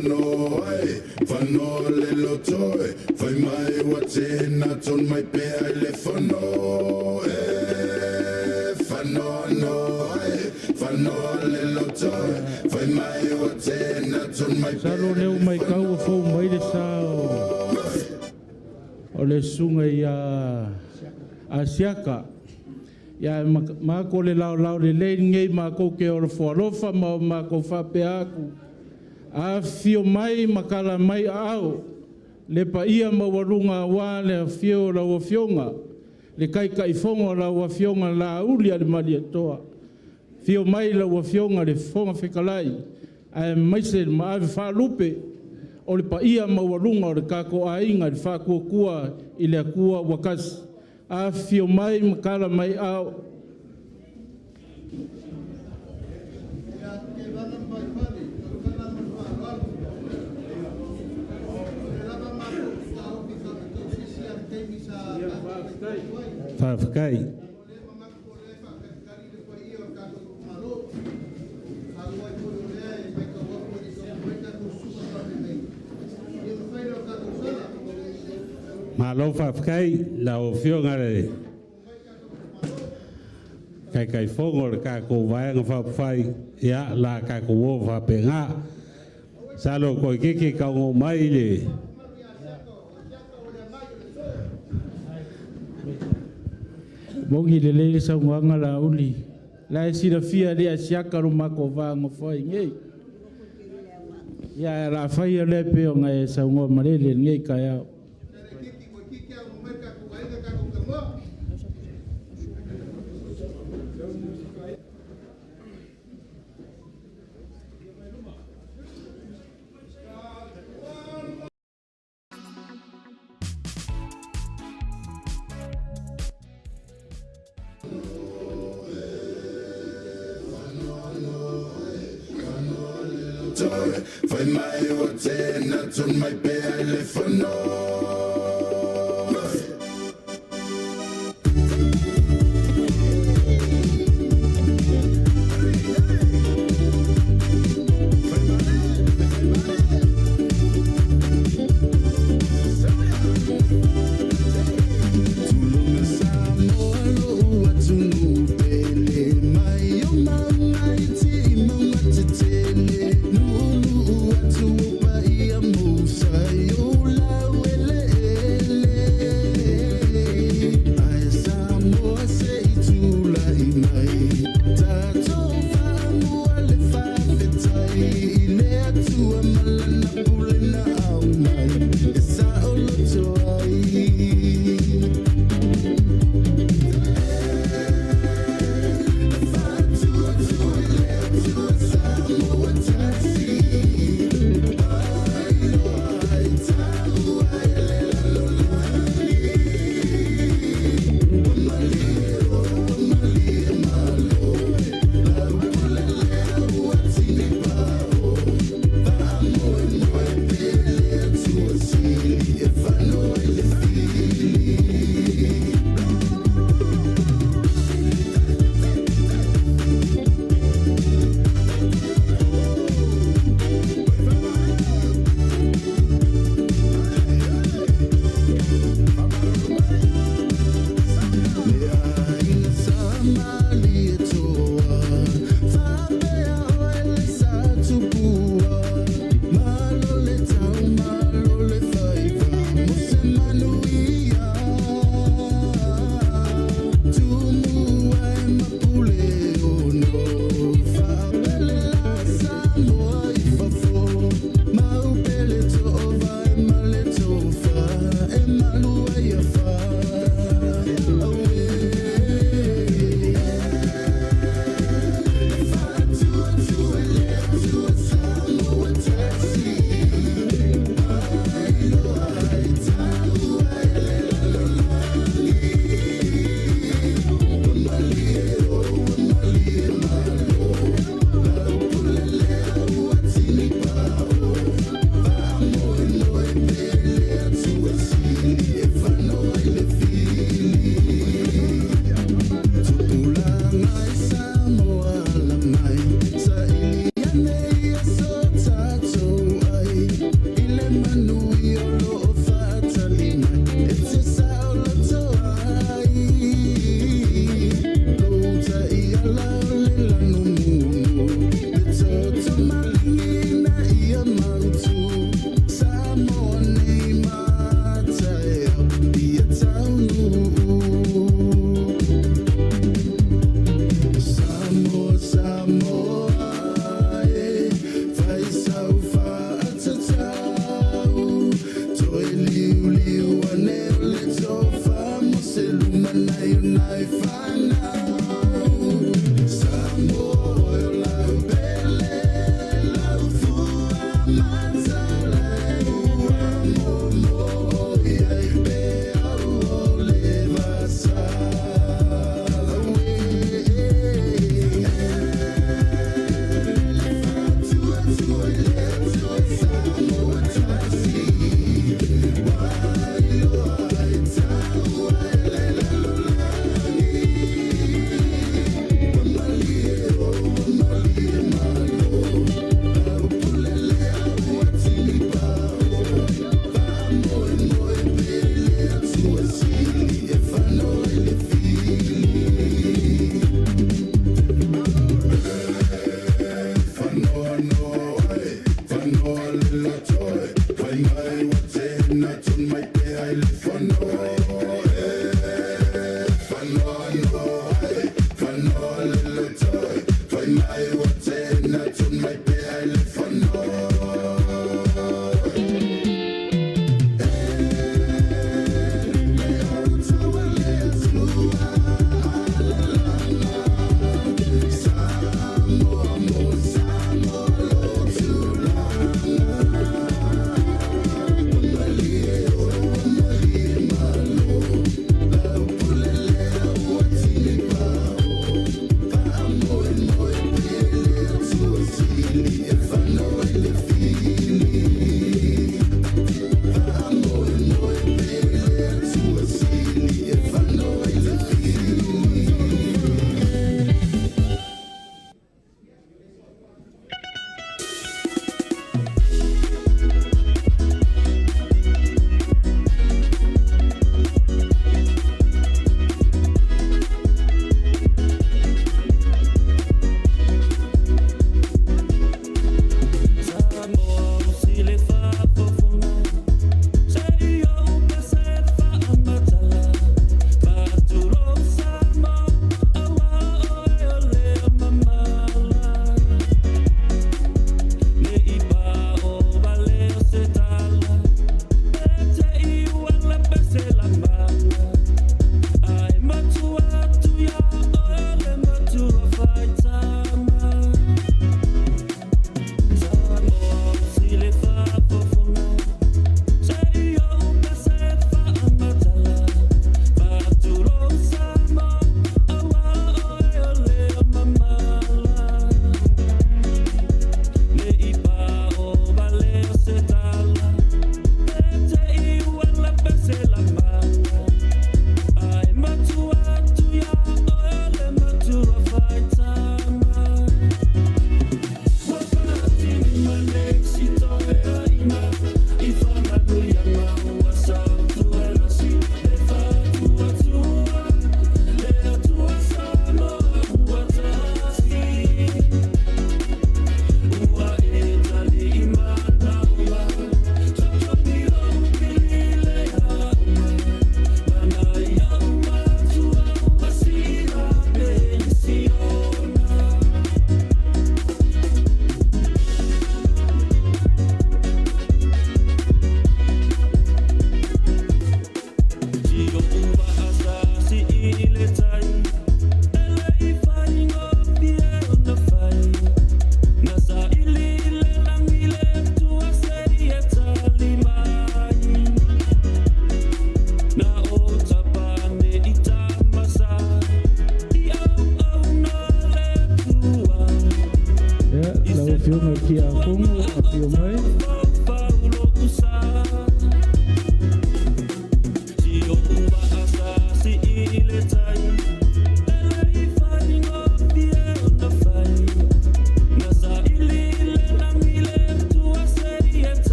whano ai whano le lotoe whai mai wa tēnā ton mai pe ai le whano whano no ai whano le lotoe whai mai wa tēnā ton mai pe Salo leo mai kau fau mai le sao o le sunga a siaka ia mako le lau le ngei mako ke o le fualofa mako whape aku a fio mai makala mai au le pa ia mawarunga wa le fio la wa fionga le kai fonga la wa fionga la ulia le malia toa fio mai la wa fionga le fonga fekalai a mai se ma fa lupe o le pa ia mawarunga o le kako ainga le fa kua i le kua wakas a fio mai makala mai au Whawhakai. Malo whawhakai, la o whionga re. Kai whongo re kako waenga whawhai, ia la kako wo whapenga. Salo koi keke kaungo mai le. Mongi le le sa nganga la uli. La sira fia le asiaka ro mako vanga foi ngei. Ya la fai le pe o ngai sa ngo marele ngei ka ya. Fai mai o tēnā ton mai pe ai le whano Iulai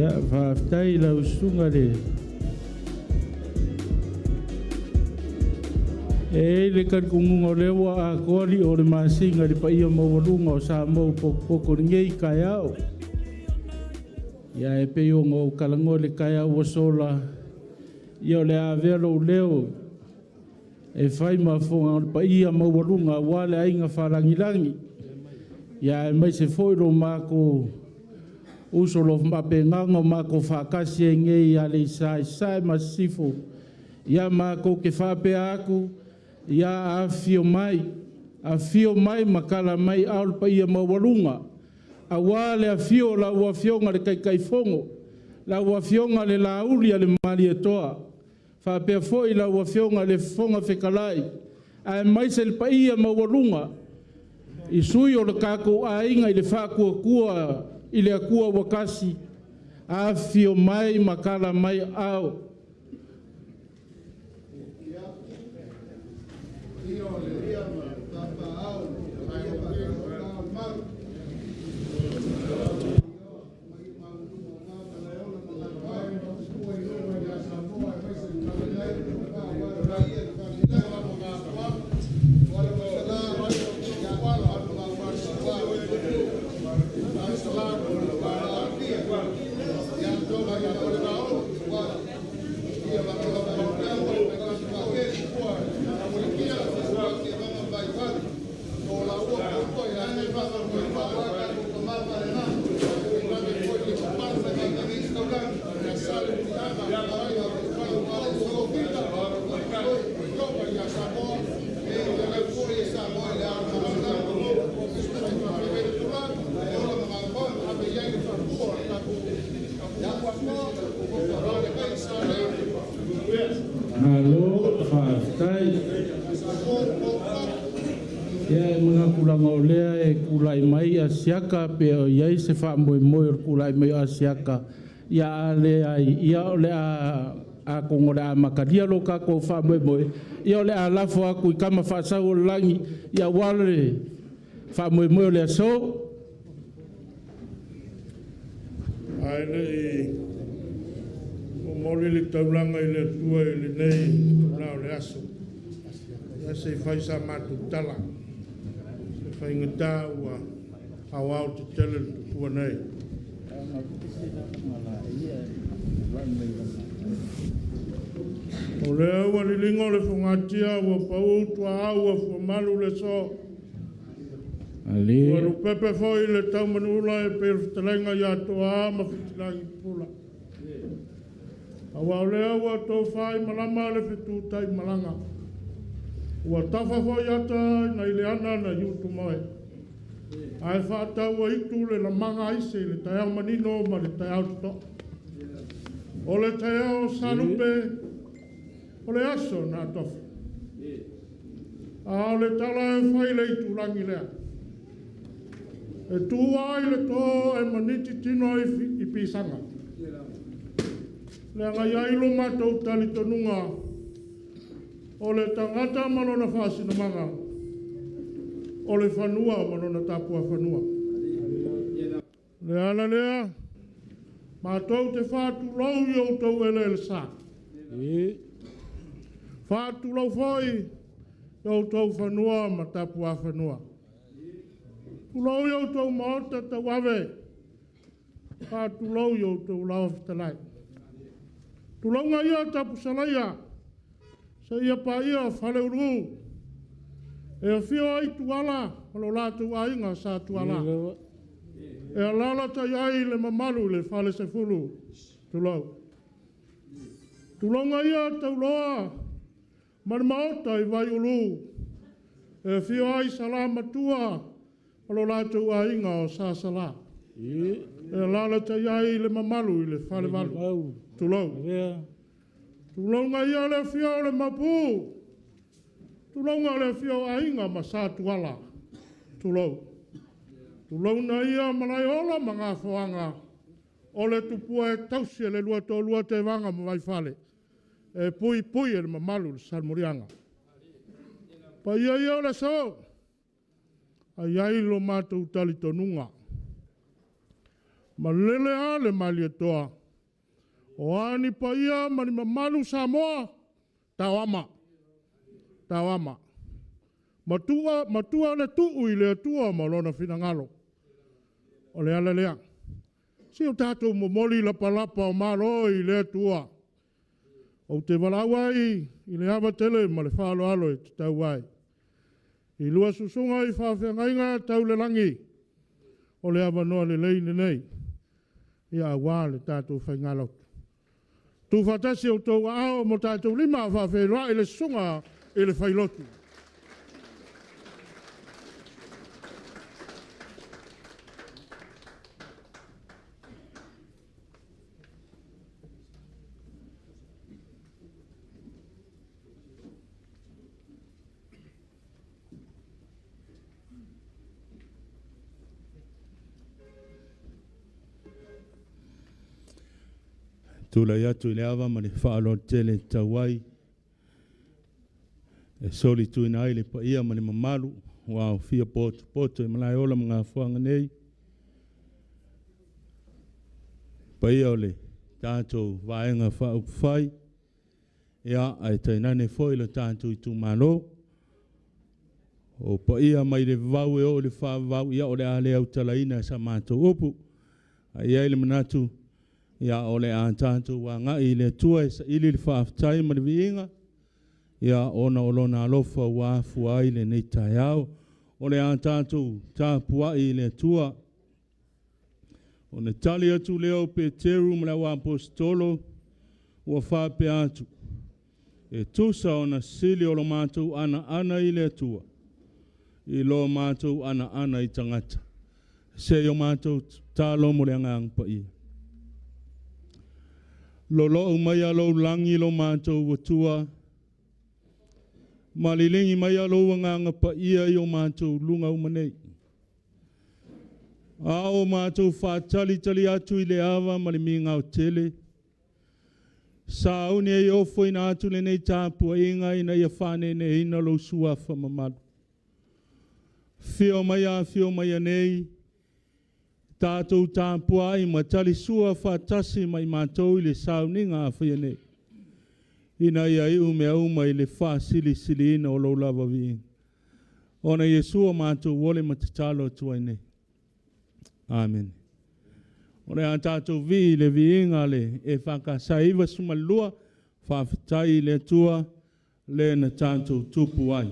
Ya whaftai lau sunga re. E le kan kungunga lewa a kori o le masinga le pa ia mawalunga o sa mau poko ngei kai au. Ya e pe o ngō kalango le kai au o sola. Ia o le a velo leo. E whai mafonga o le pa ia mawalunga wale ainga wharangirangi. Ya e mai se foiro mako usolo mape nganga mako whakasi e ngei a le sai masifo. Ya mako ke whape aku. Ya a fio mai makala mai au pa ia mawalunga. A wale a fio la ua fionga le kai fongo. La ua fionga le lauli a le mali e toa. Whapea foi la ua fionga le fonga whekalai. A mai se le pa ia mawalunga. I sui o le kako a inga i le whakua kua i le akua wakasi. A fio mai makala mai au. Siaka pe ia se fa mo kulai mai asiaka ia le ai ia le a kongora makadia lo ka ko fa mo ia le a la fo ku kama fa sa o langi ia wale fa mo le so ai le o mori le taulanga i le tua i le nei na le aso ia se fai sa matu tala se fai ngata ua awau te tele tua nei. O lea ua lilingo le whangatia ua pau tua au a whamalu le so. Ua rupepe foi le tau manula e perfitalenga ia toa ama fitilangi pula. Awau lea ua tau whai malama le fitu tai malanga. Ua tafa foi ata na ileana na yutu mai. Ai whātau a itu le la manga ise le taiao manino ma le taiao to. O le taiao salupe o le aso nā tofu. A o le tala e whai le itu langi lea. E tua ai le tō e maniti tino i pisanga. Le ngai ailo mātou tali tonunga o le tangata malona whāsina manga. O le whanua o manona tapua whanua. Le ana lea, mātou te whātu lau i o tau ele le sā. Whātu lau whai i o tau whanua ma tapua whanua. Tulau i o tau maota tau awe. Whātu lau i o tau lau fitalai. Tulau ngā ia tapu salaia. Sa ia pa ia Faleula. E a whio ai tuala, alo lātou ainga sa tuala. E a lalata iai le mamalu le whale se fulu, tulau. Tulonga ia tau loa, marmaota i vai ulu. E a whio ai salama tua, alo lātou ainga o sa sala. E a lalata iai le mamalu i le whale walu, tulau. Tulonga ia le whio le mapu. Tulonga le whio ainga ma sa tuala. Tulau. Tulau na ia manai ola ma ngā whaanga. O le tupua e tausia le lua tō lua te wanga ma vai whale. E pui e le mamalu le salmurianga. Pa ia o le so. A iai lo mātou tali tonunga. Ma lele a le mali toa. O ani pa ia mani mamalu Samoa. Tawama. Tawama. Matua le tuu i le tua ma lona finangalo. O le ala lea. Si o tātou momoli la palapa o maro i le tua. O te walawai i le awa tele ma le whaalo alo e te tau wai. I lua susunga i whawhengainga tau le langi. O le awa noa le leine nei. Ia wā le tātou whaingalo. Tu whatasi o tau ao mo tātou lima whawhenua i le sunga i le whailotu. Tūlai atu i le awa ma le whaalo tele tauai. E soli tu ina aile pa ia ma le mamalu. Wao fia poto i malai ola mga fuanga nei. Pa ia o le tātou vaenga whai. Ia ai tainane foi le tātou Itumalo. O pa ia mai le vau e o le whawau ia o le ale au talaina sa mātou upu. Ai ai le manatu. Ia ole a tātou wa ngai le tua e sa ili le whaaftai ma le viinga. Ia ona olona alofa wa fuai le nei tai au. Ole a tātou tāpua i le tua. O ne tali atu leo pe teru ma le wa apostolo wa whape atu. E tusa ona sili o lo mātou ana i le tua. I lo mātou ana i tangata. Se o mātou tālo mo le angang pa ia. Lolo mai alo langi lo mātou watua. Malilingi mai alo wanganga pa ia i o mātou lunga umanei. A o mātou whātali atu i le awa ma le minga o tele. Sa auni e ofo ina atu le nei tāpua inga ina ia whane ne ina lo sua whamamadu. Fio mai a nei. Tātou tāpua i matali sua whātasi mai mātou i le sauninga a whia nei. Ina ia i umea i le whāsili ina o lau lava vi. Ona Yesua mātou wole matatalo atua i nei. Amen. Ona a tātou vi le viinga le e whakasaiva sumalua whawhatai le atua le na tātou tupu ai.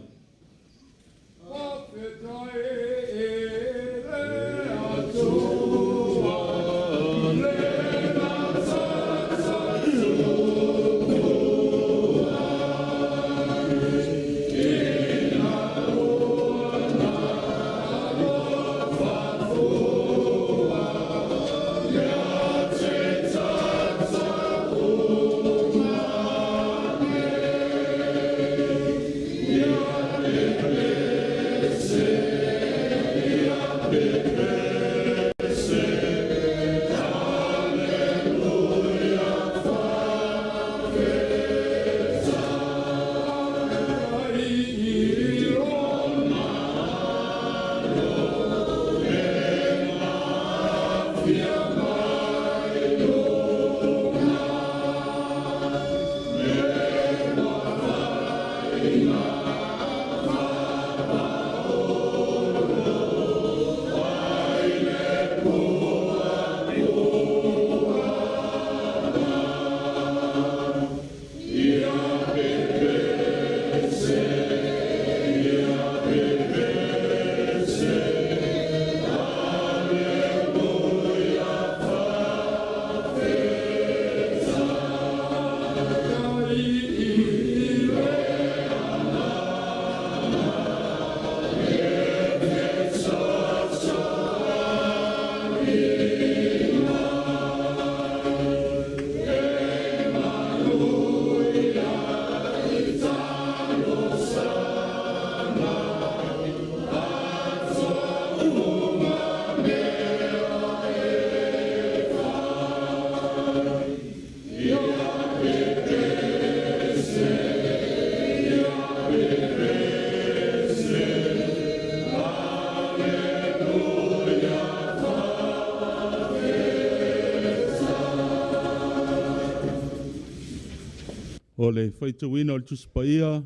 o le whaitawina o le tusi paia,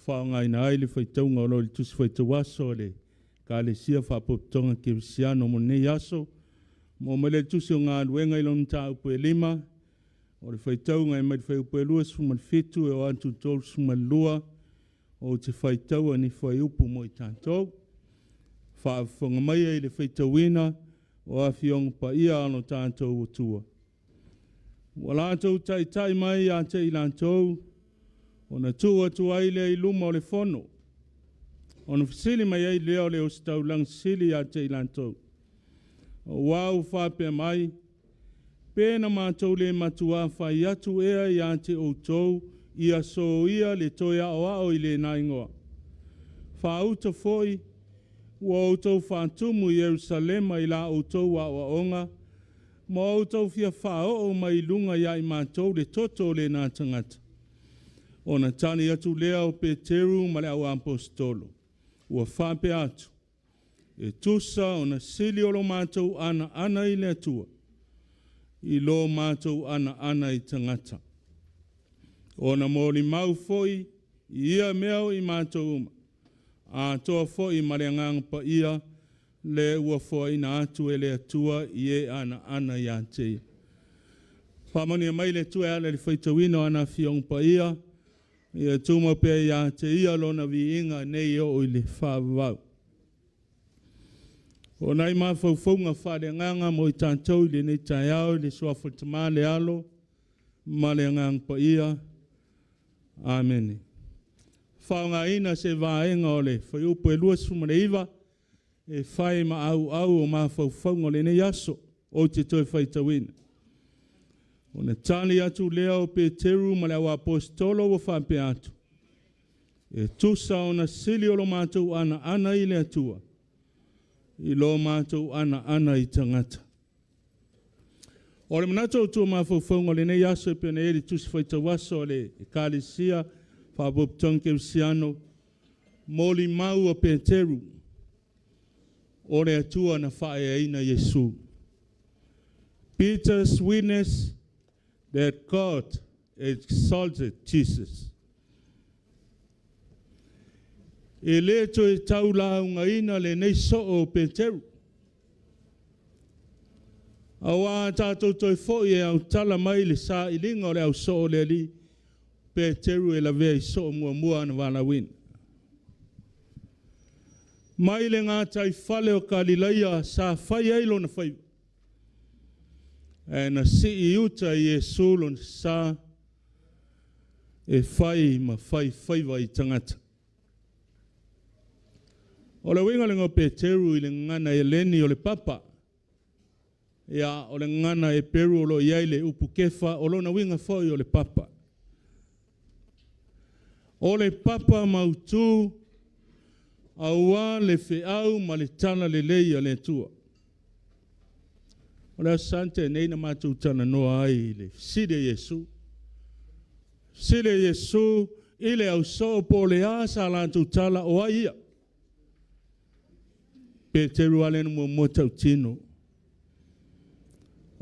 whaonga ina ai le whaitaunga o le tusi whaitawaso le ka le sia whapotonga ke visiano mo nei aso, mo mele tusi o ngā luenga i lona tā upu e 5, o le whaitaunga e mai whai upu e 2 suma le 7 e o antu tolu suma le 2, o te whaitaua ni whai upu mo i tātou. Whaafonga mai e le whaitawina o a whionga pa ia ano tātou o tua. Wa lātou tai mai a te i lātou, o na tua tua ile i luma o le whono. O na whisili mai ei leo le o stau lang sili a te i lātou. O wau whapea mai, pēna mātou le matua whai atu ea i a te o tou, ia so ia le toia o ao i le naingoa. Whauta foi, ua outou whātumu i Jerusalema i la outou wa onga, mo outou fia whao mai lunga ia i mātou le toto le nā tangata. O na tani atu lea o Peteru ma le au apostolo. Ua whape atu. E tusa o na sili o lo mātou ana i le atua. I lo mātou ana i tangata. O na mōli mau foi, ia meo i mātou uma. A toa foi mareangang pa ia, le ua foi na atu e le atua i e ana i ate. Whamani mai le tua ala le whaitawina ana whiong pa ia, i a tuma pia i ate ia lona vi inga nei o i le whawau. O nai mawhauwhaunga whareanganga mo i tātou i le nei tai au, le suafatama le alo, mareangang pa ia. Amen. Whaonga ina se vaenga o le whai upu e 2 suma le 2, e whai ma au o mawhauwhaunga le nei aso, o te toi whaitawina. O na tali atu lea o Peteru ma le au apostolo o whape atu. E tusa o na sili o lo mātou ana i le atua. I lo mātou ana i tangata. O le manatou tua mawhauwhaunga le nei aso e pene eri tusi whaitawaso le ekalisia, whaapoputong ke usiano, moli mau o Peteru, o le atua na whae aina Yesu. Peter's witness that God exalted Jesus. E le to e taulaunga ina le nei so o Peteru. Awa tātou toi fōi e au tala mai le sā ilinga o le au so o le li, Peteru e la vea i so mua na wala win. Mai le ngā tai whale o Galileia sa whai eilo na whai. E na si i uta i e solo sa e whai ma whai wa i tangata. O le winga le ngā Peteru i le ngana e leni o le papa. Ia o le ngana e peru o lo iai le upu kefa o lo na winga whai o le papa. O le papa mautu aua le whiau ma le tana le leia le tua. O le asante nei na mātou tana noa ai le sile Yesu. Sile Yesu i le au so po le asa lantou tala o aia. Peteru alena mo motau tino.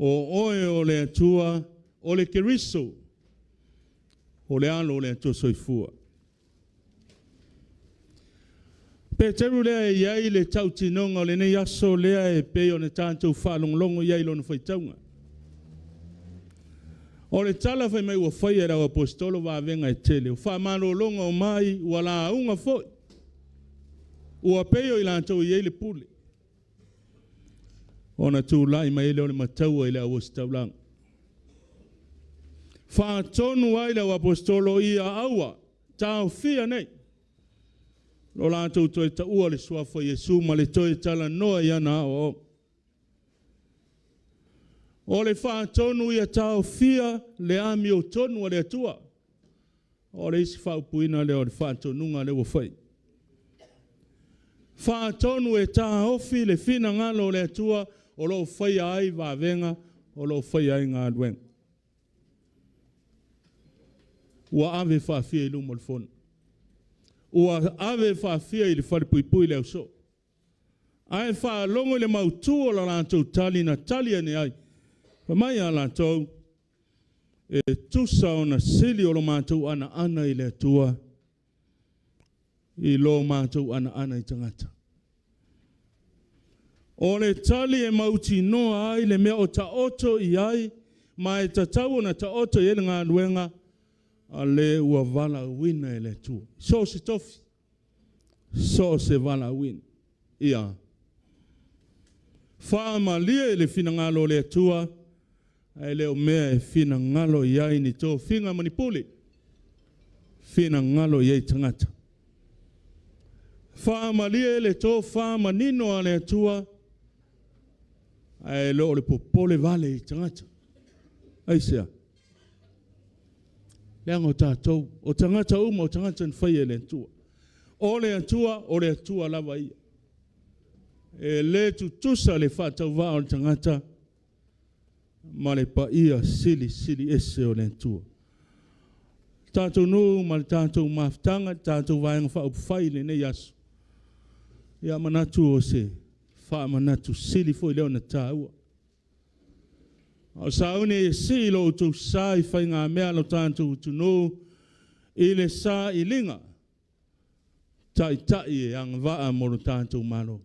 O oe o le atua o le keriso. O le alo o le atua soifua. Peteru lea e iai le tau tinonga o le nei aso lea e peo ne tātou whalonglongo iai lona whaitaunga. O le tala whai mai ua whai era o apostolo wa venga e tele. O whamaro longa o mai ua la unga foi. Ua peo i lantou iai le pule. O na tūlai mai ele o le mataua i le awos taulang. Whaatonu ai le o apostolo ia aua. Tau fia nei. Lo lātou toi ta ua le suafa Yesu ma le toi tala noa ia na o. O le whaatonu ia tau fia le ami o tonu a le atua. O le isi whaupuina le o le whaatonunga le wafai. Whaatonu e tā ofi le whina ngalo le atua o lo whai ai wa venga o lo whai ai ngā duenga. Ua ave whaafia i lumo le whonu. Ua ave whaafia i le wharipuipui leo so. Ai whaalongo i le mautu o la lātou tali na tali ane ai. Pa mai a lātou, e tusa o na sili o lo mātou ana ana i le tua, i lo mātou ana ana i tangata. O le tali e mauti noa ai le mea o ta oto i ai, ma e tatau na ta oto i ngā luenga, a le ua vala wina e le tua. So se tofi, so se vala wina. Ia. Wha malia e le fina ngalo le tua, ai leo mea e fina ngalo i ai ni tō finga manipuli. Fina ngalo i ai tangata. Wha malia e le tō wha manino a le tua, ai leo le popole vale i tangata. Ai sea. Leanga o tātou, o tangata uma o tangata nwhai e le tua. O le atua lava ia. E le tutusa le whātau wā o tangata, ma le pa ia sili ese o le tua. Tātou nuu ma le tātou maftanga, tātou vāenga whaupuwhai le nei asu. Ia manatu o se wha manatu sili fo i leo na tāua. O saune e si lo tu sa i whai ngā mea lo tātou tunu i le sa i linga. Tai e ang waa mo lo tātou malo.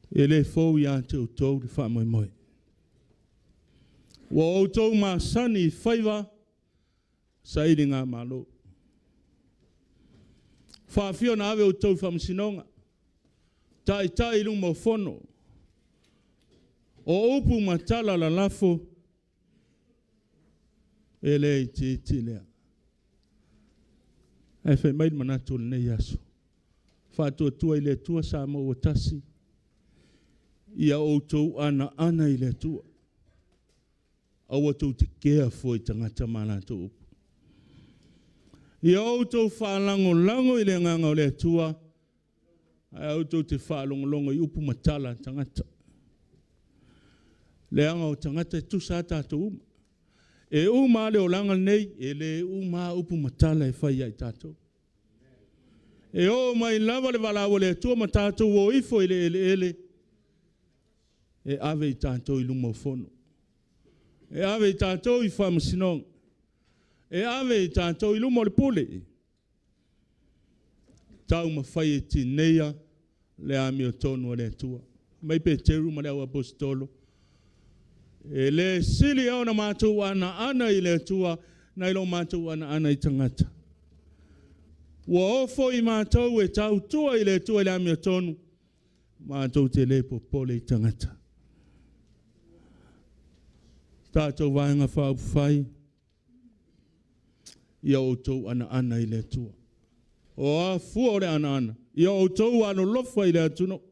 E le fōu i ante o tau le wha moi moi. Wa o tau mā sani i whaiva sa i ngā malo. Whawhio na awe o tau whamsinonga. Tai lung mo whono. O upu matala la lafo, e le i te lea. E whai maid manatu le nei aso. Whātua tua i le tua sa mo o tasi. Ia o tau ana i le tua. Awa tau te kea fo i tangata manatu upu. Ia o tau whālango i le nganga o le tua. Ia o tau te whālongolongo i upu matala tangata. Leanga o tangata tu sa tātou uma. E uma le o langa nei, e le uma upu matala e whai ai tātou. E o mai lava le walawa le tua ma tātou o ifo i le ele. E ave i tātou i lumo whono. E ave i tātou i whamasinong. E ave i tātou i lumo le pule. Tau ma whai e ti neia le ami o tonu o le tua. Mai pe teru ma le au apostolo. E le sili au na mātou ana i le tua, na ilo mātou ana i tangata. Wa ofo i mātou e tau tua i le tua i le ami o tonu, mātou te le popole i tangata. Tātou vāenga whaupuwhai, ia o tau ana i le tua. O a fua o le ana, ia o tau ano lofa i le atuno.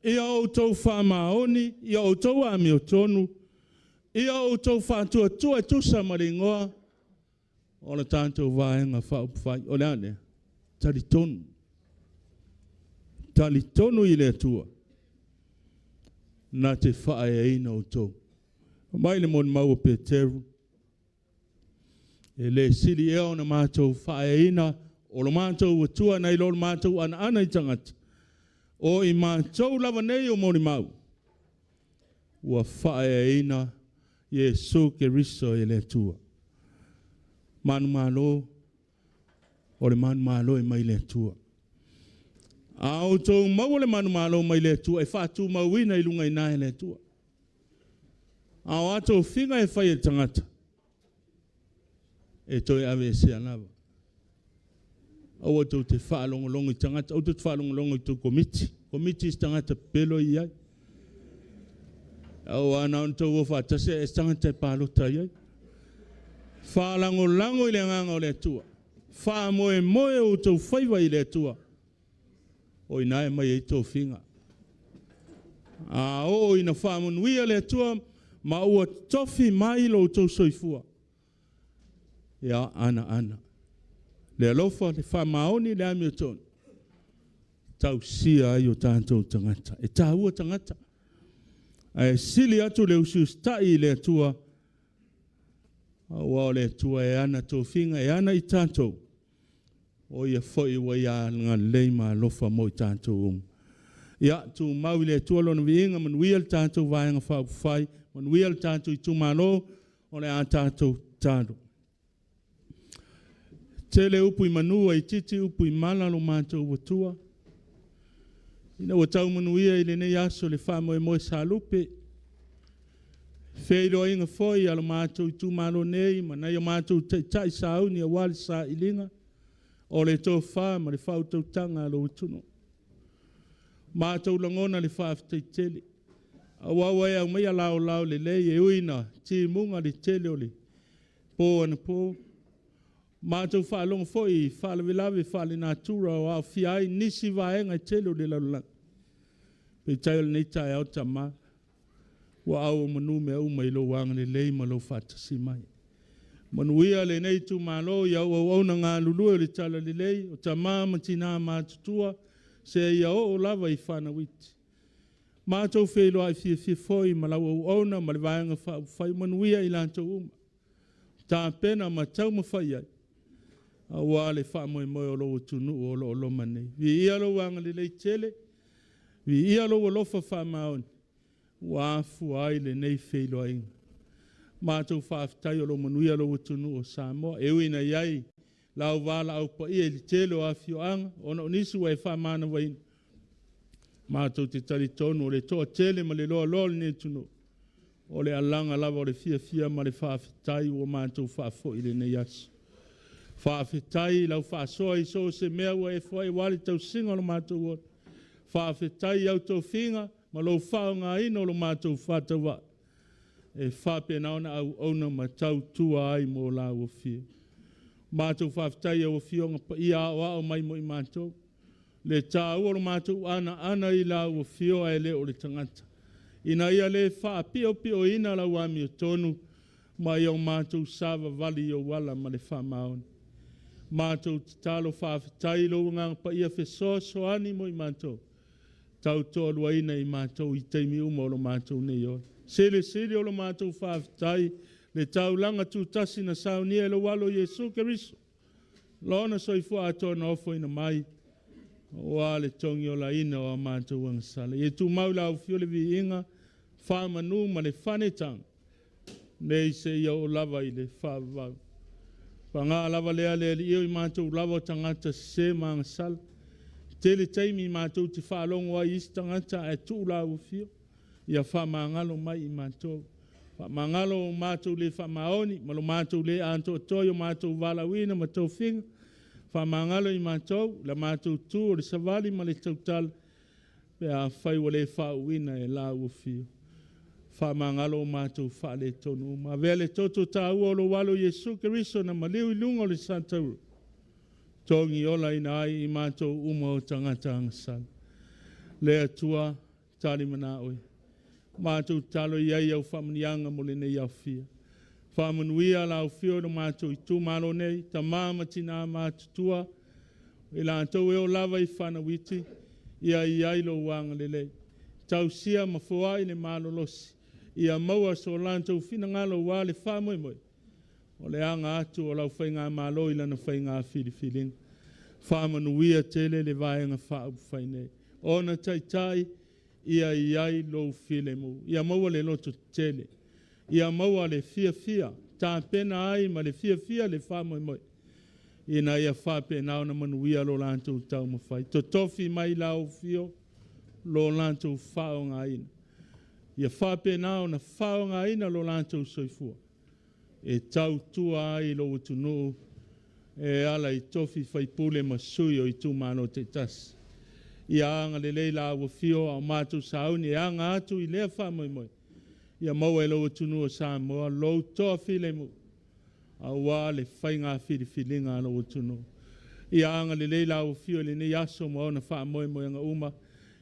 Ia o tau whamaoni, ia o tau ami o tonu, ia o tau whātua tua e tusa maringoa, o le tātou vāenga whaupuwhai, o le ane, tali tonu. Tali tonu i le tua, na te whae e ina o tau. Mai le mon mau o Peteru, e le sili eo na mātou whae e ina, o lo mātou o tua nei lo mātou ana i tangata. O i mātou lava nei o moni mau. Ua whae e ina, Jesu ke riso e le tua. Manu malo, o le manu malo e mai le tua. A o tau mau le manu malo mai le tua, e whātu mauina i lunga i nae le tua. A o ato whinga e whai e tangata. E toi ave se anava. Au tau te whaalongolongo i tangata, au tau te whaalongolongo i tau komiti. Komiti is tangata pelo i ai. Au ana on tau o whaatase e tangata e pālota i ai. Whaalangolango i le nganga o le tua. Whaamoe o tau whaiva i le tua. O i nae mai e tau whinga. A o ina whaamonuia le tua, ma ua tofi mai lo tau soifua. Ia ana. Le alofa, le whamaoni, le ami o tonu. Tau sia ai o tātou tangata. E tā ua tangata. E sili atu le usiustai le atua. Awa o le atua e ana tō whinga, e ana i tātou. O ia foi wa ia ngā leima alofa mo i tātou. Ia tu mau le tualo na vinga manuia le tātou vaenga whai, manuia le tātou Itumalo, o le a tātou tātou. Tele upu I manua I titi upu I mala lo mātou watua. Ina watau manuia I le nei aso le wha moe moe sa lupe. Wheiro inga foi alo mātou Itumalo nei, manai o mātou tai sao ni a wale sa ilinga. O le tō wha ma le whautou tanga alo utuno. Mātou langona le whaafitai tele. A wawa e au mea lao le lei e uina, ti munga le tele o le. Pō ana pō. Mātou whaalonga foi, whaalawe whaale nātura o au fiai, nisi vaenga tele o le laulang. Pe tai o le nei tai au tamā. Wa au manu me au mai lo wanga le lei ma lo whatasi mai. Manuia le nei Itumalo i au au na ngā lulua le tala le lei, o tamā matina mātutua, se ia o lava I whana witi. Mātou whelo ai fia foi ma lau au ona ma le vaenga whai manuia I lantou uma. Tā pena ma tau ma whai ai. A wā le wha moe moe o lo tunu o lo manei. Vi ia lo wanga le lei tele, vi ia lo lofa wha maoni. Wā fu ai le nei whelo ai. Mātou whaafitai o lo manuia lo tunu o Samoa. E uina iai. Leauva'a au pa ia li telo a fioanga, ona onisu e wha mana wain. Mātou te tali tonu o le toa tele ma le loa loa le tuno. O le alanga lava o le fia ma le whaafitai o mātou whaafo I le nei aso. Whaafetai lau whaasoa I so se mea ua e whai wale tau singa lo mātou o. Whaafetai au tau whinga, ma lo whao ngā ino lo mātou whatawa. E whapenaona au ona ma tau tua ai mo la o fia. Mātou whaafitai au fionga pa ia o mai mo I mātou. Le tā ua lo mātou ana I la o fio e le o le tangata. Ina ia le wha pio ina la wami o tonu, ma iau mātou sava vali o wala ma le wha maoni. Mātou talo whaafitai lo ngang pa ia whesoa soani mo I mātou. Tau tōlua ina I mātou I teimi uma o lo mātou nei o. Sele o lo mātou whaafitai, le tau langa tūtasi na saunia e lo walo Jesu Keriso. Lona soifua atona ofo ina mai. Wa le tongi o la ina o mātou wangsala. E tu maula au fio le vi inga, wha manu ma le whanetang. Nei se ia o lava I le whaavau. Pa ngā lava lea le iau I mātou lava o tangata se maanga sala. Tele teimi I mātou te whaalongo ai isi tangata e tu la au fio. Ia wha maangalo mai I mātou. Wha maangalo o mātou le wha maoni, ma lo mātou le anto toi o mātou walawina ma tau whinga. Wha maangalo I mātou, la mātou tū o le savali ma le tautala. Pe a whai wa le wha uina e la au fio. Wha maangalo o mātou wha le tonu. Ma vele toto tā ua o lo walo Jesu Keriso na maliu I lunga o le santauru. Tongi ola ina ai I mātou uma o tangata angasala. Le atua, tali mana oi. Mātou talo iai au whamanianga mo le nei au fia. Whamanuia la au fio no mātou Itumalo nei, ta māmatina mātutua, e la antou e o lava I whanawiti, ia iai lo wanga le lei. Tau sia ma fuai le malolosi, ia maua so lantou fina ngalo wā le whamoe moe. O le anga atu o lau whainga malo ila na whainga whiriwhiringa. Whamanuia tele le vaenga whaabu whainei. Ona tai, ia iai lo file mu. Ia maua le loto tele. Ia maua le fia. Tā pena ai ma le fia le whamoe moe. Ina ia whapena o na manuia lo lantou tau mawhai. To tofi mai lau fio lo lantou whaonga ina. Ia whapena o na whaonga ina lo lantou soifua. E tau tua ai lo utunu e ala I tofi whaipule masui o Itumalo te tasi. Ia anga le leila awa fio au mātou sauni e anga atu I lea whamoe moe. Ia maua e lo utunu o Samoa, lo toa file mu. A wā le whainga whiriwhiringa lo utunu. Ia anga le leila awa fio le nei aso mo ona whamoe moe anga uma.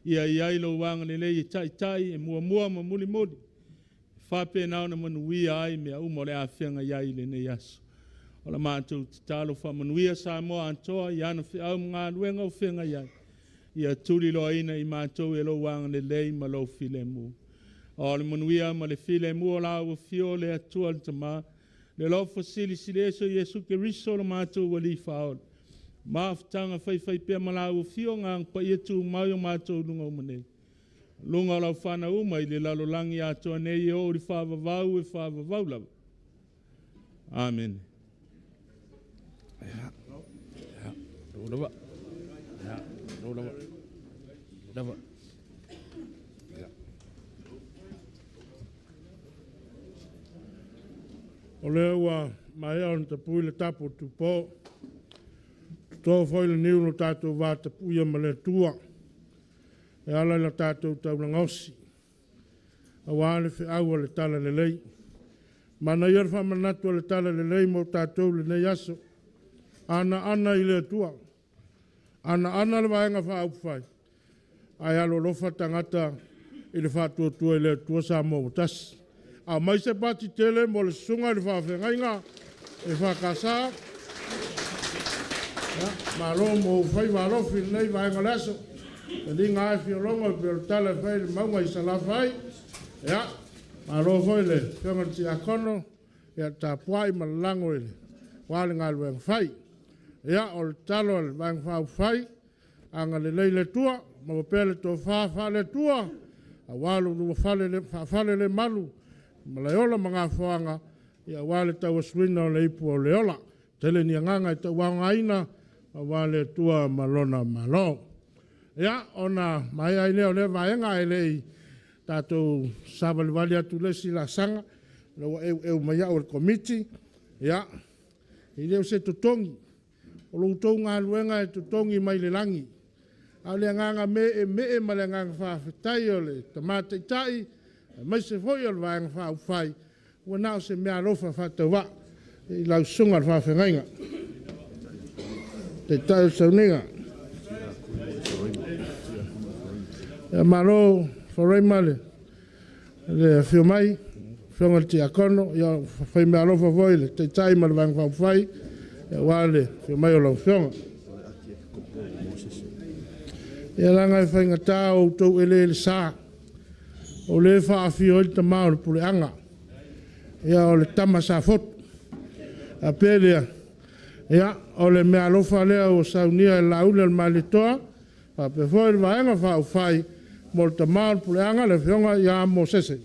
Ia iai lo wanga le lei tai e mua ma muli. Whape nao na manuia ai mea uma le awhianga iai le nei aso. O la mātou te talo whamanuia Samoa antoa I ana au ngā luenga o whenga iai. Ia tuli loa ina I mātou e lo wanga le lei ma lo file mu. O le manuia ma le file mu o la o fio le atua le tamā. Le lo fasili sileso Jesu Keriso lo mātou wali whaol. Māwhtanga whai pia ma la o fio ngang pa ia tu mai o mātou lunga o manei. Lunga lau whana uma i le lalolangi atua nei o ri whaavavau e whaavavau lava. Amen. Lava. Lava. O lea ua mai au ta pui le tapu tu po. Tō whai le niu no tātou wā ta pui ma le tua. E ala la tātou tau na ngosi. A wāle whi au le tala le lei. Mana iar whamanatu le tala le lei mo tātou le nei aso. Ana i le tua. Ana le waenga wha au whai. Ai alo lofa tangata i le whātua tua i le tua sa mo tas. A mai se pati tele mo le sunga i le whawhengainga e whakasa. Ma lo mo whai warofi nei waenga le aso. E di ngā e whiorongo i pēr tala whai le maunga i sala whai. Ia, ma lo whai le whionga ti akono. Ia tā puai ma lango i le. Wāle ngā luenga whai. Ia, o le talo le waenga whau whai. Anga le lei le tua. Ma pēle tō wha le tua. A wālu lua whale le malu. Ma le ola ma ngā whanga. Ia wāle tau aswina o le ipu o le ola. Tele ni anganga i tau wanga ina. Ma wāle tua malona malo. Ia, ona mai ai leo le vaenga ai lei tātou sabali wali atu le sila sanga, leo eu mai au le komiti, ia, i leo se tutongi, o lo utou ngā luenga e tutongi mai le langi, au le nganga me ma le nganga whawhetai o le tamate tai, mai se foi o le vaenga whawhai, ua nao se mea lofa whatawa, i lau sunga le whawhengainga. Te tai sauninga. Maro, wharai male, le whio mai, whionga ti akono, ia whai mea lofa voi, le te tai ma le wang whau whai, ia wale, whio mai o lau whionga. Ia langa e whai ngatā o tau ele le sā, o le wha a whio i ta mao le pule anga, ia o le tama sa fotu, a pēlea, ia o le mea lofa lea o saunia e laule le malitoa, pa pe foi le vaenga whau whai, mo le tamau puleanga le whionga ia mo sese.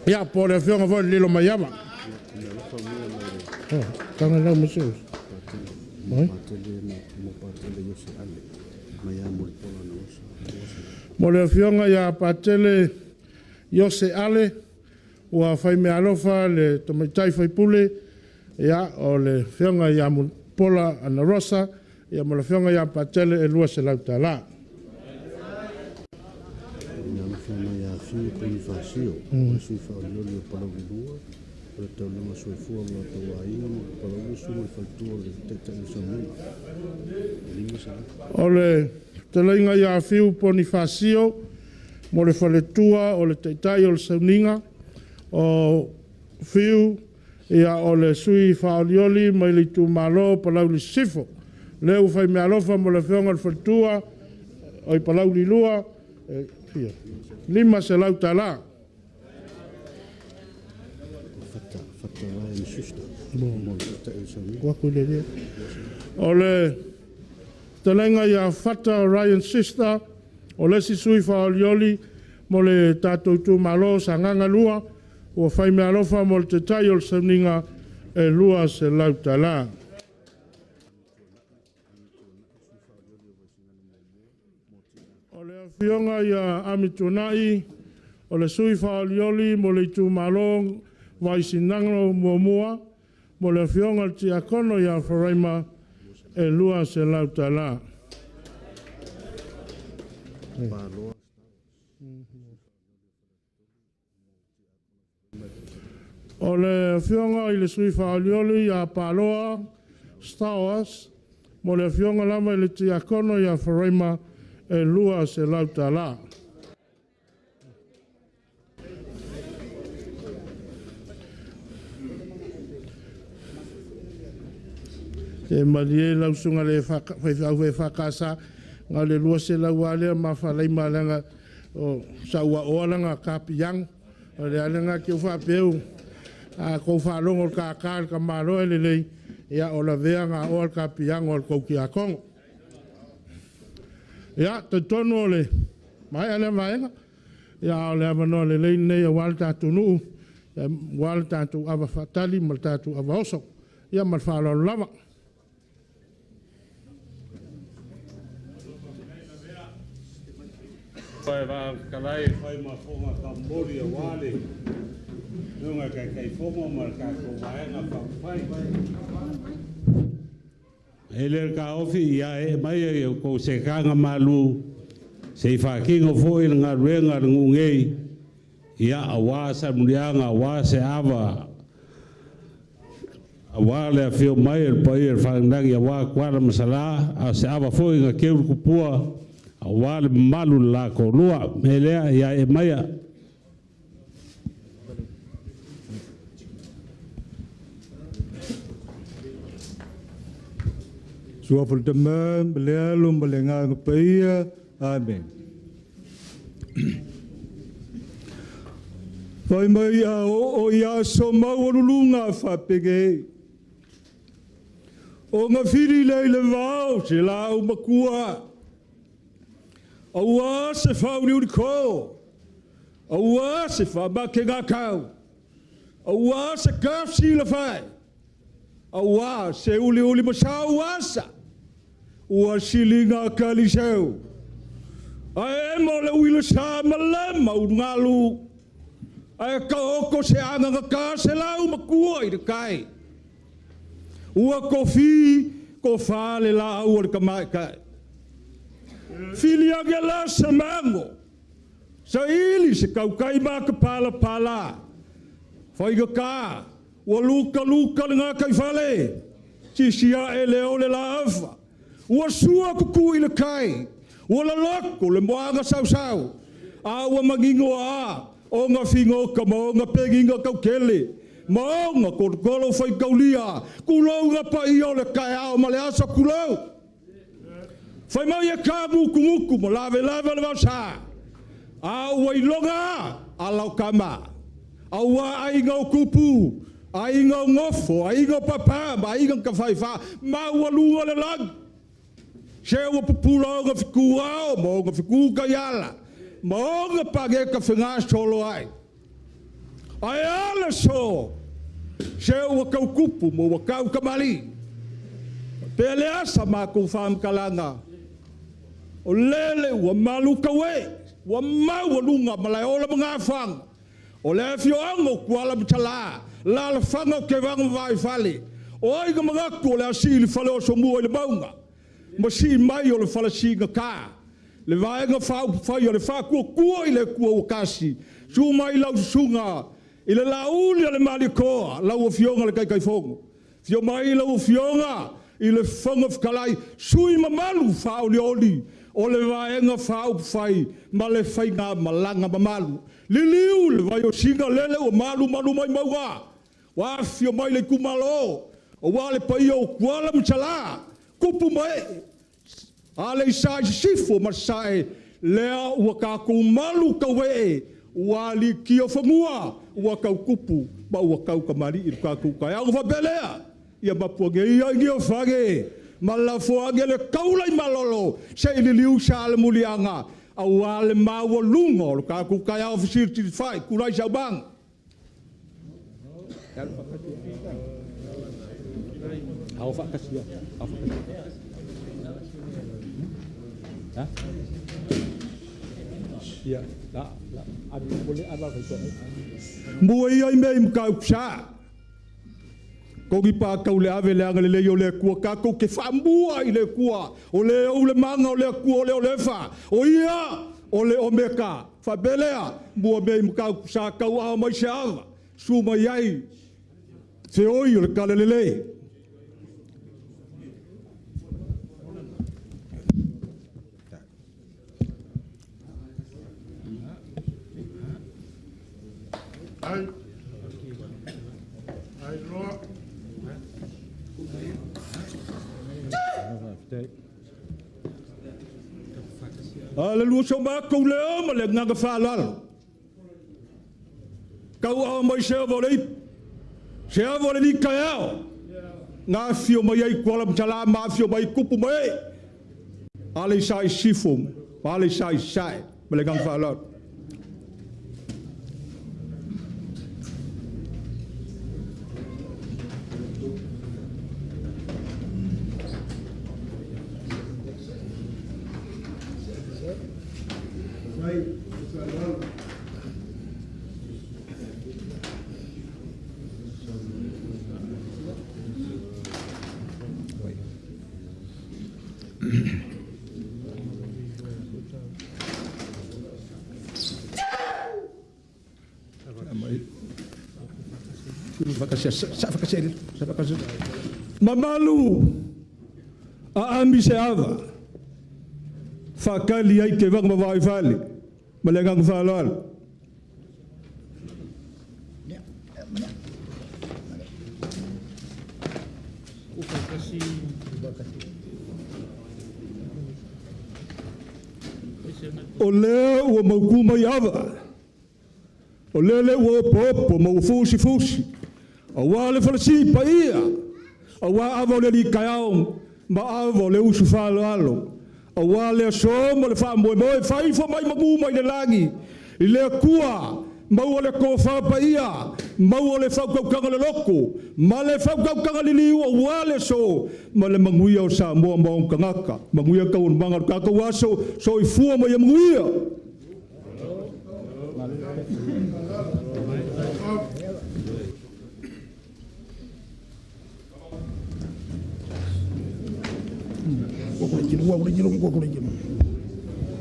Ia po le whionga foi lilo mai ama. Kanga lau museus. Mo le whionga ia patele Yose Ale, ua whai mea alofa le tamaitai whai pule, ia o le whionga ia mo pola ana rosa, ia mo le whionga ia patele e lua se lau tala. Fiu puni fasio, sui fa olio para vilua, para tau lama sui fua ma tau aina, para usu ma faltua le teta i samui. Ole, te lainga ia fiu puni fasio, mo le faletua o le teitai o le sauninga, o fiu ia o le sui fa olioli mai le Itumalo palau li sifo. Leu fai mea lofa mo le whionga le faletua, o i palau li lua, fia. Lima se lau tala. O le talenga ia fata Ryan Sister, o le si sui whaolioli, mo le tātou Itumalo Sagaga lua, o whai mea alofa mo le te tai o le sauninga e lua se lau tala. O le whionga ia amitunai, o le sui whaolioli mo le Itumalo waisinangro mua, mo le whionga ti akono ia wharaima e lua se lau tala. O le whionga i le sui whaolioli ia paloa, Star Wars, mo le whionga lama i le ti akono ia wharaima e lua se lau tala. E marie lau sunga le whakasa, ngā le lua se lau alea ma whalai malanga o saua oalanga kapiang, o le alanga ki o whapeu, a kou whalongo ka kār ka maro e le lei, ia o la vea ngā oal kapiang o kou ki a kongo. Ia, te tono le mai ale vaenga ya le avano le le nei wal tatu nu wal tatu ava fatali mal tatu ava oso ya mal falo lava Pai va kalai pai ma fonga Cambodia wale nunga kai fonga mal ka ko vaenga pai ele ka ofi ya e mai ko se kanga malu se fa kingo foi nga renga ngungei ya awasa mulianga awase ava awale afio mai el pai el fandangi awa kwala masala ase ava foi nga keu kupua awale malu la ko lua melea ya e mai Sua for the man, belelum belenga ngapia, amen. Pai mai o ia so mau lulunga fa pege. O nga firi le vau se la o makua. Awa se fa uri ko. Awa se fa ba ke ga kau. Awa se kaf si la fai. Awa se uli masau wasa. Ua silinga kaliseu. Ae mo le wila sa malema ngalu. Ae ka oko se anga ka se lau makua i kai. Ua kofi ko fale la ua ka mai kai. Filia gela sa mango. Sa ili se kau kai ma ka pala. Faiga ka. Ua luka nga kai fale. Tisia e leo le la afa. Ua sua kuku i le kai. Ua la loko le moanga sau. A ua mangingo a. O nga fingo ka mo nga peginga kau kele. Mo nga kolo fai kaulia. Kulau nga pa i o le kai ao ma le asa kulau. Fai mau ia ka muku mo lave le wasa. A ua i longa a lau kama. A ua ai ngau kupu. Ai ngau ngofo. Ai ngau papa. Ai ngau ka fai fa. Ma ua lunga le lang. Se ua pupula o nga fiku ao, mo nga fiku ka yala. Mo nga page ka whinga solo ai. Ai ala so. Se ua kau kupu, mo ua kau kamali. Pele asa ma kou wham kalanga. O lele ua malu kawe. Ua mau lunga malai ola mga whang. O le fio ango kuala mtala. La la whanga ke wanga vai fale. O ai ka mga ko le asili fale o somua i le maunga. Masi mai o le falasi nga ka. Le vaenga fai o le fa kua i le kua o kasi. Su mai lau sunga. I le lauli o le malikoa. Lau o fionga le kai fongo. Fio mai lau o fionga. I le fonga fkalai. Sui mamalu fa o le oli. O le vaenga fai. Ma le fai nga malanga mamalu. Liliu le vai o singa lele o malu mai maua. Wa fio mai le kumalo. O wale pai o kuala mchala. Kupu mai. Ale sai sifo masai lea ua ka kumalu kawe ua li kia whamua ua kau kupu ma ua kau kamari i ka kukai au whabelea ia mapuange ia ngia whage ma la fuange le kaulai malolo se ili liu sa le mulianga au ale maua lungo lo ka kukai au fisirti fai kulai sa bang au whakasia Ya, la, ada boleh ada kau. Buai ai mai mkau sa. Kau gipa kau le ave le angale le yo le kua ka kau ke fambua i le kua. O le manga o le kua o le fa. O ia o le omeka. Fa belea bua mai mkau sa kau a mai sa. Su mai ai. Se oi le kalele. Ai loa. Le lua so ma ko le ma le nga fa lal. Kau a mai se volei. Se a volei ni kaya. Nga fio mai ai kola mtala ma fio mai kupu mai. Ale sai sifum, ale sai sai. Malegang whaalot. Mamalu a ami se ava fakali ai ke vang mawai fali malegang falal ole o mau mai ava ole o popo mau fusi awale falasi paia awa avole li kayao ma avole usu falo awale so mo le fa mo fai fo mai mabu mai le langi ile kua mau le ko fa paia mau le fa ko kanga le loko ma le fa ko kanga le liu awale so ma le manguia o sa mo mo kangaka manguia ka un manga ka ko waso so i fu mo ya manguia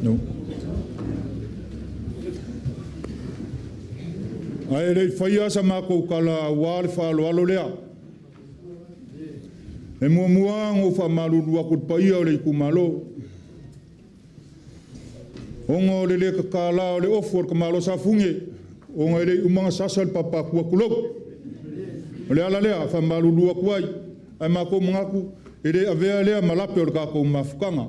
no. Ai rei whaia sa mako kala wale whalo alo lea. E mua ngō whamaruru akut paia o rei kumalo. Ongo le ka kala o le ofor ka malo sa funge. Ongo rei umanga sasal papa kua kulok. O le ala lea whamaruru akuai. Ai mako mangaku. Ere avea lea malape o kako mafukanga.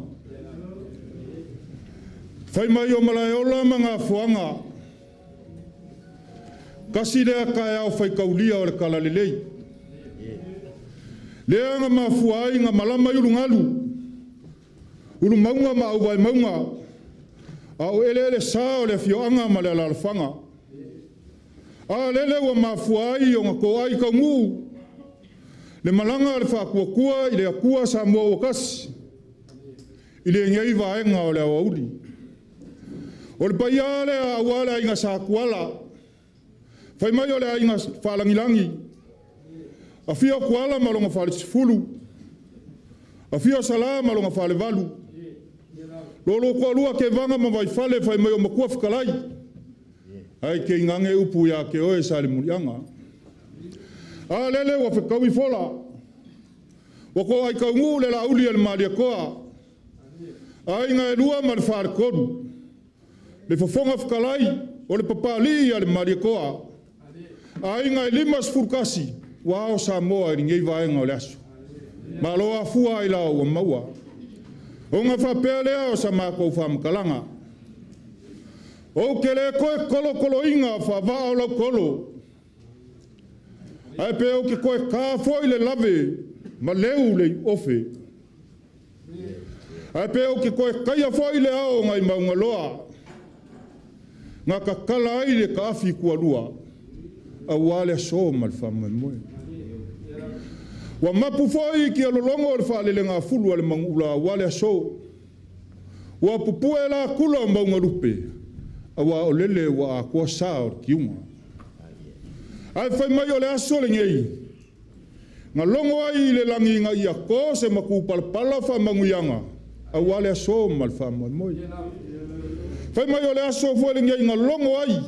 Whai mai o malai ola mga fuanga. Kasi lea kai au whai kaulia o le kalalelei. Lea nga mafuai nga malama ulu ngalu. Ulu maunga ma au vai maunga. Au ele sa o le fioanga ma le alalfanga. A lele wa mafuai o nga ko ai ka ngu. Le malanga le whakua i le akua sa mua o kasi. I le ngai vaenga o le awauri. O le paia le awale a inga sa kuala. Whai mai o le a inga whalangilangi. A fia kuala malonga whale sifulu. A fia sala malonga whale valu. Lolo kua lua ke vanga ma vai whale whai mai o makua whikalai. Ai ke ingange upu ya ke oe sa le murianga. A lele wa whakawi fola. Wako ai kaungu le la uli al maria koa. A inga e lua ma le whare koru. Le whafonga whakalai o le papali al maria koa. A inga e limas furkasi. Wao sa moa i ngei vaenga o le aso. Ma loa fua i lau o maua. O nga whapea lea o sa mako whamkalanga. O ke le koe kolo inga whawaa o lau kolo. Ai pe o ke koe ka foi le lave ma leu le ofe. Ai pe o ke koe kaia foi le ao ngai maunga loa. Nga ka kala ai le ka afi kua lua. A wale so mal fama moe. Wa mapu foi ki alolongo le fa le nga fulu le mangula wale so. Wa pupu e la kula maunga lupe. A wa olele wa ko sa ki uma. Ai whai mai o le aso le ngei. Nga longo ai le langi nga ia ko se maku palpala wha manguyanga. A wale aso mal wha moi. Whai mai o le aso fua le ngei nga longo ai.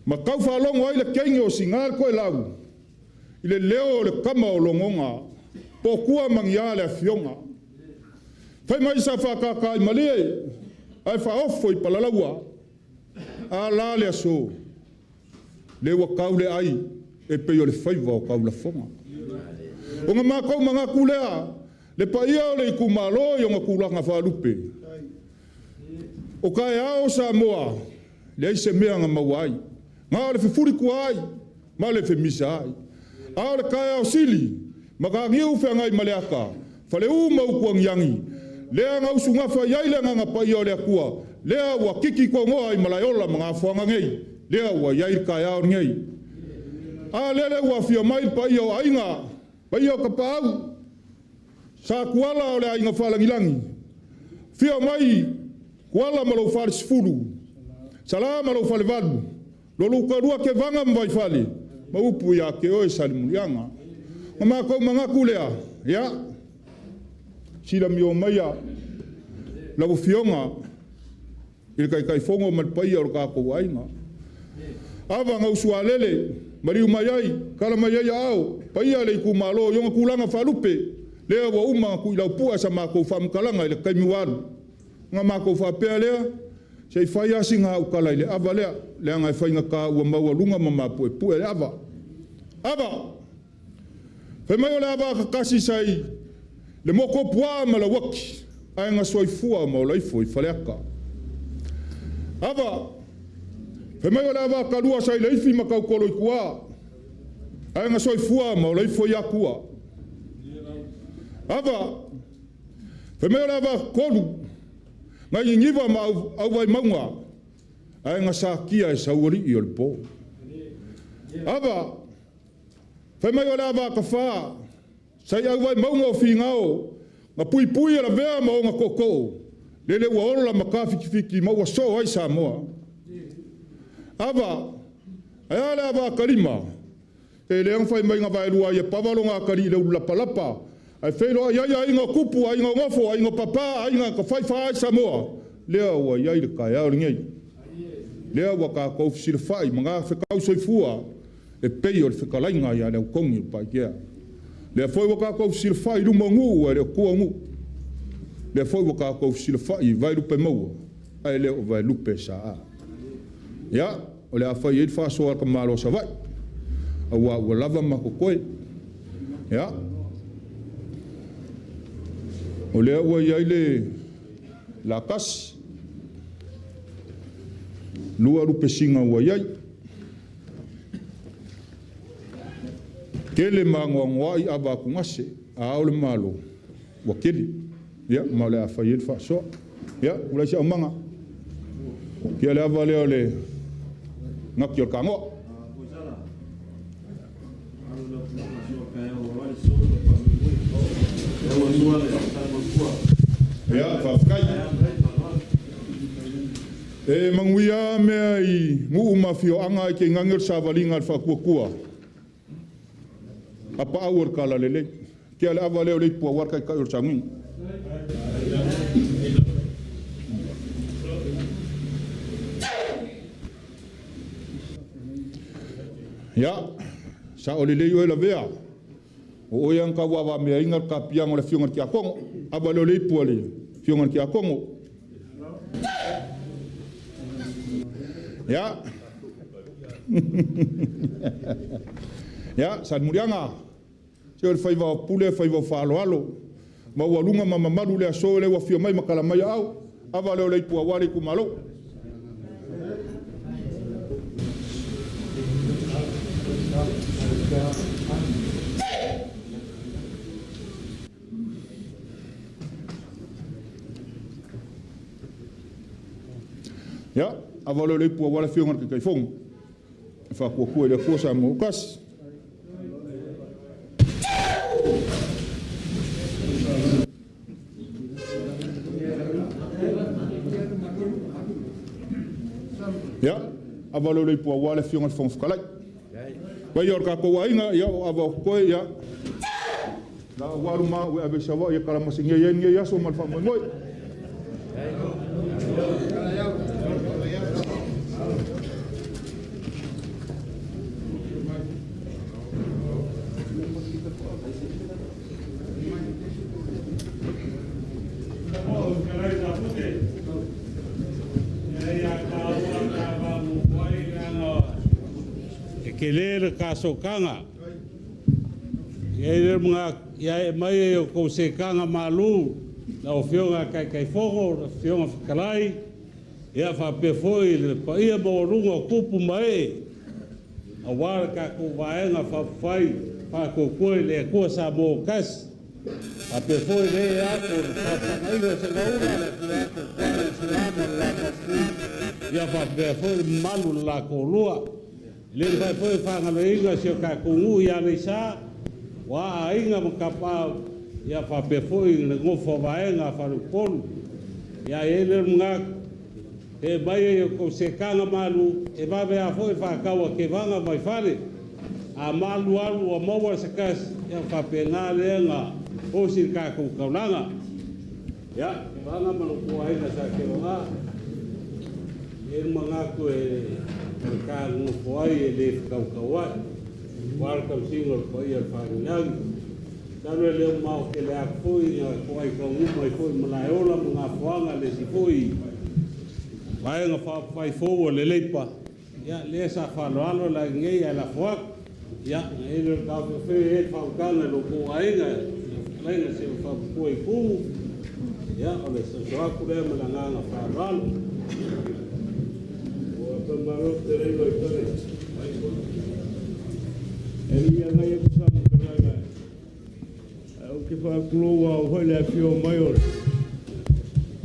Ma kau wha longo ai le keingi o singar koe lau. I le leo le kama o longonga. Po kua mangia le fionga. Whai mai sa wha kaka i malie. Ai wha ofo i palalaua. A la le aso. Le wa kaule ai e pe yo le faiva o kaula fonga. O nga makau mga kulea le paia o le ikumalo yo nga kulanga whalupe. O kai ao sa moa le aise mea nga mawai. Nga le fifuri kuai ma le femisa ai. Ao le kai ao sili maka ngiu whengai maleaka. Fale u mau kuang yangi. lea ngau sunga fa yai le nga pa yo le kua lea wa kiki ko ngoa I malayola mga fuanga ngei lea wa yai ka ya ngei a lele wa fia mai pa yo ainga pa yo ka pau sa kuala ole ainga falangilangi fia mai kuala malo faris fulu sala malo falevadu lolu ka rua ke vanga mbai fali maupu ya ke oi salimulianga mama ko manga kulea ya sila mio maya lagu fionga il kai fongo mat pai or ka ko ainga ava ngau sualele mariu mayai kala mayai au pai ale ku malo yonga kulanga falupe le wa uma ku ila pua sama ko fam kalanga le kai miwaru nga ma ko fa pele sei fai asinga u kala ile ava le nga fai nga ka wa mawalunga mama pu le ava fe mai ole ava ka kasi sai le moko pua mala waki ai nga soifua ma ole foi faleka ava fe mai ole ava ka lua sai le fi makau kolo ikua ai nga soifua ma ole foi akua ava fe mai ole ava kolu ngai ngiva ma au vai maunga ai nga sakia e sauri I ole po ava fe mai ole ava ka fa sai au vai maunga o fingao nga pui ala vea ma o nga koko lele ua olo la maka fiki ma ua so ai Samoa ava ai ale ava kalima e le ang fai mai nga vai lua ia pavalo nga kali le ulapalapa ai feilo ai inga kupu ai inga ngofo ai inga papa ai inga ka fai Samoa lea ua iai le kaya o ngei lea ua ka kou fisir fai mga whekau soifua e pei o le whekalainga ia le ukongi o paikea le foi waka ko sil fai lu mongu e le ko ngu le foi waka ko sil fai vai lu pe mo ai le o vai lu pe sa ya o le afai e fa so ka malo sa vai a wa lava ma ko koe ya o le o ia le la kas lu lu pe singa wa ia kele mangoa I ava kungase a ole malo wakili ya male afayel fa so ya ula si amanga ke le ava le ole ngakio kango ya fa kai e manguia me ai mu mafio anga ke ngangir savalinga fa kua apa awar kala lele ke ala avale ole pu awar kai ur sangi ya sa ole le yo la vea o yang ka wa me inga ka piang ole fionga ki akong avale ole pu ole fionga ki akong ya ya san murianga se fai va pule fai va falo ma walunga mama malu le so le wa fio mai makala mai au ava le le pu wale ku malo ya ava le pu wale fio ngar kai fong fa ku le ko sa mo kas ya avalo le po wala fiong al fonf kalai wa yor ka ko wainga ya ava ko ya la waluma we ave shawa ya kala masinge yen ya so mal fa moy kelele kasokanga ye mga ya mai ko se kanga malu na o fionga kai fogo fionga kalai ya fa pe foi le pa ia bo rungo kupu mai a war ka ko vaenga fa fai pa ko ko le ko sa bo kas a pe foi le ako ai le se laura le ako se lama la ko ia fa pe foi malu la ko lua le vai foi fa ngalo inga se ka kungu ia le sa wa inga makapa ia fa pe foi le ngofo vaenga fa Upolu ia ele mga e vai ko se kanga malu e va ve a foi fa kawa ke vanga vai fale a malu alu o maua se kas ia fa pe nga lenga o si ka ko kaulanga ya vanga malu ko ai na sa ke nga e mga ko e ka no ko ai e le ka kawa war ka single ko ia fa nang tano le mau ke le foi ko ai ko mu mai foi malaiola mga fuanga le si foi vai nga fa fai fo le leipa ya le sa fa lo la ngei la fuak ya e le ka fe e fa kanga lo ko ai nga lai nga se fa ko i ku ya o le so ku le mala nga fa ral o to maro te le lo tore e ia nga e sa ka o ke fa kloa o le fio maior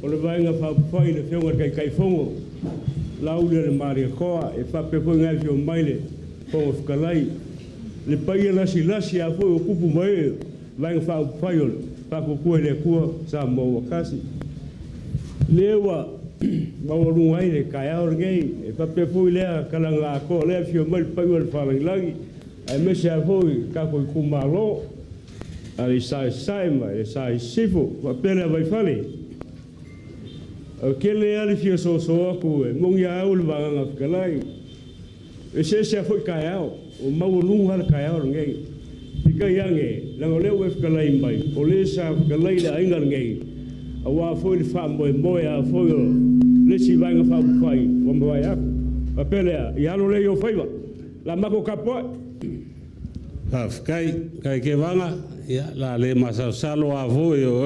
o le vai nga fa fai le fio nga kai fongo laule le maria koa e fa pe ko nga fio maile po skalai le pai la silasi a foi o kupu mai vai nga fa fai fa ko le kua sa mo kasi lewa ma o lu ai le kai or gei e fa pe foi le kala nga ko le fio mai pai o fa lagi ai me se foi ka ko ku malo ali sai mai sai sifu va pele vai fale o kele ali fio so aku e mong ya ul vanga kalai e se foi kaiao o mau lu har kaiao ngai ika yange la ole we kalai mai o le sa kalai la ingal ngai a wa foi fa mo ya foi le si vanga fa fai o mo ya a pele ya lo le yo faiva la mako kapo kai ke vanga ya la le masa salo a foi o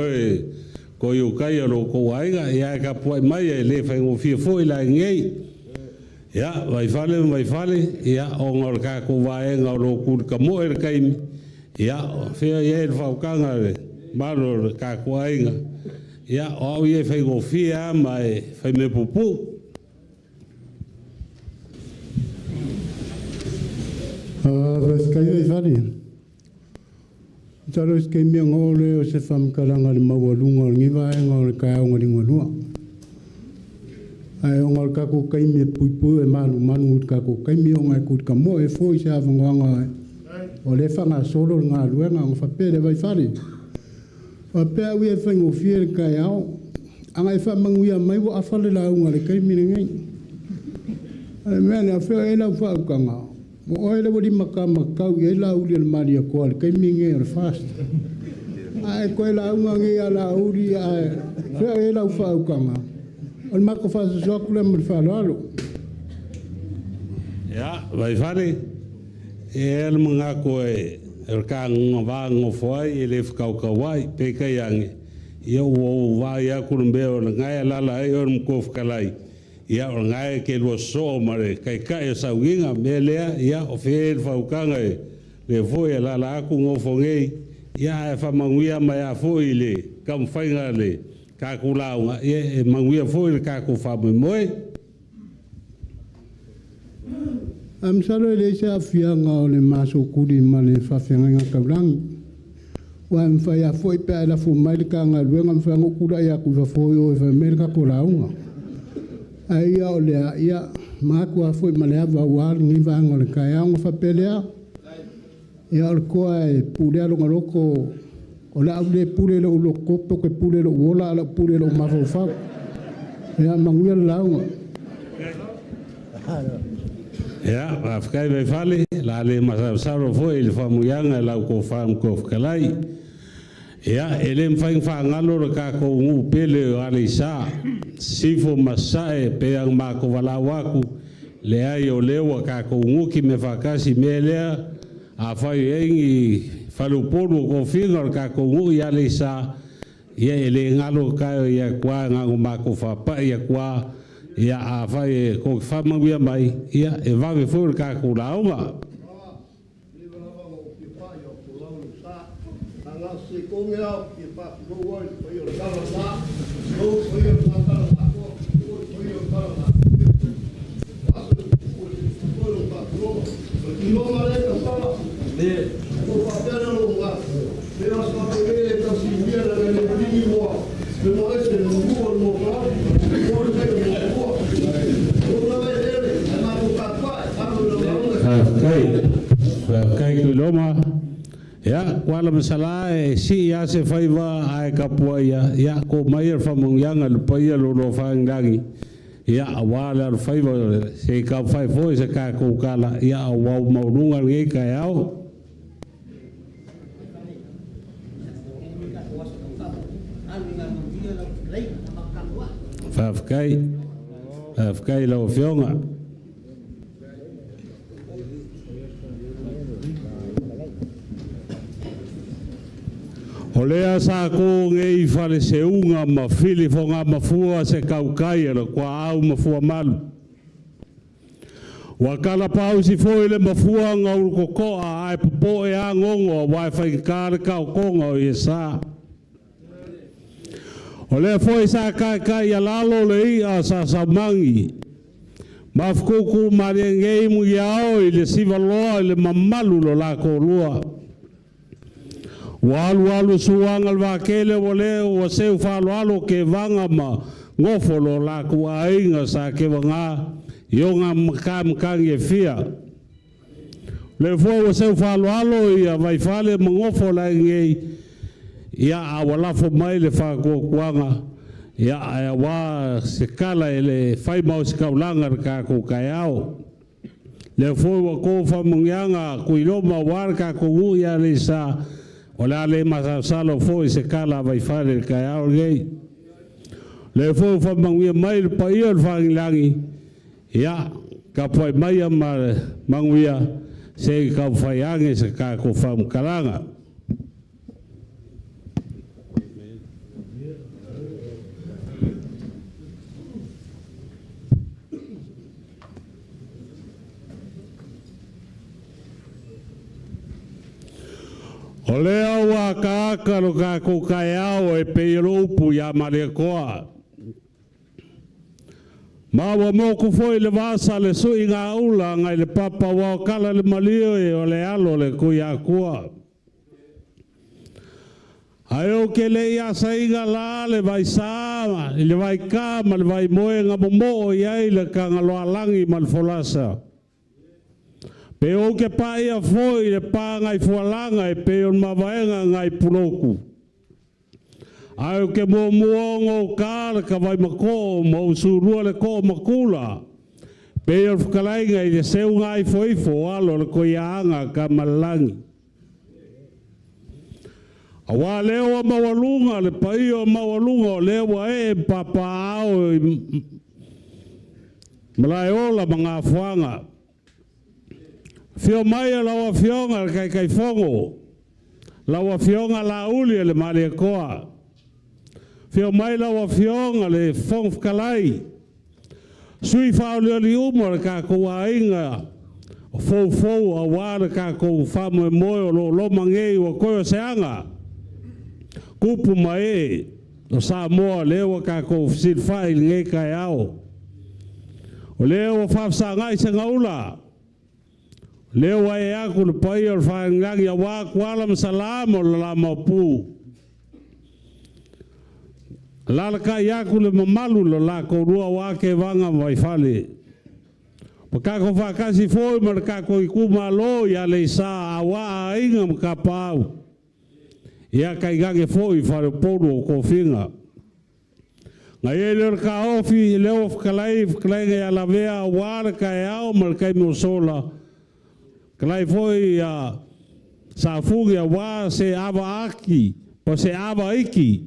ko yu kai ro ko aiga ya ka poi mai le fa ngo fi foi la ngei ya vai fale ya o ngor ka ko vai ngoro ku ka mo kai ya fe ye fa kanga malo ka ko aiga ya o ye fa ngo fi mai fa me pupu Kai fale Taro ke mi ngole o se fam kalanga le mawalunga ngi vai ngol ka ngol ngolua ai ngol ka ko kai mi puipu e manu ka ko kai mi ngai ku ka mo e foi sa vanga o le fanga solo nga luenga ngo fa pele vai fale fa pe wi e fa ngo fiel ka yao anga e fa mangu ya mai wo afale la nga le kai mi ngai ai mena fa e la fa ka nga o ele wodi makama kau e la uli al maria ko al kai minge er fast ai ko la unga ngi ala uli ai fe e la fa ukanga al mako fa so kule mo fa lalo ya vai fale el mga ko e er ka ngwa ngo foi ele fka ka wai pe ka yang yo wo va ya kurumbe o ngai la la e or ko fkalai ia o ngai ke lo so mare kai sa winga melea ia o fe fa ukanga le foi la ku ngo fongei ia fa manguia mai a foi le kam fainga le ka ku launga e manguia foi ka ku fa moi am salo le sa fianga o le maso kudi mane fa fianga ka blanc wa am fa ya foi pe la fu mai ka nga luenga fa ngo kuda ya ku fa foi o fa merka ko launga ai o le ia ma ko foi malea va wal ni va ngol ka ya ngo fa pelea ia o ko ai pule lo ngoroko o la ule pule lo ko ko pule lo wola la pule lo ma fa ia manguia la ya afkai vai fale la le masa saro foi il famuyanga la ko fam ko kalai ya ele mfai fa ngalo ka ko ngu pele ale sa sifo masae pe ang mako wala waku le ai o lewa ka ko ngu ki me fa kasi mele a fai engi falu Upolu ko fingar ka ko ngu ya le sa ya ele ngalo ka ya kwa ngu mako fa pa ya kwa ya a fai ko fa manguia mai ya e va ve for ka ko launga se komea ki Kai kuloma ya wala masala si ya se faiva ai kapua ya ko mai fa mong yang al pai lo fang dangi ya wala faiva se ka fai foi se ka ko kala ya wa maurunga nge ka yao Fafkai lo fionga Olea sa ko ngei fale se unga ma fili fonga ma fua se kaukai ala kwa au ma fua malu. Wakala pau si foi le ma fua ngau kokoa ai popo e a ngongo wai fai kare kau konga o yesa. Olea foi sa kai ala lalo le i a sa samangi. Mafkuku mariengei mu yao i le siva loa i le mamalu lo lako lua. Walu suanga wakele wale o seu falo ke vanga ma ngofolo la ku ainga sa ke vanga yonga makam kang ye fia le fo o seu falo ia vai fale ngofola nge ia awala fo mai le fa ko kwanga ia wa se kala ele fai mau se kaulanga ka ko kayao le fo ko fa mungyanga ku iloma warka ko ia le sa Ola le masalo foi se kala vai fare ka aurgei. Le fo fa mangi mai pa ia fang langi. Ya ka poi mai ma manguia se ka fai ange se ka ko fam kalanga. O lea wa ka akaro ka ko kai au e peiro upu ya marekoa. Ma wa moku foi le vasa le sui ngā ula ngai le papa wa kala le malio e o le alo le kuia kua. Ai o ke le ia saiga la le vai sama, le vai kama, le vai moe ngā momo iai le ka ngaloa langi mal folasa. Pe o ke pa ia foi le pa ngai fualanga e pe on mawaenga ngai puloku. Ai o ke mo muongo kala ka vai mako mo surua le ko makula. Pe o fukalainga i le seu ngai foi fo alo le ko ianga ka malangi. Awa leo mawalunga le pa ia mawalunga leo e papa au malaiola mga fuanga. Fio mai lawa fionga kai fongo. Lawa fionga la uli le male koa. Fio mai lawa fionga le fong kalai. Sui faule li umor ka ko ainga. Fo a wara ka ko famo moyo lo mangei o ko seanga. Kupu mai o sa mo lewa ka ko sil fai nge kai ao. O lewa fa sa ngai se ngaula. Leo ai aku le pai o whaengangi a wā kualam salam o lama pu. Lala kai aku le mamalu lo la ko rua wā ke wanga mai fale. Pa kako whakasi foi ma kako i kumalo ia le sa a wā a inga mka pau. Ia kai gange foi whare poru o ko whinga. Ngai e leo ka ofi leo whakalai ngai ala vea wāra kai au ma kai mo sola. Kalai foi a sa fugi a wā se awa aki, pa se awa iki.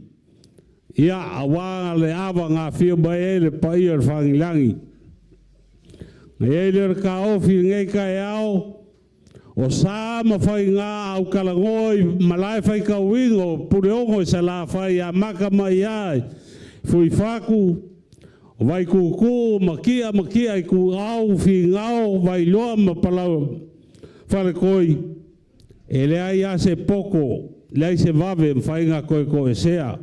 Ia a wā le awa ngā whio mai e le pa ia le whangilangi. Ngai e leo ka ofi ngai kai au, o sa ma whai ngā au kalangoi, malai whai ka wingo, pureongo i sa la whai a maka mai ai. Fui whaku, vai kuku, makia i ku au, whi ngau, vai loa ma palau. Fale koi, e le ai ase poko, lei se vave whainga koe sea.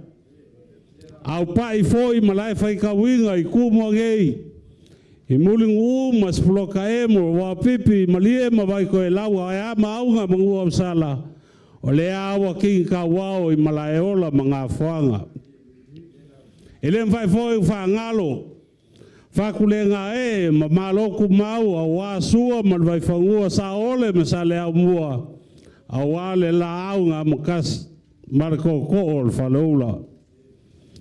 Au pai foi malai whai kawinga I kumo ngei. I mulingu mas puloka emo wa pipi malie ma vai koe lawa e ama aunga mangua usala. O le awa king ka wao I malaeola mga whanga. Ele mfai foi whangalo. Whakulenga ma maloku mau a wāsua man vai whangua sa ole me sa lea mua. A wale la aunga makas marko ko o Faleula.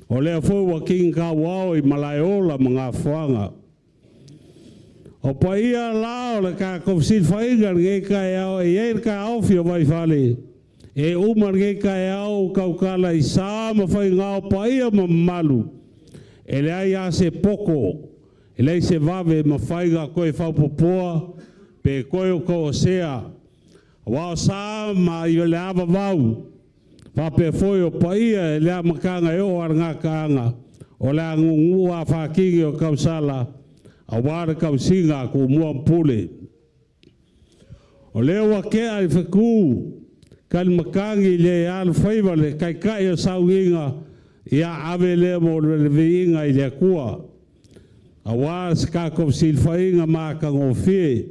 O lea foi wa king ka wao I malaeola mga whanga. O pa ia lao le ka kofsit whainga nge kai au e eir ka awhio vai whale. E umar nge kai au kaukala I sama whainga o pa ia mamalu. E le ai a se poko. E lei se vave ma whainga koe whaupopoa. Pe koe o ko o sea. Wao sa ma I Leauva'a vau. Wape foi o pa ia e lea makanga e o aranga kaanga. O lea ngungua whakingi o kausala. A wara kausinga ko mua pule. O leo wa ke ai whaku. Kalmakangi le alu whaiva le kai o sauinga. Ia ave le mo le viinga I le kua. A wara skako silwhainga maka ngofie.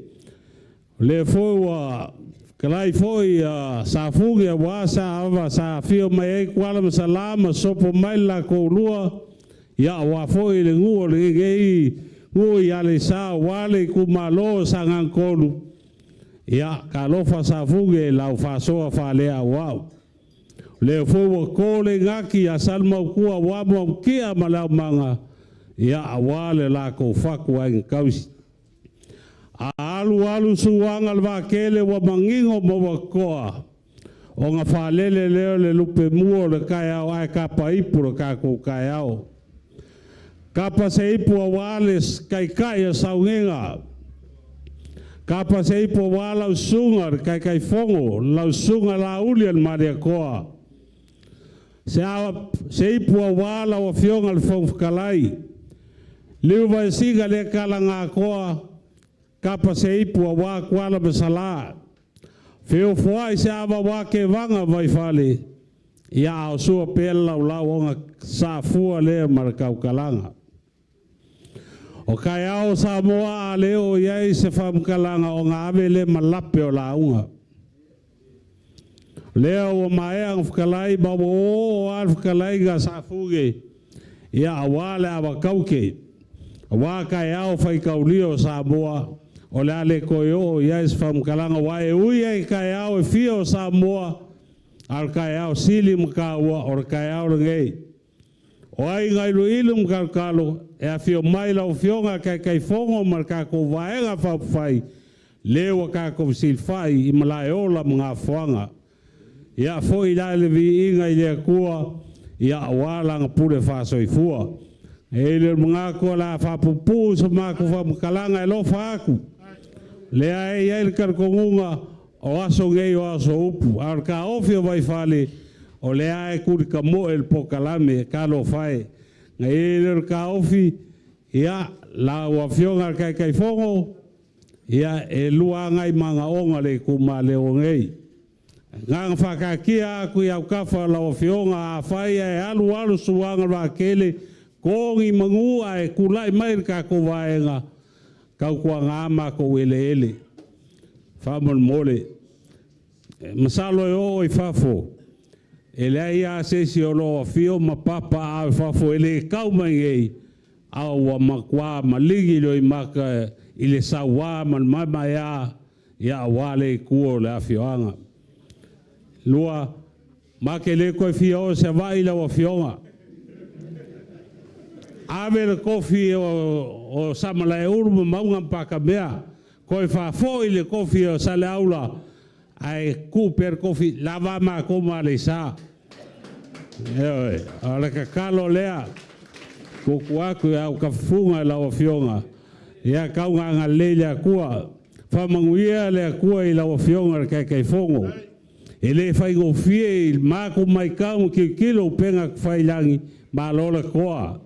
Le foi wa kalai foi sa fugi a wasa ava sa fio mai kuala masalama sopo mai la ko lua. Ia wa foi le nguo le ngei. Ui ale sa wale kumalo sangang kolu. Ia kalofa sa fuge lau fasoa falea wau. Le fuwa kole ngaki a salma kua wamo kia malau manga. Ia awale la ko faku ang kausi. Alu suwanga lwa kele wa mangingo mo wakoa. O nga falele leo le lupe muo le kayao ai kapa ipu le kako kayao. Kapa se ipu awales kai a saungenga. Kapa se ipu awala usunga kai fongo. La usunga la ulian maria koa. Se ipu awala wa fionga le fongo kalai. Leauva'a siga le kalanga koa. Kapa se ipu awa kuala besala. Feo fuai se awa wake vanga vai fale. Ia o sua pela lau onga sa fua le markau kalanga. O kai au sa moa a leo iai se whamkalanga o ngā ave le malape o launga. Leo o mae ang whakalai bawa o al whakalai ga sa fuge. Ia awale awa kauke. Awa kai au whaikaulio sa moa. O le ale koe o iai se whamkalanga wae ui ai kai au e fio sa moa. Al kai au sili mkaua o kai au ngei. O ai ngai lu ilum kalkalo e a fio mai lau fionga kai fongo mar kako vaenga whapwhai lewa kako silwhai I malaeola mga whanga. Ia foi lai le vi inga I lea kua ia awalanga pule whaso I fua. E le mga kua la whapupu sa mako whamkalanga e lo whaku. Lea e iai le karkongunga o aso ngei o aso upu. Ar ka ofio vai fale o lea e kuri ka mo el pokalame ka lo fae. Nga e ka ofi ia la wafionga kai fongo ia e lua ngai manga onga le kuma le ongei. Nga whakakia aku iau kafa la wafionga a fai e alu suanga wa kele kongi mangua e kulai mai ka ko vaenga kau kua ngama ko ele. Famon mole. Masalo e o I fafo. Ele ia se si o loa fio ma papa a fafo ele kau mai awa makwa maligi lo I maka I le sawa man mamaya ia wale kuo le afioanga. Lua make le koe fio se vai la wa fionga. Ave le kofi o samala e uru maunga mpaka mea. Koe fafo I le kofi o sale aula. Ai ku per kofi lava ma koma le sa. Ala ka kalo lea. Kuku aku au ka funga la o fionga. Ia kaunga nga leila kua. Whamanguia lea kua I la o fionga kai fongo. Ele fai go fie I mako mai kau ki kilo penga fai langi. Ma lola koa.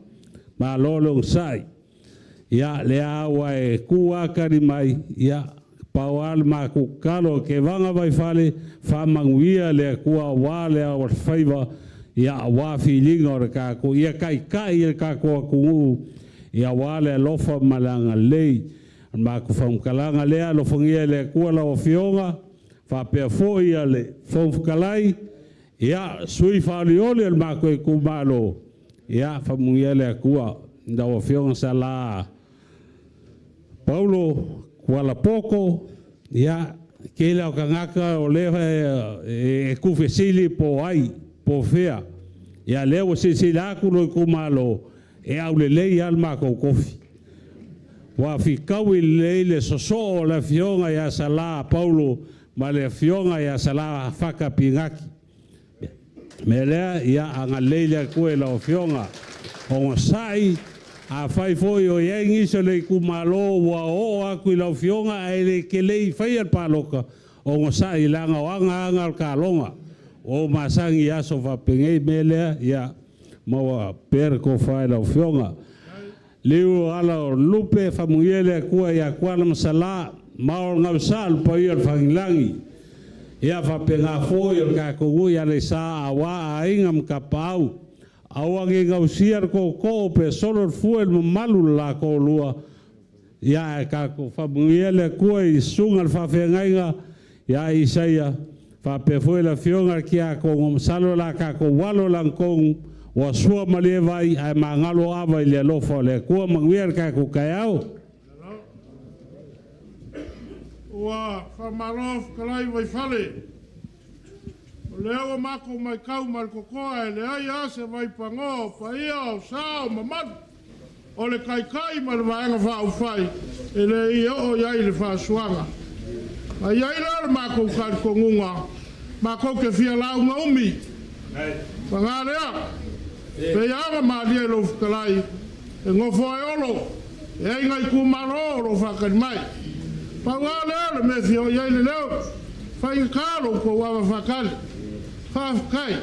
Ma lola unsai. Ia lea awa e kua kari mai. Ia paual makukalo ke vanga vai fale whamanguia le kua wale a whaiva ia wa feeling o ka ko ia kai e ka ko ku ia wale lofa malanga lei ma ku kalanga le lo fongia le kua la ofionga fa pe fo ia le fonkalai ia sui faliole ma ko ku malo ia famungia le kua da ofionga sala Paulo kuala poko ia ke la kangaka o le e ku fesili po ai po fea ia leo se la kulo ku malo e au le lei alma ko kofi wa fi kawi le soso la fionga ya sala Paulo ma le fionga ya sala faka pingaki mele ia anga leila ku la fionga o sai a fai foi o yengi se le ku malo wa o a ku la fionga ele ke le fai al paloka o sai langa wanga anga kalonga o masangi aso fa pengei mele ya mawa per ko fai la fionga liu ala lupe famuele kua ya kwala masala maor ngabsal pa ir fangilangi ya fa penga foi ka ko ya le sa awa ingam kapau awangi ngausiar ko pe solo fuel malu la ko lua ya ka ko famuele kua i sungal fa fengainga ya isaia fa pe foi la fionga kia ko salo la ka ko walo lang kong wa sua male vai ai mangalo ava ile lo fo le ko manguer ka ko kayao wa fa marof kalai vai fale leo mako mai kau mal ko ko le ai ase vai pango pa ia sao maman o le kai mal vai fa u fai ele io ya ile fa suanga ai ai la mako ka ko ngunga mako ke fia la una umi pangarea pe ia ma dia lo kalai e ngofo olo e ngai ku maro lo fa kan mai pangarea le me fio ia ile leo fai kalo ko wa fa kan fa kai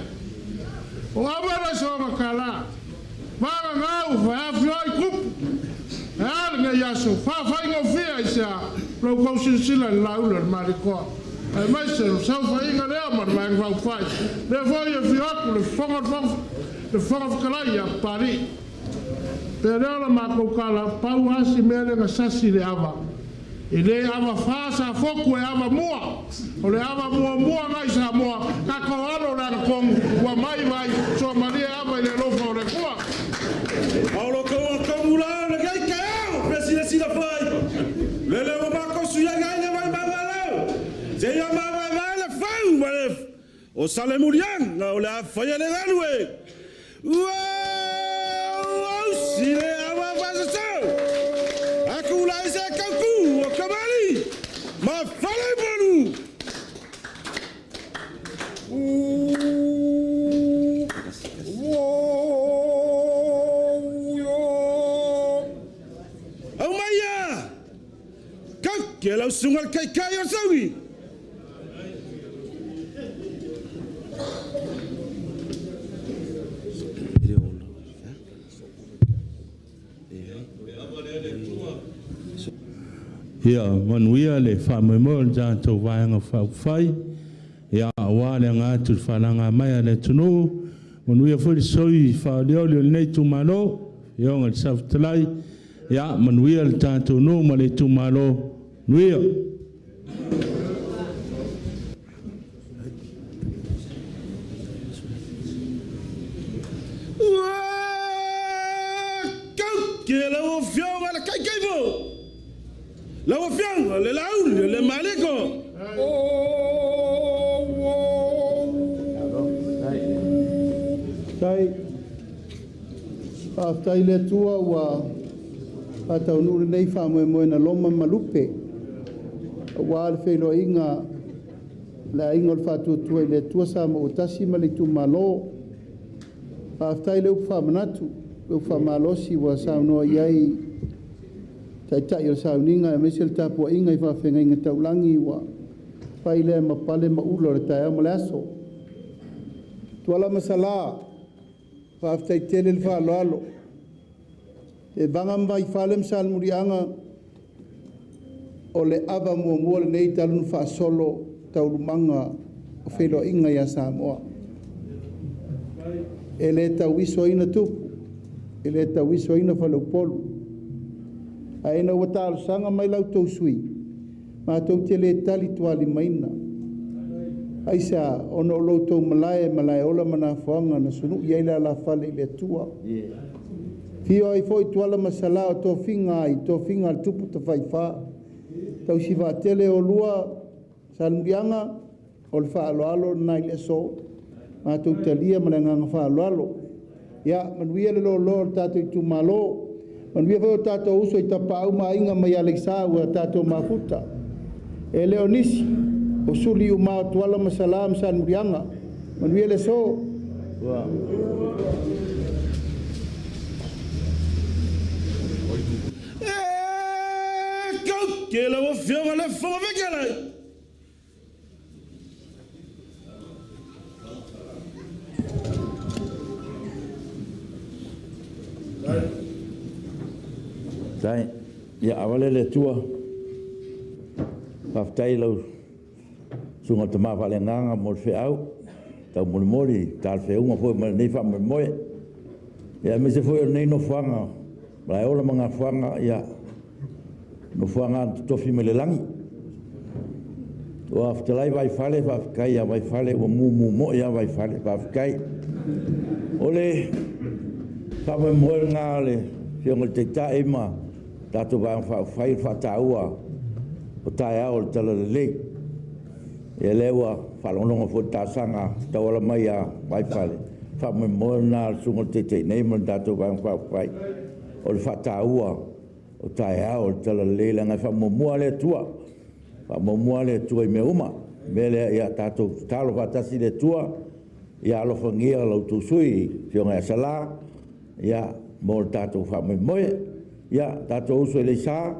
o abara so kala ma ngau fa fio ku al ngai aso fa ngofia isa lo ko sila laula mariko ai mai se so fa inga le ma va fa le voglio fio le fonga kala ya pari pero la ma ko kala pau asi mele nga sasi le ava ile ava fa sa foku e ava mua o le ava mua ngai sa mua ka ko alo la kong wa mai vai so maria ava le lo fo le kua Paulo ko mula le kai ka presidente da fai le ma ko su ya ngai le vai babalo je ya ma vai le fau malef o sale murian na o la fa ya le galwe wow si le ava va so akula se kaku o kamali ma fale bonu oh maya que la sungal kai o sawi ia manuia le whamemo ja tau vaenga whai ia wale ngā tu whananga mai le tunu manuia whuri soi whaoleole nei tumalo ia ngal saftalai ia manuia le tātou no ma le tumalo nuia la fiong la kai la fiong le laul le maliko tai le tua wa atau nuri nei whamoe moe na loma malupe wa le whelo inga la inga le whatu tua le tua sa mo utasi ma le tu malo tai le upa manatu upa malosi wa sa noa iai tai tai o sa uninga e mesel tapu inga i whawhenga inga taulangi wa pai le mapale ma ulo le tai ama le aso tuala masala whaftai tele le whaaloalo e vanga mai falem sal murianga o le ava mua le nei talunu whaasolo taurumanga o whelo inga ia Samoa. E le tau iso ina tupu, e le tau iso ina Upolu. A ena ua tālo sanga mai lau tau sui, ma tau te le tali tuali maina. Aisa ono o lau tau malae ola mana fuanga na sunu iaila la fale i le tua. Fio ai foi tuala masala o tō finga ai, tō finga al tupu ta whaifa. Tau si wa tele o lua sanurianga o le whaaloalo nai le so. Ma tau talia mananganga whaaloalo. Ia, manuia le lo tātou Itumalo. Manuia whao tātou uso i tapa au inga mai Alexa ua tātou mafuta. E leo nisi, o suli umao tuala masalam sanurianga. Manuia le so. Ke la o fia le fo ve ke la. Tai, ya awale le tua. Paftai lau. Sunga tama vale nganga mo fe au. Tau moli tal fe uma foi mal nei fa mo. Ya me se foi nei no fanga. Lai ola manga fanga ya. No fuanga tofi me le langi. O aftalai vai fale va kai ya vai fale o mo ya vai fale va kai. Ole fa me mo ngale fi ngol te tai ma tatu va fa fai fa taua. O tai au tala le. E lewa fa longa fo ta sanga tawala mai ya vai fale. Fa me mo na sungo te nei mo tatu va fa fai. O fa taua. O tae au tala leila ngai wha momua le tua. Wha momua le tua i me uma. Mele ia tātou talo whatasi le tua. Ia alofa ngia lau tu sui. Fio ngai sala. Ia mo tātou wha moi moe. Ia tātou uso le sa.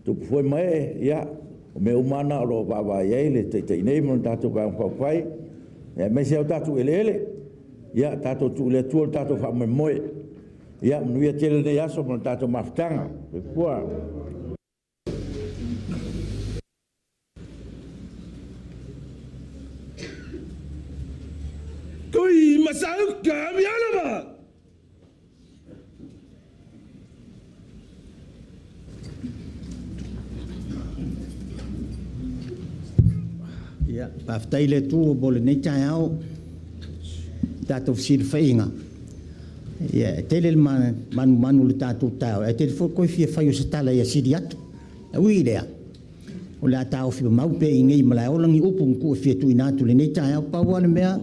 Tu pufoi mai. Ia o me umana o lo wawa iei le te nei mo tātou wha mwhawhai. Ia me se au tātou ele. Ia tātou tu le tua tātou wha moi moe. Ia mnuia tele nei aso mo tātou mafutanga. Pua. Kui masau kami alama. Ia, paftai le tu o bole nei tai au. Tātou fsil whainga. Ia, tele manu le tātou tau. E tele fo koe fia whai o se tala ia siri atu. Ui lea. O lea tāo fia maupe i ngei malai olangi upu ngku fia tu inatu le nei tai au. Pau ale mea,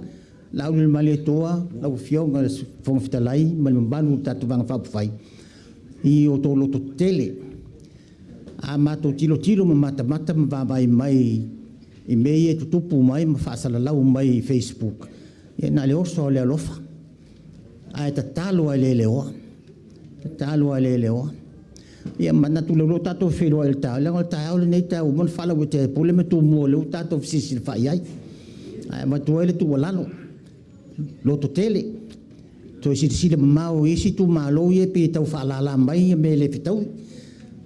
lau le mali toa, lau fionga fonga fitalai, mali manu tātou vanga whapu whai. I o tō loto tele. A mātou tilo ma mata ma vāwai mai i mei e tutupu mai ma whaasala lau mai Facebook. Ia nā le oso le alofa. Ai ta talo ai le oa. Ta talo ai le oa. Ia mana tu le tato felo el ta. Le ngol ta au le nei ta o mon fala o te pole me tu mo le tato fisi fa ai. Ai ma tu ele tu walano. Lo to tele. To si le mau isi tu malo ye pe tau fa la mai me le fitau.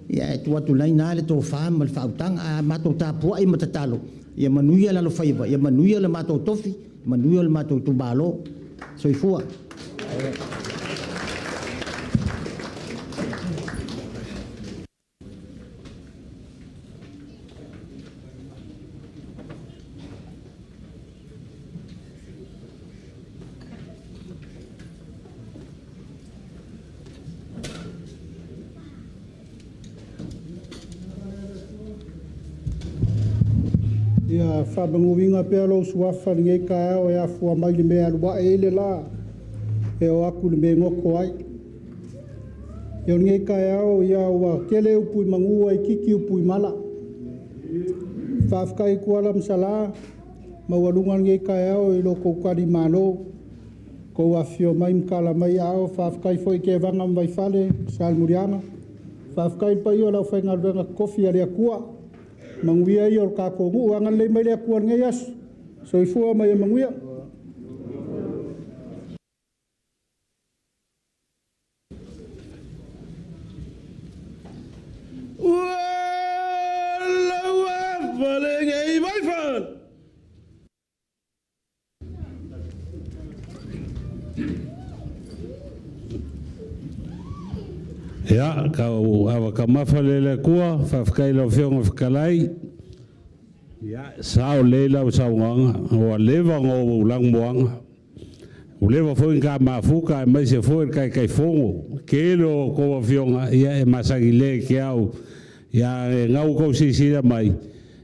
Ia tu atu lai na le to fa mal fa utang a ma to ta po ai ma ta talo. Ia manuia la lo faiva. Ia manuia le ma to tofi. Manuia le ma to tu balo. Soifua. Ia whabanguinga pēr lo suafa ni e ka o e a fua mai le mea lua e le la. E o aku le me ngoko ai. E o nge kai au ia ua kele upui mangua i kiki upui mala. Whafkai kuala msala, mawalunga nge kai au i loko ukari mano. Ko a fio mai mkala mai au, whafkai foi ke vanga mai fale, sal murianga. Whafkai pa i o lau whainga ruenga kofi a rea kua. Manguia i o kako ngu, anga le mai rea kua nge yasu. So i fua mai e manguia. vale ngai vai fan. Ya, kau awa ka mawhalele kua, whawhakaila whionga whakalai. Ya, sao leila o sao nganga, o lewa ngō langmoanga. O lewa fwoi ka mafuka, mai se fwoi kai fongo. Kelo koa whionga, ia e masangi le ke au. Ia e ngau kou sisira mai.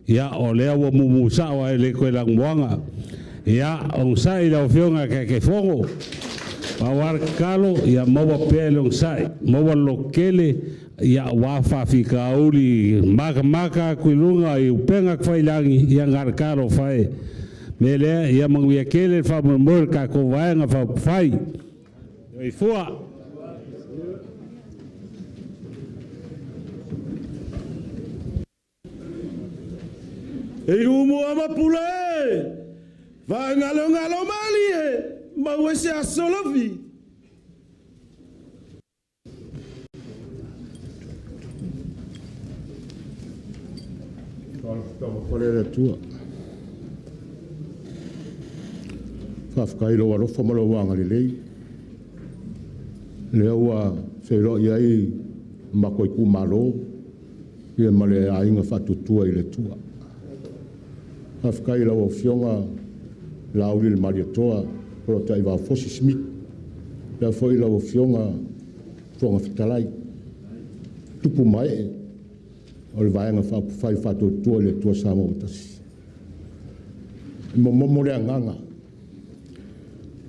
Ia o lea wa mumu sao ai le koe langmoanga. Ia, o sai lau whionga kai fongo. Pawar kalo ia mawa pelong sai mawa lokele ia wafa fika uli maka kuilunga i upenga kwailangi ia ngar kalo fai mele ia mangwia kele fa mor ka ko vaenga fa fai i fua e rumo ama pule va ngalo mali ma wese Aso Lulu. Kolera tua. Whawhakailo waro whamalo wanga lei. Leauva'a whaero iai makoi kumaro. Ia male ainga whatutua i le tua. Whawhakailo o whionga lauri le mariatoa. Pero tai va fosi smith. La foi la ofionga fonga fitalai. Tupu mai. O le vaenga fai fato tua le tua sama utasi. Mo le nganga.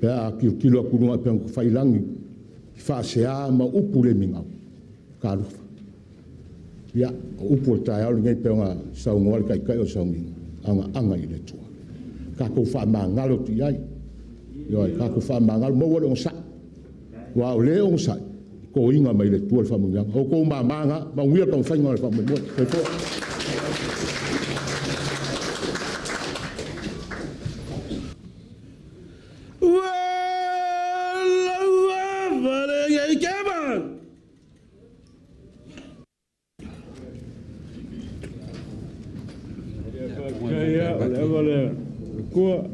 Ya kilo kununga pe fai langi. Fa sea ma upule minga. Karu. Ya upu tai au ngai pe nga sau ngol kai o sau minga. Anga i le tua. Ka ko fa mangalo ti ai. Yo ka ko fa mangal mo wala sa wa le on sa ko inga mai le tu fa munga o ko manga ma wi tong fa ngol fa mo ko ko wa la vale ngai keman ya vale ko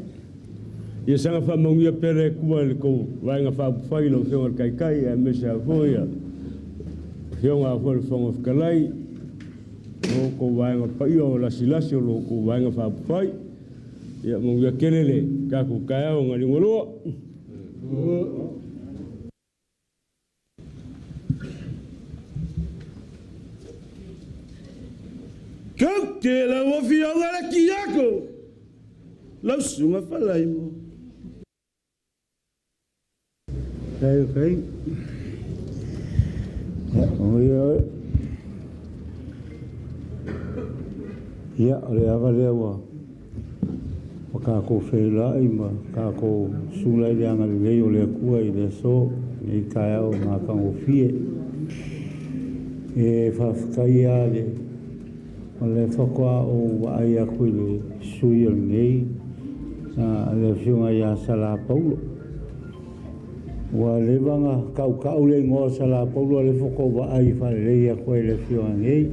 ia sanga fa mangia pere kua le ko vainga fa fai lo whionga kai e mese a foia whionga a fo le whonga whakalai o ko vainga pai o lasi o lo ko vainga fa fai ia mangia kelele ka ku kai au ngari ngoloa kau ke la o whionga le kiako lau sunga falai mo Okay. Ya, Leauva'a. Ka ko Faleula ma ka ko sulai le anga le o le kua i le so i kai au ma ka o fie. E fa kaia le o le whakua o ai a kui le sui o nei le whiunga i a sala Upolu. Wa levanga kau le ngo sala Upolu le foko wa ai fa le ia koe le whiunga nei.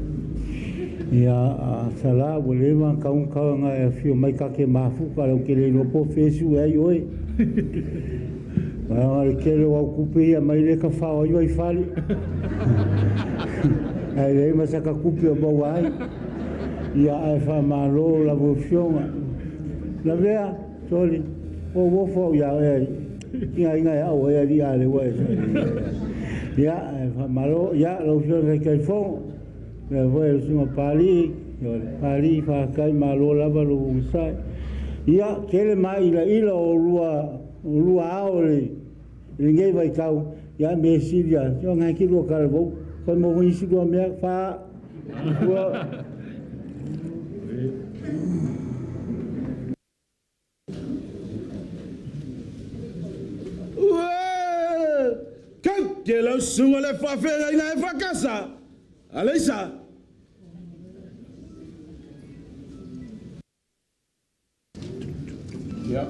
Ia sala wa levanga kau nga e whiu mai kake mafuka lau ke le lopo fesu e ai oi. Wa le kele wa kupe ia mai le ka whao ai wai whali. Ai le masaka kupe o mau ai. Ia ai wha malo la wo whiunga. La vea, soli, o wofo ia e inga au e ali ale wai. Ya malo ya lo fio kai fo. Le voi suma pali, pali fa kai malo lava lo usai. Ya kele mai ila o lua aole. Ninguém vai kau ya me silia, yo ngai ki lo kalvo. Ko mo isi go me fa. Que lo sungo le fa fe na fa casa. Alisa. Ya.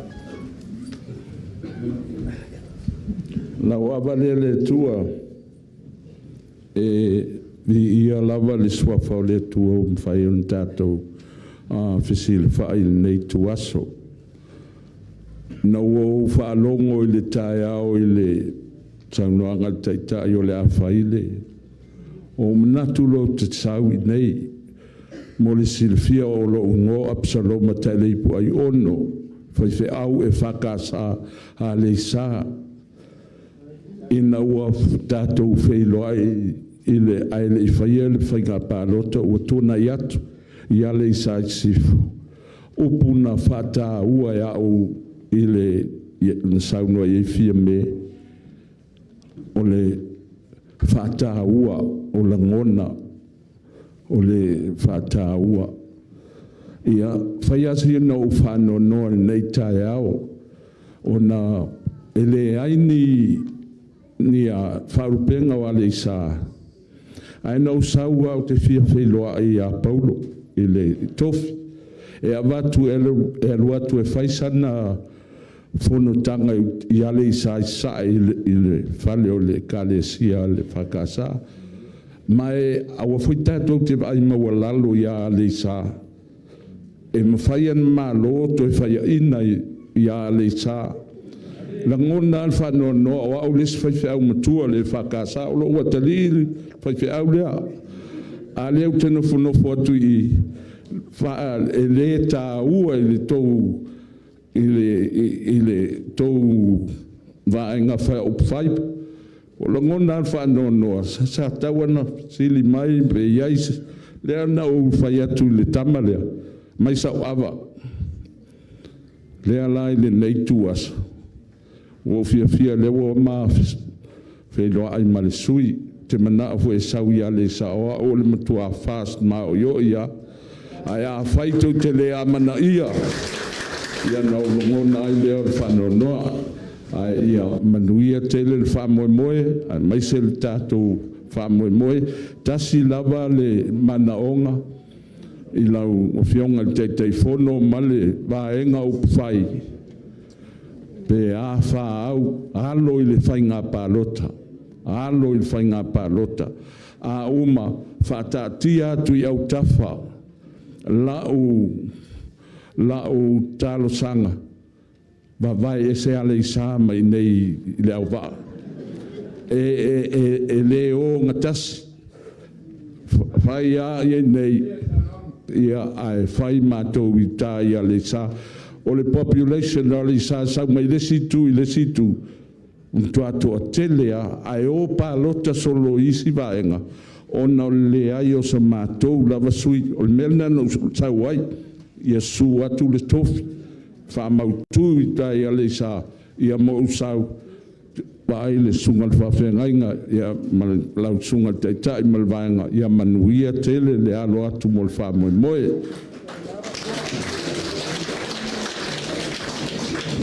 Leauva'a le tua e ia lava le swafa le tua fai un tatou Fesile whaai nei tu aso. Na o whaalongo i le tae ao i le taunoanga taita i o le awhaile. O manatu lo te sau i nei. Mo le silfia o lo ungo Absaloma taileipu ai ono. Whai whi au e whakasa a le sa. Ina ua tātou whailoa i le aile i whaia le whainga pālota ua tōna i atu. I ale i sa i sifu. Upuna whata ua e au i le saunua i fia me. O le whata ua o la ngona. O le whata ua. Ia whaiasi na o whano noa nei tae ao. O na ele aini ni a whaurupenga o ale i sa. Aina o saua o te fia whailoa i a Paulo. I le tofi. E avatu e aluatu e whaisana whonotanga i ale i sa i le whale o le kalesia le whakasa. Mai awa whaitatou te ai maua lalo i ale i sa. E mawhaian malo to e whaia ina i ale i sa. La ngona al whanoa noa o au lesi whaiwhi au matua le whakasa o lo ua taliri whaiwhi au lea. A leo tēnā whanofo atu i e le tā ua i le tau i le tau vaenga whai o whai. O la ngona al whanoa noa sa tawana sili mai pe iais lea na o whai atu le tama lea. Mai sa o awa. Lea lai le neitu asa. O fia lewa ma wheloa ai ma le sui. Te mana fo e sau ia le sa o le matua fast ma o yo ia ai a faito te le amana ia no ngona ai le fano no ai ia manuia te le fa moe ai mai se le tato fa moe tasi lava le manaonga i lau o fionga te telefono male vaenga o fai pe a fa au alo i le fainga palota alo il whainga pālota. A uma whātātia atu i au tawha. Lau tālo sanga. Wawai e se ale i sāma i nei Leauva'a. E leo ngatasi. Whai a i nei. Ia ai whai mātou i tā i ale i sā. O le population ale i sā sau mai lesitu i lesitu. Tu atu o telea ai o pālota solo isi vaenga ona le ai o sa mātou lava sui o le melna no sau ai ia su atu le tofi whamautu i tai ale sa ia mo usau vai le sunga le whawhengainga ia lau sunga tai tai malvaenga ia manuia tele le alo atu mo le whamoe moe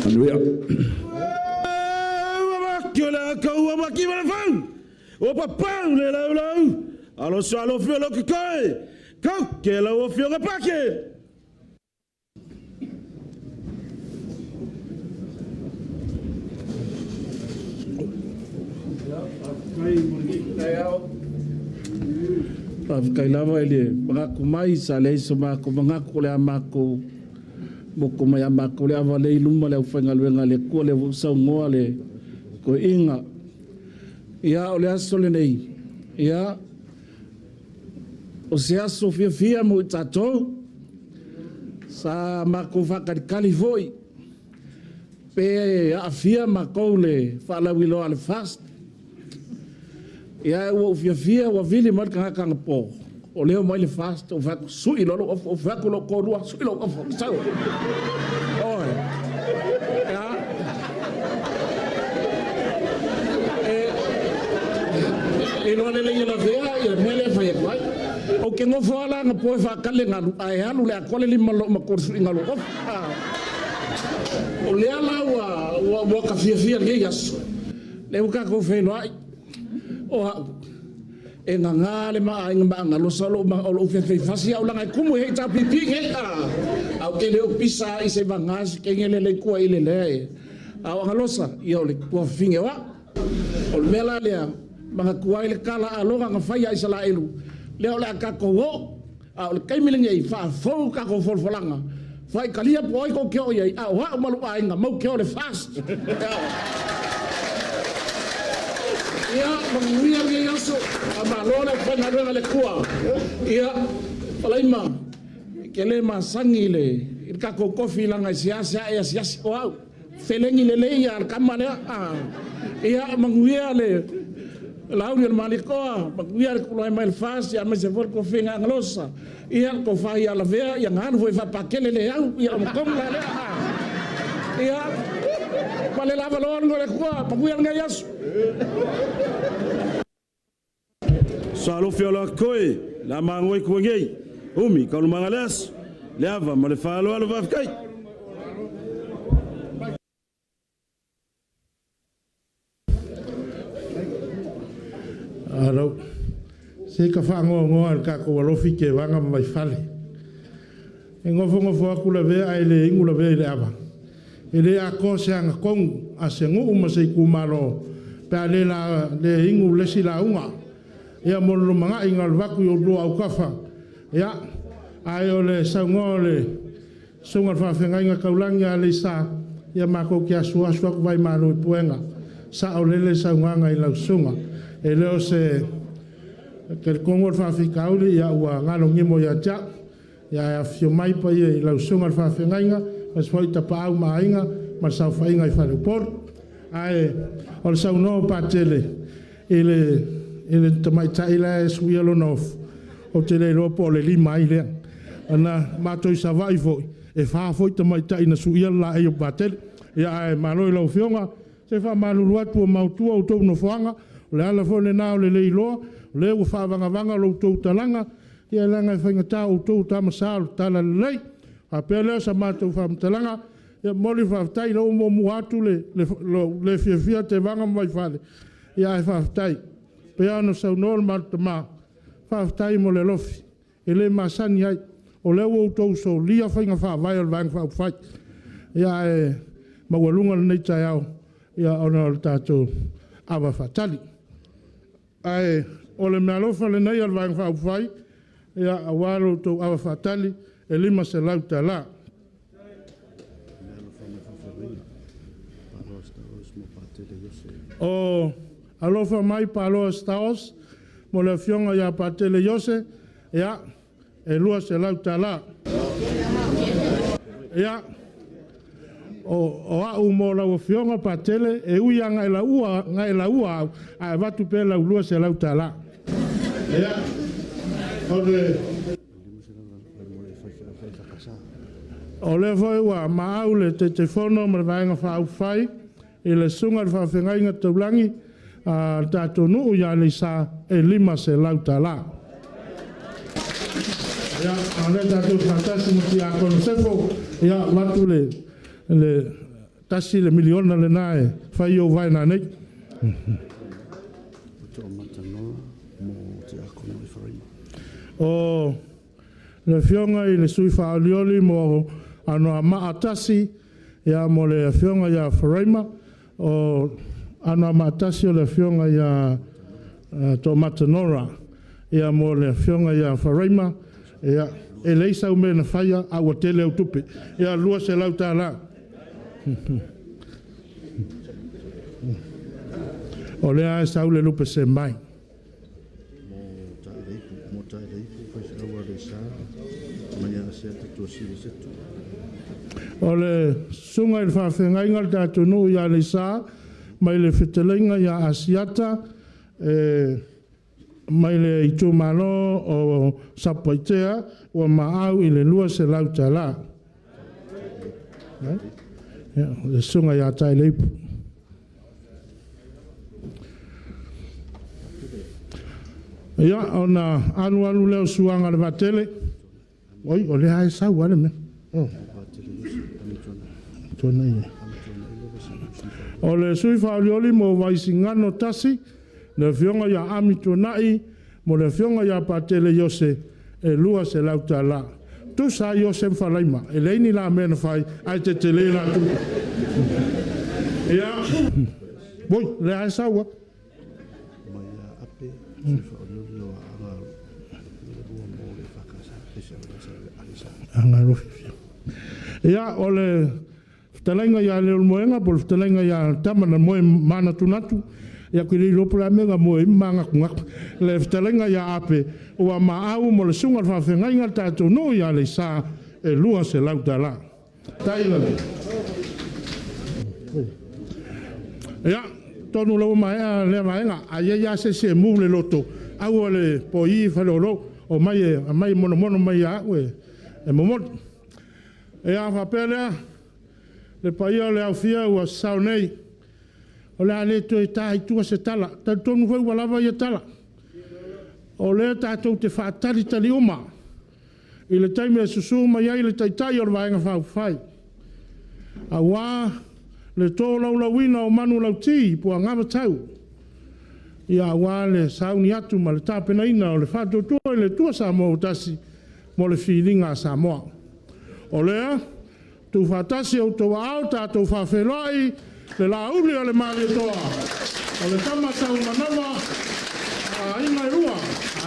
manuia Kiola kaua maki mana fau. O papau le lau. Alo salo fio lo kikoe. Kau ke lau fio ga pake. Kai lava ele mako mai sa le so mako mangako le amako. Moko mai amako le ava le luma le ufanga le ko le so ngoa le ko inga ia o le aso le nei ia o se aso fia mo i tatou sa mako whakarikali foi pe a fia mako le whalawilo ale fast ia o fia o vili marka haka po o leo mai le fast o whako sui lolo o whako lo korua sui lo o sau oi ia e no le la vea e mele fa e o ke ngo fala nga po fa kale nga ai halu le akole lima lo ma kursu ngalo o le ala wa ka fia nge yas le uka ko fe no ai o e nga ngale ma ai nga lo solo ma o fe fasi au langa kumu he ta pipi nge au ke le o pisa i se vangas ke ngele le ku ile le au ngalosa i o le ku finge wa o mela le mga kuai le kala alonga nga faya isa la elu leo la ka ko a le kai milinga I fa fo ka ko fol folanga fai kalia poi ko kio ye a wa malu ainga mau kio le fast ia manguia nge yaso a malona fa na renga le kua ia palaima kele masangi le ka ko kofi langa siasa ia siasa wow felengi le le ia kamane a ia manguia le lau ni malikoa manguia ko lai mai fast ia me se vol ko finga nglosa ia ko fa ia la vea ia ngano foi fa pakele le au ia mo kom la le ia pale la valor ngole kwa manguia ngai yaso Salo fiola koi la mangoi kuangei umi kalu mangalas leava ma le Faleula lo vafkai alo se ka fa ngo ka ko lo fi ke vanga mai fale ngofo aku la ve ai le ingu la ve le ava ele a ko se anga kong a se ngu ma se ku malo pa le la le ingu le si la unga ia mo lo manga ingal vaku yo do au kafa ia ai ole sa ngole sunga fa fenga inga kaulanga le sa ia ma ko kia sua ku vai malo puenga sa ole le sa nganga I la sunga e leo se ke kongo fa fikauli ia wa ngalo ngimo ya ja ya fio mai pa I la sunga fa fenga inga mas foi ta pa au mainga mas sa fa inga I fa le por ai ol sa no patele ele tamai taila suia lo no o tele ro po le lima ile ana mato I savai foi e fa foi tamai taina suia la e patele ya e malo lo fionga se fa malu atu mau tu o to no foanga le ala fo le na le lo le u fa vanga lo to talanga ia langa fa ngata o to ta masal tala le a pele sa mato fa talanga ia moli fa tai lo mo atu le fia te vanga mai fale ia fa tai pe ano sa normal ma fa tai mo le lofi ele masani ai o le o to so lia fa nga fa vai vang fa ia ma walunga nei tai au ia ona tato ava fatali ai ole malo fa le nei vang fa fai ia awalo to ava fatali e lima se lauta la o alofa mai palo staos mo le fionga ia patele yose ia e lua se lauta la ia o a mo la fionga patele e uia ngai la ua a vatu pe la lua se lauta la ia o le foi wa maule te fono mo vainga fa fai e le sunga fa fengainga taulangi a tatonu ya le sa e lima se lauta la ya ale tatu fatasi muti a konsefo ya matule le tasi le miliona le nae fa yo vai na nei o le fionga I le sui fa alioli mo ano ama atasi ya mo le fionga ya Faraima o ano ama atasi o le fionga ya Tomatanora ya mo le fionga ya Faraima ya e leisa ume na faya a watele au tupe ya lua se lauta la o le a sa ule lupe se mai o le sunga I whawhenga inga tātou nuu ia le sā, mai le whitelenga ia asiata, mai le Itumalo o Sapaitea, ua maau I le lua se lauta la. Le sunga ia tai leipu. Ia, ona anu leo suanga le vatele. Oi, o le hae sau ane mea. O le sui whaolioli mo waisingano tasi, le fionga ia amitonai, mo le fionga ia patele yose, e lua se lauta la. Tu sa yose mwhalaima, e leini la mena whai, ai te te le la tu. Ia, boi, le hae saua. Angarofi. Ia ole ftalenga ia le moenga por ftalenga ia tamana moe mana tunatu. Ia kiri ropura menga moe manga kunga. Le ftalenga ia ape ua maau mo le sunga whawhengainga tātou no ia le sa e lua se lautala. Taila le. Ia, tonu lau maea le maenga, a ia se mu le loto. Au le po i whalolo, o mai mono mai a ue, e momot. Ia whapelea, le paia le au fia ua sau nei, o le ale to e tahi tua se tala, ta tonu wau walawa ia tala. O le tātou te whaatari tali uma, i le taime e susu mai ai le taitai o le vaenga whai. A wā, le tō laulawina o manu lau ti, pua ngama tau. Ia wā le sauni atu ma le tāpena ina o le whātotua i le tua sa moa utasi, mo le whiringa sa moa. O lea, tu whātasi au tō au tātou whawhelai, le la uli o le maari toa. O le tamatau manawa, a inga rua,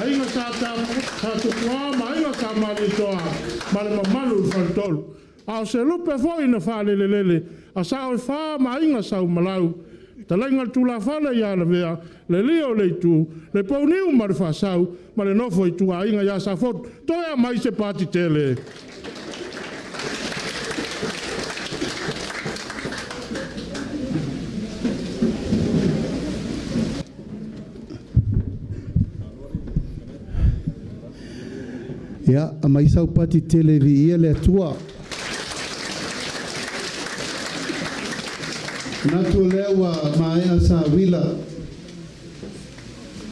a inga tātou kua, ma inga tā maari toa, ma le mamalu whantolu. A se lupe foi na whale lele, a sao e wha ma inga sau malau. Ta lainga tula whale ia na vea, le leo le tu, le pauniu ma le wha sau, ma le nofo i tu a inga ia sa fot, toia mai se pati tele. Ia, a mai sau pati tele vi ia le atua. Natu lewa maea sa wila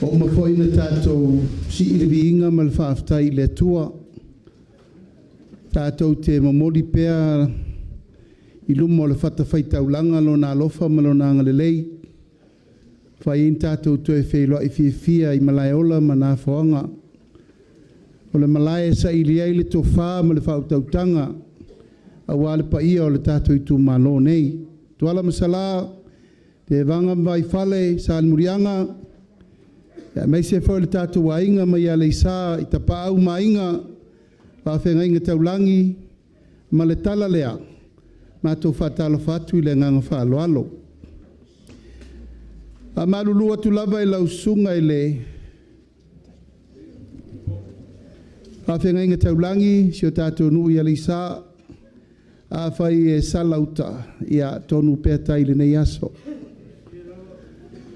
o mafoina tātou si irivi inga mal whaaftai le tua tātou te mamoli pea i lumo le whatawhai taulanga lo nā lofa malo nā ngalelei whai in tātou tue whailoa i fia i malai ola ma nā whaanga o le malai sa ili ai le tō whaa ma le whautautanga a wale pa ia o le tātou i tū malo nei. Tuala masala, te vanga mai fale, sa almurianga, mai se fo le tātou wainga mai a leisa, i tapa au mainga, whawhenga inga taulangi, ma le tala lea, mātou whatalo whatu i le nganga whaaloalo. A malulua tu lava i lau sunga i le, whawhenga inga taulangi, si o tātou nui a leisa, a whai e salauta ia tonu pētai le nei aso.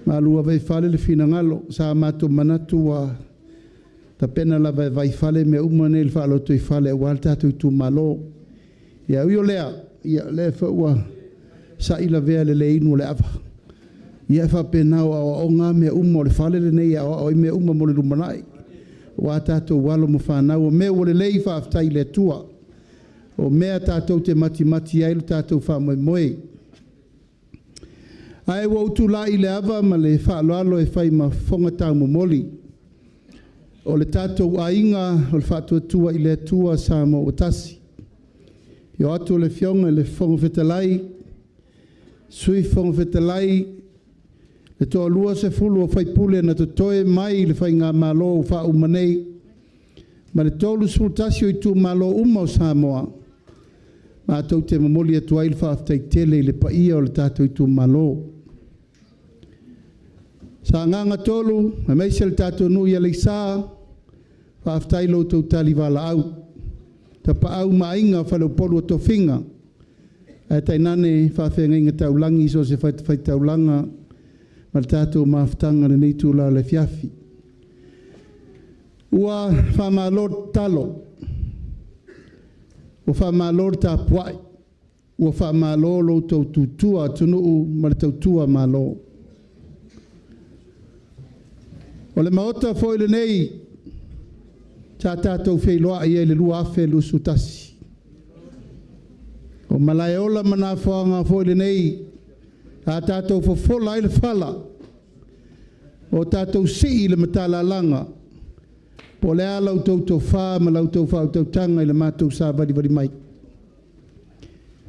Malua vai whale le whina ngalo, sa mato manatu a ta pena la vai whale me umane le whalo tui whale wal tātou i tū malo. Ia uio lea, ia lea whaua sa ila vea le inu le awa. Ia wha penao a o ngā mea umo le whale le nei a o i mea umo mo le rumanai. Wa tātou walo mo whanau o mea o le lei whaaftai le tua. O mea tātou te mati ailu tātou wha moe. Ai wa utu la i le awa ma le whaaloalo e whai ma whonga tau momoli. O le tātou a inga o le whaatuatua i le atua sa mo o tasi. Io atu le fionga le whonga whetalai, sui whonga whetalai, le toa lua se fulu o whai pule na to toe mai le whai ngā malo o wha umanei. Ma le tolu sultasi o i tu malo uma o Samoa. Mātou te mamoli atu aile whaaftai tele i le paia o le tātou i tu malo. Sa nganga tolu, a meise le tātou nui a leisa, whaaftai lo tau tali wala au. Ta pa au mainga whale Upolu o tofinga. E tainane whaafenga inga taulangi so se whai taulanga, ma le tātou maaftanga le neitu la le fiafi. Ua whamalor talo. O whamalor ta puai. Ua whamalor lo tau tutua tunuu ma le tautua malo. O le maota foi le nei, ta tātou whailoa i e le lua afe lusu tasi. O malai ola mana whaanga foi le nei, ta tātou fofola i le whala. O tātou si i le matala langa. Po le ala u tau wha, ma lau tau wha u tau tanga i le mātou sa wari mai.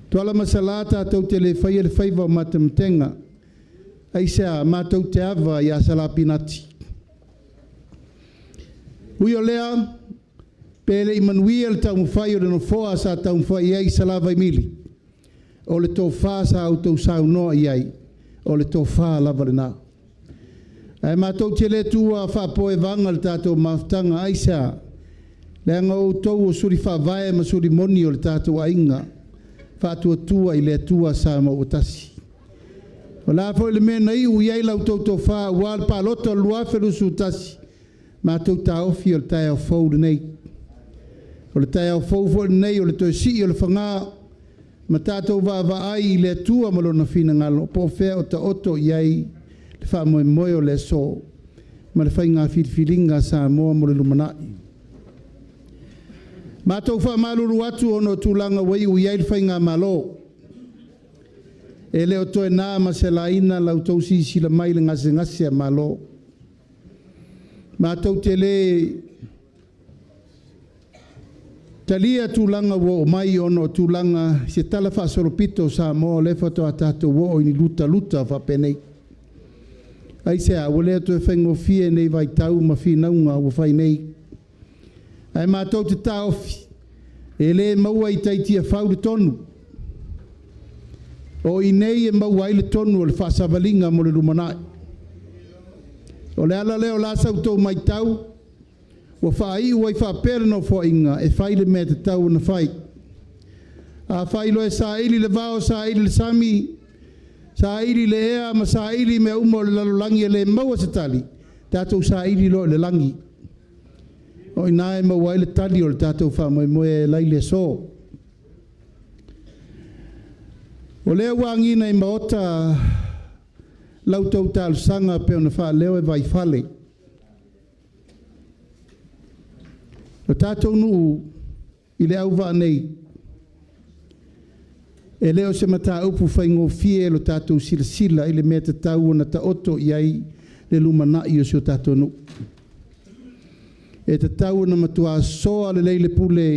Tuala masalata tau te le whai e le whaiva o matamtenga. Aisea mātou te awa i asala pinati. Ui o lea, Pele Immanuia le tau mwhai o le no foa sa tau mwhai iai salava mili. O le tō whā sa au tau sau noa iai. O le tō whā lava le nā. Ai mātou te le tua wha poe vanga le tātou maftanga aisa. Le anga o tau o suri wha vae ma suri moni o le tātou ainga. Wha tua i le tua sa ma o tasi. O la fo le mena i u iai lau tau tō wha wal pa lota lua wheru su tasi. Mātou tā ofi o le tai au fau le nei. O le tai au fau fo le nei o le toi si o le whanga. Ma tātou wa ai le tua malona fina ngalo. Po whea o ta oto iai le wha moe moe o le so. Ma le whainga whiriwhiringa sa moa mo le lumanai. Mātou wha maluru atu ono tūlanga wai u iai le whainga malo. E leo toe nā ma se laina lau tau si sila mai le ngase a malo. Mātou te le talia tūlanga wo o mai ono tūlanga se tala wha soropito sa mo le whato a tātou wo o ini luta wha penei. Ai se a wale atu e whaingo fie nei vai tau ma fi naunga o whai nei. Ai mātou te tā ofi. E le maua i taitia whau le tonu. O i nei e maua i le tonu o le whaasavalinga mo le rumanai. O le ala leo la sau tau mai tau. Wa whai ua i whaapere no fo inga e whai le mea te tau na whai. A whai lo e sa ili le vao, sa ili le sami, sa ili le ea, ma sa ili me umo le lalolangi e le maua se tali. Tātou sa ili lo le langi. O i nāe maua i le tali o le tātou wha moe lai le so. O leo wangina i maota lau tau tālu sanga pe ona wha leo e vai fale. O tātou nuu i le Leauva'a nei. E leo se mata upu whaingo fie lo tātou sila i le mea te tau na ta oto iai le lumanai o sio tātou nuu. E te tau na matua soa le leile pule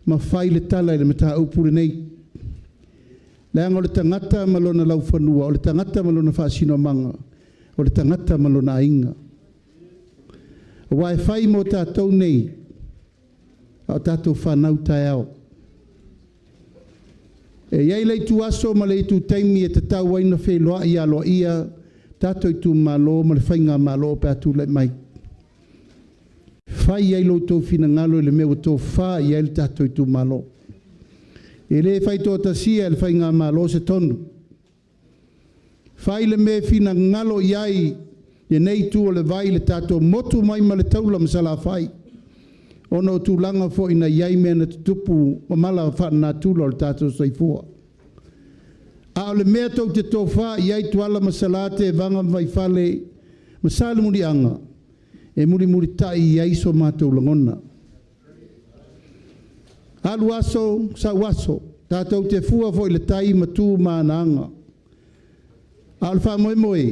ma whai le tala i le mata upu le nei. Leanga o le tangata malona lau whanua, o le tangata malona whaasino manga, o le tangata malona inga. O wai whai mo tātou nei, o tātou whanau tai au. E iai lei tu aso ma lei tu taimi e te tau waina wheloa i aloa ia, tātou i tu malo ma le whainga malo pe atu le mai. Whai iai lo tau whina ngalo i le mea o tō wha iai le tātou i tu malo. E le whai tō tasia le whainga malo se tonu. Whai le mea whina ngalo iai e nei tu o le vai le tātou motu mai ma le taula masala whai. Ono tūlanga fo ina iai mea na tutupu o mala whana tūlo le tātou saifua. A o le mea tau te tō wha iai tuala masalate e vanga vai whale masala muri anga. E muri tai iai so mātou langona. Alu aso, sa waso, tātou te fua fo i le tai matu mānanga. Alfa moe,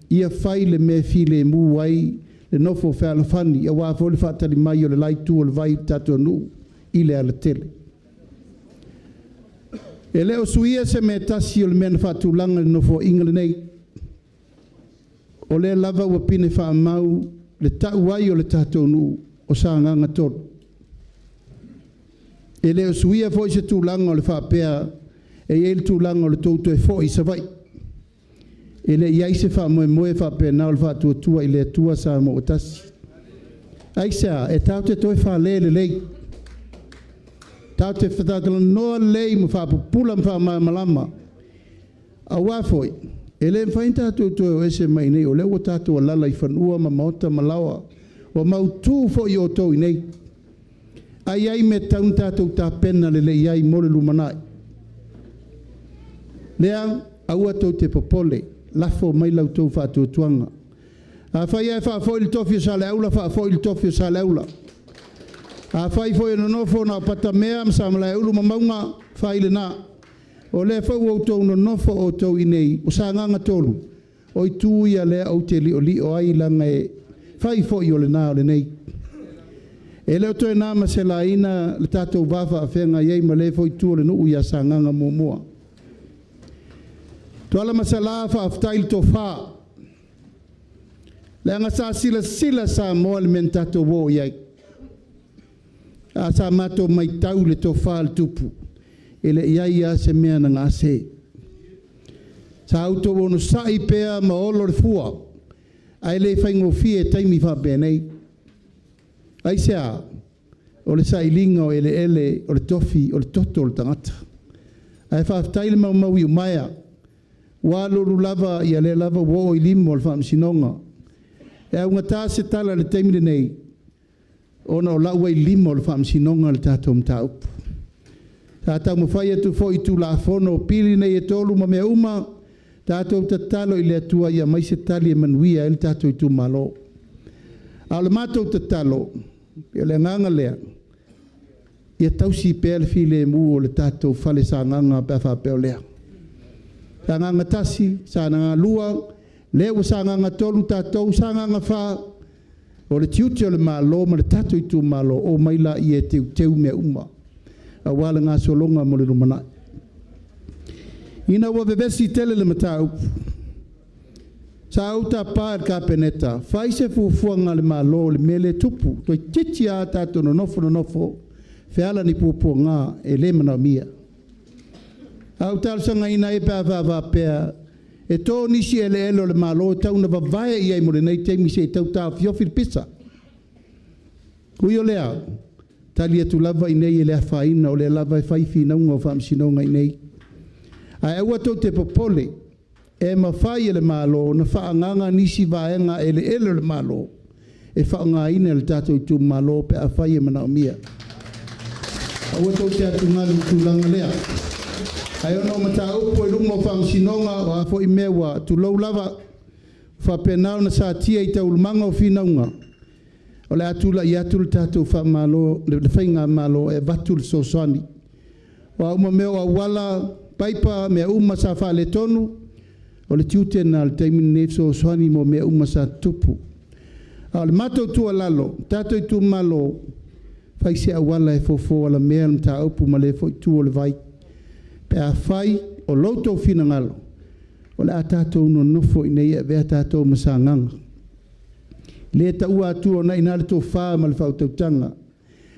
ia whai le me file mu wai, le nofo whaala whani, a wā fo le whaatari mai o le lai tu o le vai tātou nu, i le ala tele. E leo suia se me tasi o le mena whaatu langa le nofo ingale nei. O le lava ua pine wha mau, le tau wai o le tātou nu, o sa nganga toro. E leo suia fo i se tūlanga o le whaapea, e ele tūlanga o le tautu e fo i sa vai. E le iai se wha moe whaapea nao le whaatua tua i le tua sa mo o tasi. Aisa, e tau te toi wha le lei. Tau te whatatala noa lei mo whaapupula ma malama. A wafoi, e le mwhainta atu o ese mai nei, o leo tātou a lala i whanua ma maota malawa, o mautu fo i o tau i nei. Ai me taun tātou tā pena le iai mo le lumanai. Lea, aua tau te popole, lafo mai lau tau whātua tuanga. A whai e whaafo il tofi o sa leaula, whaafo il tofi o sa leaula. A whai fo i nonofo na pata mea, msa mla eulu ma maunga, whai le nā. O le whau au tau nonofo o tau i nei, o sa nganga tolu. O i tū ia lea au te li o ai langa e, whai fo i o le nā o le nei. E leo toi nā ma se la ina le tātou wafa a whenga iei ma le fo i tū o le nuu ia sa nganga mua. Tuala ma se la wha aftail to wha. Le anga sa sila sa moa le men tātou wō iei. a sa mato mai tau le to wha al tupu. E le ia se mea na ngā se. Sa auto wono sai pea ma olo le fua. Ai le whaingo fie taimi wha benei. Ai sea, o le sailinga o ele, o le tofi, o le toto o le tangata. Ai whaaftaile mau i umaia. Wa loro lava ia le lava wo i limo o le whaamsinonga. E au ngata se tala le taimile nei. Ona o laua i limo o le whaamsinonga le tātou mta upu. Tātou mawhai atu fo i tu la fono pili nei e tolu ma mea uma. Tātou tatalo i le atua ia mai se tali e manuia ele tātou i tu malo. Au le mātou tatalo, ia le nganga lea. Ia tausi pēr le file mu o le tātou fale sa nganga pēr whapeo lea. Sa nganga tasi, sa nganga lua, leo sa nganga tolu tātou, sa nganga wha. O le tiuti o le malo, ma le tātou i tu malo, o maila i e teu mea uma. A wala ngā solonga mo le rumanai. Ina wa bebesi tele le matau. Sa auta pār ka peneta. Fai se fufuanga le malo le mele tupu. Toi titi a tātou no nofo. Feala ni pupua ngā e le mana mia. Auta alsanga ina e pā pēa. E tō nisi ele le malo tau na vavae i ai mo le nei teimi se tau tā fiofi pisa. Kuio lea. Tali atu lava i nei e lea whaina o lea lava e whaifi naunga o whaamsinonga i nei. Ai aua tau te popole, e mawhai e le malo, na whaanganga nisi vaenga e le malo, e whaanga ina le tātou i tū malo pe a whai e mana o mia. Aua tau te atu ngālu tūlanga lea. Ai ono mata upo i lungo whaamsinonga o a fo i mewa, tu lau lava whapenau na sa tia i tau lumanga o whinaunga. O le atula i atul tātou wha malo, le whainga malo e vatul sosani. O a uma meo a wala paipa mea uma sa wha le tonu, o le tiute na le teimin ne sosani mo mea uma sa tupu. O le matou tua lalo, tātou i tu malo, whai se a wala e fofo ala mea le mta upu ma le fo i tu o le vai. Pe a whai o lautou fina ngalo. O le a tātou no nofo i nei e vea tātou masa nganga. Le ta ua atu o na ina le tō whaa ma le whautautanga.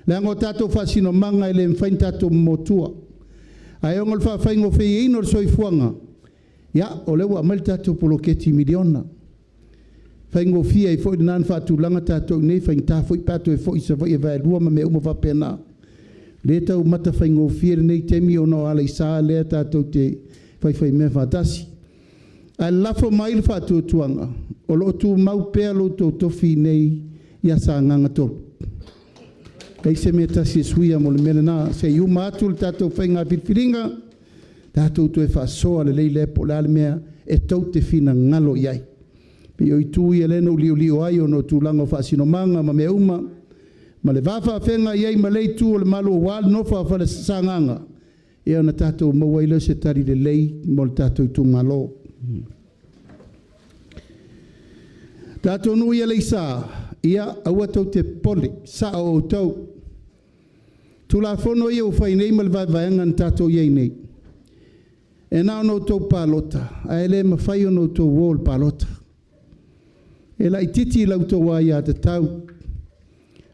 Le ango tātou whasino manga i le mwhain tātou motua. Ai ongo le whaingo whei ino le soifuanga. Ia, o le ua mai tātou poloketi miliona. Whaingo fia i fwoi nan whatu langa tātou nei whain tā fwoi pato e fwoi sa fwoi e vai lua ma me uma whapena. Le tau mata whaingo fia nei temi o no ala i sā lea tātou te whai mea whatasi. Ai lafo mai le whatu tuanga. O lo tu mau pea lo tō tofi nei ia sa nganga tolu. Kei se me tasi e suia mo le mele nā. Se iu mātu le tātou whainga whiriwhiringa, tātou tu e whasoa le leile po le mea e tau te whina ngalo iai. Pe o i tū i elena u liu ai o no tūlanga whaasino manga ma mea uma. Ma le whawha whenga iai ma lei tū o le malo o wāle no whawha sa nganga. E ana tātou mawaila se tari le lei mo le tātou i tū malo. Tātou nui e leisa, ia aua tau te pole, sa o tau. Tu la whono ia u whai nei ma le vaenga na tātou iei nei. E nao no tau pālota, a ele ma whai o no tau wōl pālota. E la i titi lau tau wai a te tau.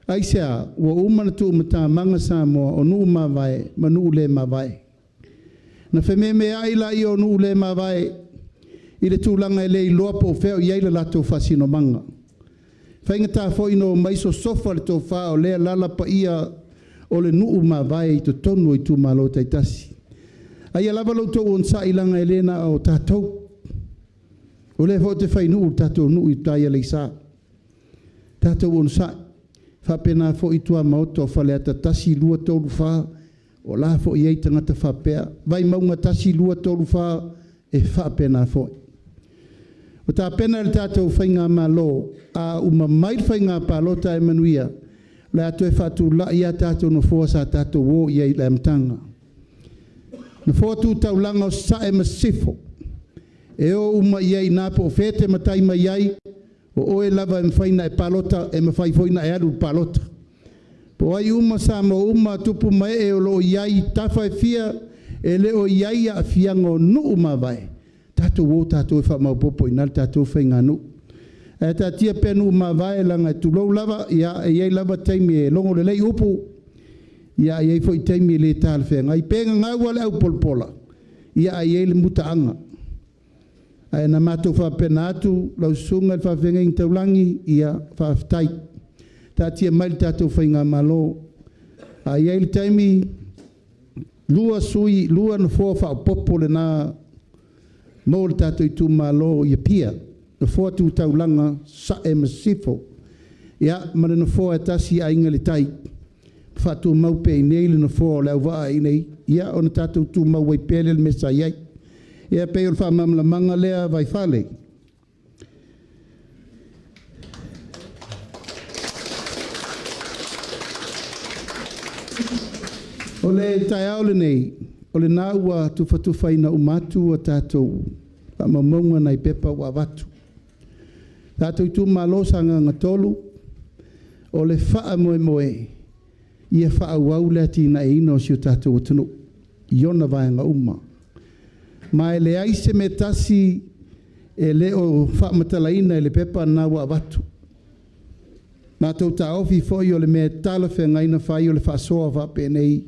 Aisea, wa umana tu mata manga sa moa o nuu ma vai, ma nuu le ma vai. Na whememe aila i o nuu le ma vai, i le tūlanga e lei loa po wheo i eila lato whasino manga. Whainga tā fo ino maiso sofa le tō whao lea lala pa ia o le nuu ma vai i to tonu i tū malo taitasi. Ai a lava lau tō on sa ilanga e lena o tātou. O le fo te whai nuu tātou nuu i tai a leisa. Tātou on sa. Whapena fo i tua maoto whale ata tasi lua tōru wha. O la fo i ei tangata whapea. Vai maunga tasi lua tōru wha e whapena fo. O tā pena le tātou whainga malo, a uma mai whainga pālota e manuia, le atu e whatu la ia tātou no fua sa tātou wō ia i le amtanga. Na fua tū tau langa o sa e masifo, e o uma ia i nāpo o whete matai mai ai, o oe lava e mwhaina e pālota, e mwhai foina e aru pālota. Po ai uma sa mo uma tupu mai e o lo iai tawha e fia, e le o iai a fiango nu uma vai. Tātou wō tātou e whamau popo i nal tātou whainga nu. E tātia penu ma vai langa tu lau lava, ia e iei lava teimi e longo le lei upu, Ia ai foi taimi le tal fe ngai penga ngau le au polpola. Ia ai le mutaanga. Ai na mato fa penatu lau sunga fa venga in taulangi ia fa tai. Ta tia mal tato fa nga malo. Ai le taimi lua sui lua no fo fa popole na mo tato Itumalo ia pia. No fo tu taulanga sa e masifo. Ia mana no fo atasi ainga le tai. Fatu mau pe nei le no fo Leauva'a nei. Ia ona tato tu mau wai pele le mesa iai. Ia pe o fa mamla manga lea vai fale. O le tai aole nei, o le nā ua tufa ina umatu a tātou pa mamonga nei pepa wa watu. Tātou Itumalo Sagaga tolu, o le faa moe, ia faa wau lea tina e ino si o tātou atunu, iona vaenga uma. Ma le aise me tasi e le o faa matalaina e le pepa nā wa watu. Nā tau ta ofi foi o le me tala whengaina fai o le faa soa va pe nei.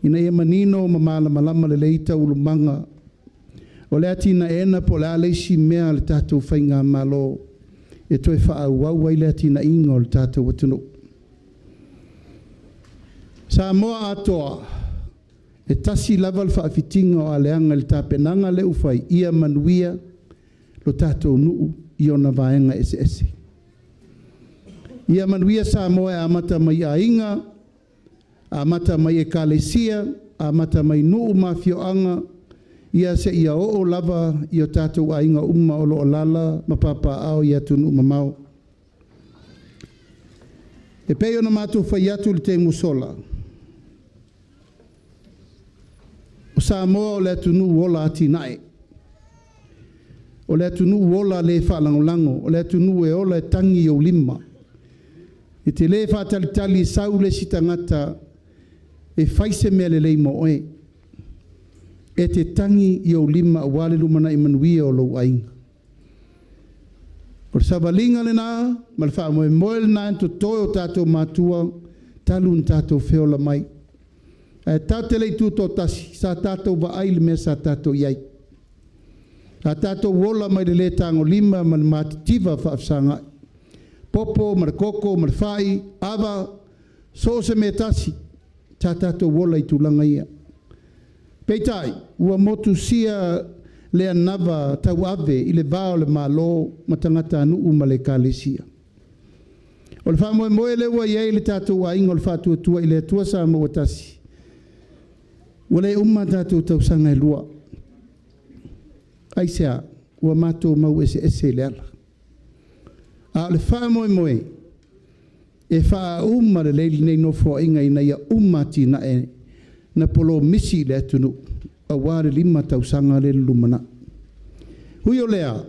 Ina ia manino ma mala malama le leita ulu manga. O le atina ena po le aleisi mea le tātou whainga malo. E toi wha au le atina inga o le tātou watunu. Sa moa atoa. E tasi lava le whaafitinga o aleanga le tāpenanga le ufai. Ia manuia lo tātou nuu i ona vaenga ese. Ia manuia sa moa e amata mai a inga. Amata mai e kalesia, amata mai nuu mafioanga, ia se ia o lava i o tātou a inga uma o lo lala, mapapa ao ia tunu mamau. E peo na mātou whai atu le te musola. O sa moa o le tunu wola ati nae. O le tunu wola le whalangolango, o le tunu e ola e tangi o lima. E te le whatalitali sau le sitangata, e faise mea le lei mo oe. E te tangi i o lima a wale lumana i manuia o lo ainga. O savalinga le nā, ma le wha moe le nā ento toi o tātou mātua, talu n tātou whiola mai. E tātou lei tūtō tasi, sa tātou wa ai le mea sa tātou iai. A tātou wola mai le le tango lima ma le mātitiva whaafsanga. Popo, ma le koko, ma le whai, awa, so se me tasi. Tātou wola I tūlanga ia. Peitai, ua motu sia lea nava tau ave I le vāo le mālo matangata anu ma le kālesia. O le whamoe le ua iei le tātou a ingo le whātua tua I le atua sa mo watasi. Ua le tātou tausanga e lua. Aisea, ua mātou mau ese le ala. A le whamoe e wha le leili nei no fo inga ina ia umati na e na polo misi le atunu a ware lima tausanga le lumana. Hui o lea,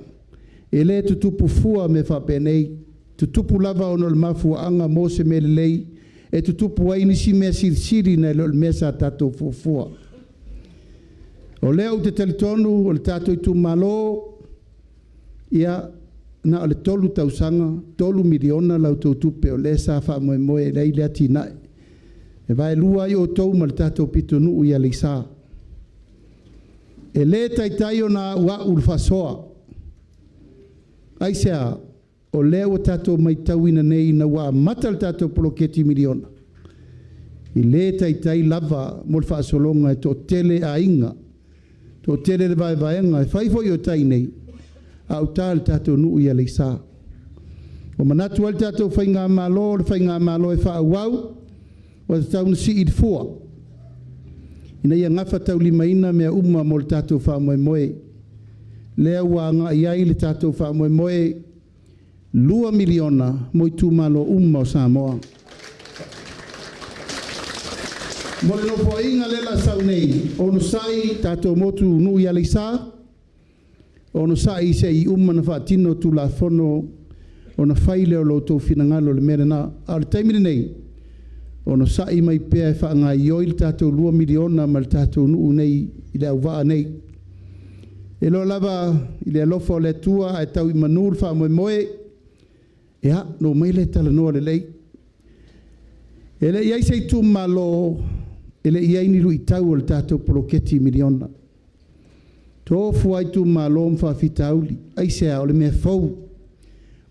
e le tutupu fua me wha penei, tutupu lava ono le mafua anga mose me le lei, e tutupu wainisi mea sirisiri na le mea sa tatou fua. O lea u te talitonu, o le tatou Itumalo, ia na le tolu tausanga, tolu miliona lau tau tupe o le sa wha moe lei le ati nae. E vai lua I o tau ma le tātou pitonu ia le sa. E le taitai o na ua ulfasoa. Aisea, o le o tātou mai tauina nei na ua mata le tātou poloketi miliona. I le taitai lava mo le whaasolonga e tō tele a inga. Tō tele le vaenga e whaifo I o tai nei. Au tāle tātou nuu ia le sa. O manatu al tātou whainga malo, le whainga malo e wha wau, o te tauna si I fua. Ina ia ngafa tau lima ina mea uma mo le tātou wha moe. Lea ua ngā iai le tātou wha moe, 2 miliona mo Itumalo uma o Samoa. Mo le nopo inga lela sau nei, ono sai tātou motu nuu ia le sa, ono sa I se I umana whaatino tu la fono ona whaile o lo tau finangalo le mera na. A le taimini nei, ono sa I mai pēa e whaanga I oi le tātou 2 miliona ma le tātou nuu nei I Leauva'a nei. E lo lava I le alofa o le tua e tau I manur wha moe. E ha, no mai le tala noa le lei. Ele iai se Itumalo, ele iai ni lui tau o le tātou poloketi miliona. Tō fua Itumalo mwhawhitauli, ai sea o le mea fau.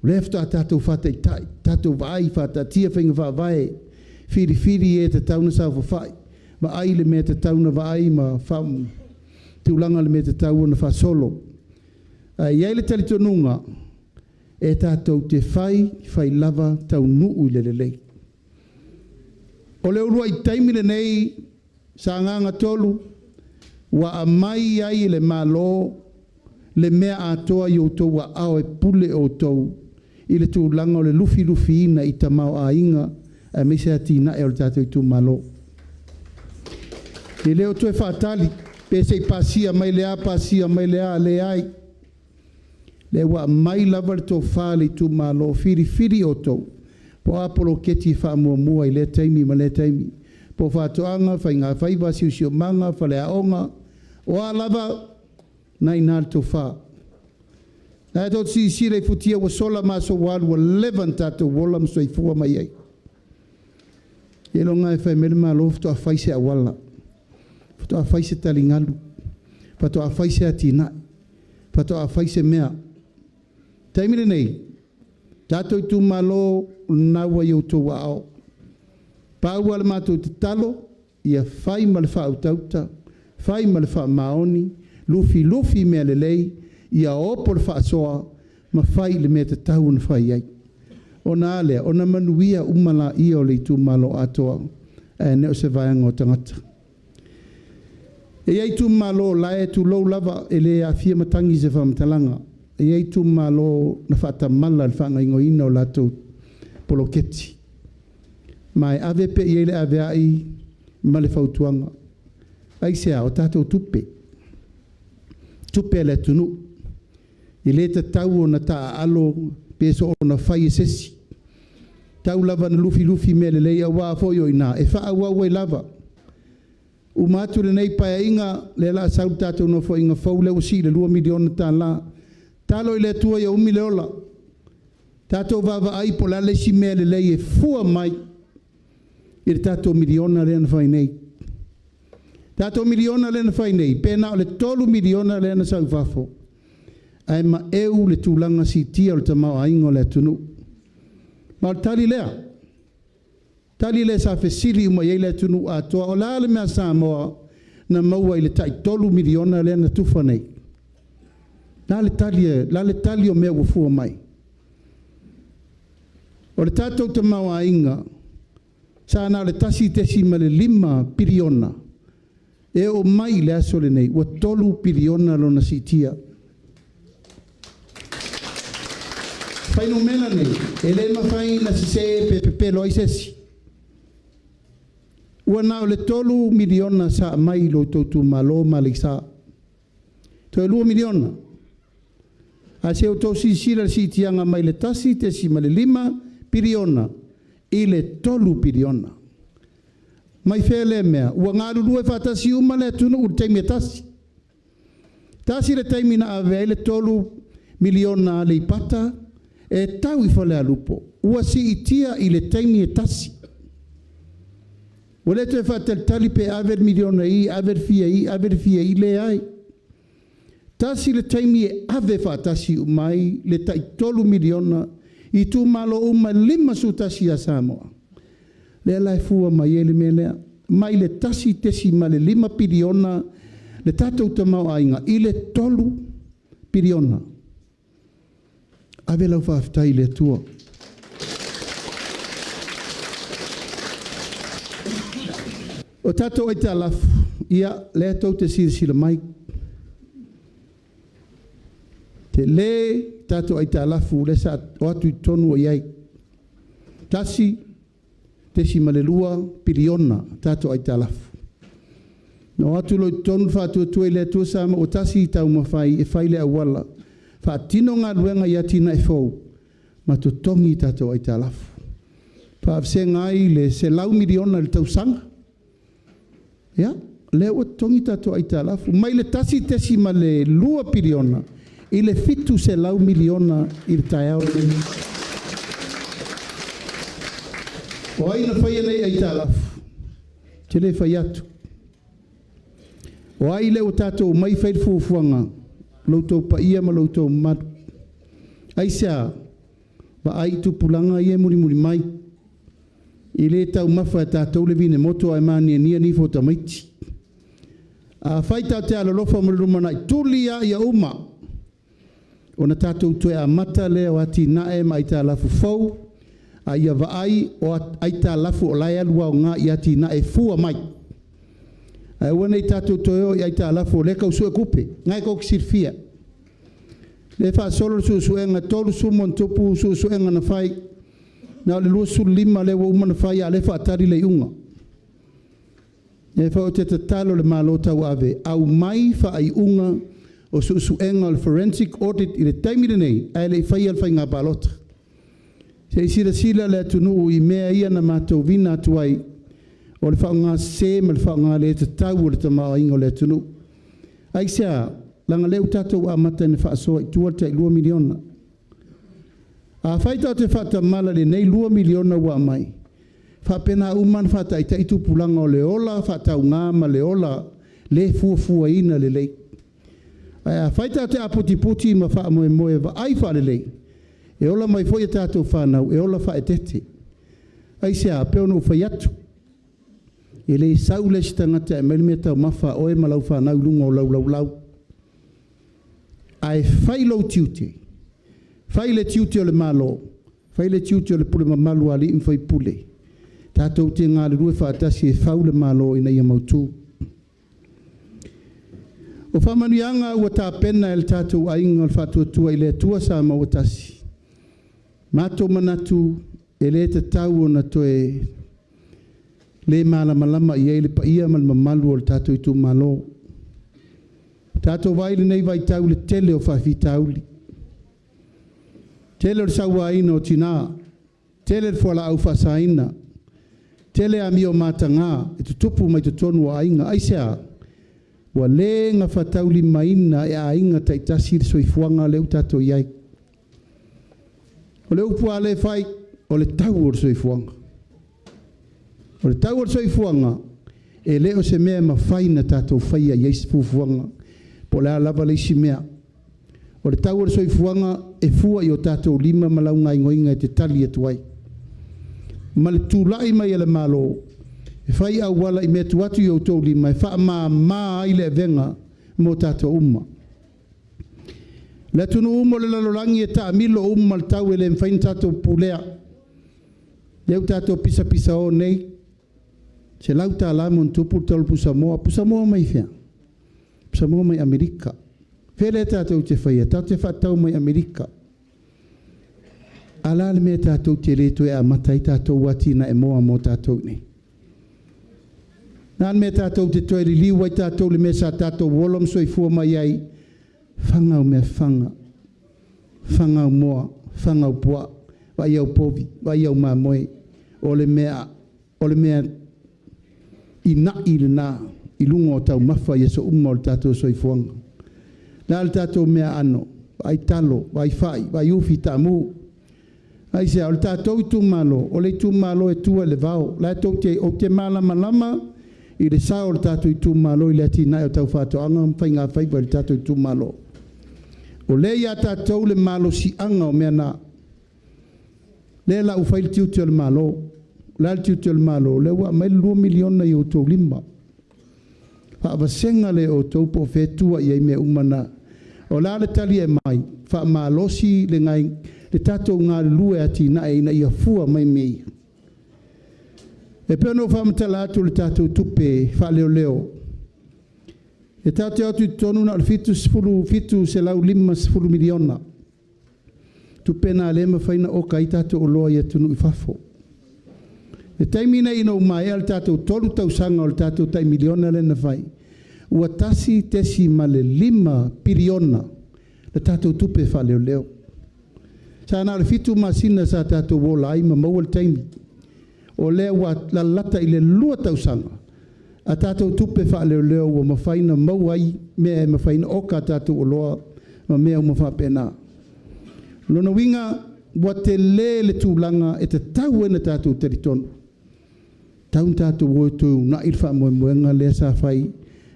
Le fta tātou whātai tai, tātou vai whātai tia whinga whāwai, whiri e te tauna sa whawhai. Ma ai le mea te tauna vai ma wham, tūlanga le mea te tauna whasolo. Iai le talitonunga, e tātou te whai lava tau nuu le lei. O le urua I taimile nei sa nganga tolu, wa a mai ai le malo, le mea atoa I o tau wa ao e pule o tau, I le tūlanga o le lufi ina I tamau a inga, a meise a tina e o le tātou Itumalo. I leo tue whātali, pese I pasia mai lea, pasia mai lea, le ai. Le wa mai lava le tō whāle Itumalo, whiri o tau. Po Apolo keti whaamua I le taimi ma le taimi. Po whātoanga, whainga whaiva, siusio manga, whale aonga. O a lava, nai nāl tō whā. Nā tō si sire futia wa sola maso walu wa levan tātou wola mso I fua mai ai. E lo ngai whai mele maa lo fto a whaise a wala. Fto a whaise talingalu. Fto a whaise a tina. Fto a whaise mea. Taimire nei. Tātou Itumalo naua I o tō ao. Pāua le mātou te talo, ia whai ma le wha autauta, whai ma le wha maoni, lufi mea le lei, ia opo le wha asoa, ma whai le mea te tau na whai ai. O nā lea, o na manuia umala I o le Itumalo atoa, e neo se vaianga o tangata. E ia Itumalo lae tu lou lava, e le a fia matangi se whamatalanga. E ia Itumalo na whatamala le whanga ingo ina o lato poloketi. Mai ave pe I le ave ai ma le whautuanga. Ai sea o tātou tupe. Tupe le tunu. I le te tau o na taa alo peso o na whai sesi. Tau lava na lufi me le lei a wā fōio ina. E wha awa wai lava. U māture nei pai inga le la sau tātou no fo inga fau leo si le 2 miliona tā la. Talo I le tua ia 1 miliona. Tātou vava ai po la le si me le lei e fua mai. I le tātou miliona le na whai nei. Tātou miliona le na whai nei. Pēnā o le 3 miliona le na sau whafo. Ai ma eu le tūlanga si tia o le tamau a ingo le tunu. Ma o tali lea. Tali lea sa whesiri uma iei le tunu a toa. O la le mea sa moa na maua I le tai 3 miliona le na tufa nei. La le tali o mea wafua mai. O le tātou tamau a inga. Sa na le tasi tesi ma le 5 piriona. E o mai le aso le nei. Ua 3 piriona lo na si tia. Whainu mena nei. E le mawhai na si se pepe lo isesi. Ua nao le 3 miliona sa mai lo tautu malo ma le sa. To e 2 miliona. A se o tau si sira si tianga mai le tasi tesi ma le 5 piriona. I le 3 piriona. Mai whele mea, ua ngāru rua whātasi uma le tunu u teimi tasi. Tasi le teimi na ave le 3 miliona le ipata, e tau I whale alupo. Ua si itia I le teimi e tasi. Ua le tue whātel tali pe aver miliona I, aver fia I le ai. Tasi le teimi e ave whātasi umai, le tai 3 miliona Itumalo uma 5 sutasi a Samoa. Le lai fua mai ele me lea. Mai le tasi tesi ma le 5 piriona le tātou tamau ainga. I le 3 piriona. Ave lau whaftai le tua. O tātou ai tā lafu. Ia le tau te sila mai. Te le tātou ai tā lafu le sa o atu I tonu o iai. Tasi, tesi malelua, piriona, tātou ai tā lafu. No atu lo I tonu whātua tue le atua sama o tasi I tau mawhai e whaile awala. Whaatino ngā ruenga I atina e fau. Ma tu tongi tātou ai tā lafu. Whaafse ngai le se lau miliona le tau sanga. Ya, le o tongi tātou ai tā lafu. Mai le tasi tesi ma le lua piriona. I le fitu se lau miliona I le tai au. O ai na whaia nei ai tālafu. Te le whai atu. O ai le o tātou mai whaid fuafuanga. Lautou pa ia ma lautou madu. Ai sea, wa ai tupulanga ia muri mai. I le tau mawha e tātou le vine moto ai mani e nia ni fota maiti. A whaitau te alolofa marurumana i tulia ia uma. O na tātou tue a mata leo ati nae ma i tā lafu fau. A ia vaai o ai tā lafu o lai alua o ngā i ati nae fua mai. A wana i tātou toe o i ai tā lafu o leka usua kupe. Ngai kau kisirfia. Le wha solo suenga tolu sumon tupu suenga na whai. Na le lua sulu lima le wa umana whai a le wha atari le unga. E wha o te tatalo le malota ave. Au mai wha ai unga o suenga le forensic audit i le taimire nei. A le whai al whai ngā balota. Se sila le tunu i mea ia na mātou vina atuai. O le wha ngā se ma le wha ngā le te tau o le tamao ingo le tunu. Ai sea, langa leu tātou a mata ne wha soa i tuata i 2 miliona. A whaita o te whata mala le nei 2 miliona wa mai. Wha pena uman whata i taitu pulanga o le ola, whata unga ma le ola, le fuafua ina le lei. A whaita o te aputi ma wha moe moe wa ai wha le lei. E ola mai foi e tātou whanau, e ola wha e tete. Ai sea, peo no whai atu. E le sau le sitangata e melimea tau mawha oe malau whanau lunga o lau. Ai whai lau tiute. Whai le tiute o le malo. Whai le tiute o le pule ma malu ali in whai pule. Tātou te ngā le rue whaatasi e whau le malo ina ia mautu. O whamanuianga ua tā pena e le tātou ainga le whatuatua i le tua sa mawatasi. Mātou manatu e le te tau o na toe le malamalama i eile pa ia mal mamalu o le tātou i tu malo. Tātou waile nei vai tau le tele o whawhi tauli. Tele o saua aina o tina. Tele o whala au whasaina. Tele a mi o matanga e tu tupu mai tu tonu o ainga. Aisea, wa le nga whatauli maina e a inga taitasi le soifuanga leu tātou iai. O le upua le whai, o le tau o le soifuanga. O le tau o le soifuanga, e leo se mea ma whaina tātou whaia iais fufuanga, po le alava le isi mea. O le tau o le soifuanga, e fua i o tātou 5 malaunga ingoinga e te tali e tuai. Ma le tūlai mai e le malo, e whai au wala i mea tuatu i o tau 5, e wha maa i le venga mo tātou umma. Le tunu umo le lalolangi e ta amilo umma le tau e le mwhain tātou pulea. Leu tātou pisa o nei. Se lau tā lamon tupu tolu Pusamoa mai whea. Pusamoa mai Amerika. Whele tātou te whaia, tau te whatau mai Amerika. Ala le mea tātou te reto e a matai tātou wati na e moa mo tātou nei. Nān mea tātou te toi riliu ai tātou le mea sa tātou wolom soi fua mai ai. Whangau mea whanga, whangau moa, whangau pua, vai au povi, vai au mamoe, o le mea i na i le nā, i lunga o tau mawha i so umma o le tātou soifuanga. Nā le tātou mea ano, vai talo, vai whai, vai uwhi tā mū. Ai sea, o le tātou i tūmalo, o le tūmalo e tua le vau, lai tau te o te malama, i le sao le tātou i tūmalo i le ati nai o tau whātoanga, mwhai ngā whaipa le tātou i tūmalo. O le ia tātou le malo si anga o mea nā. Le la ufai le tiuti o le malo. La le tiuti o le malo. Le wa mai 2 miliona i o tau 5. Whaavasenga le o tau po whetua i ei mea umana. O la le tali e mai. Wha malosi le ngai. Le tātou ngā lue ati na e ina ia fua mai mei. E pēno whamatala atu le tātou tupe. Wha leo. E tāte atu tonu na fitu se lau 5 miliona. Tu pena lema whaina oka i tātou o loa i atunu i whafo. E taimina ina umai al tātou tolu tau sanga o tātou tai miliona le na whai. Ua tasi tesi ma le 5 piriona. Le tātou tupe wha leo. Sa na le fitu masina sa tātou wola ai ma maua le taimi. O lea wa la lata i le lua tau sanga. A tātou tupe wha leo wa mawhaina mauai mea e mawhaina oka tātou o loa ma mea umawha pena. Lona winga wa te le tūlanga e te tau ena tātou teritonu. taun tātou o tō na il wha moenga lea sa whai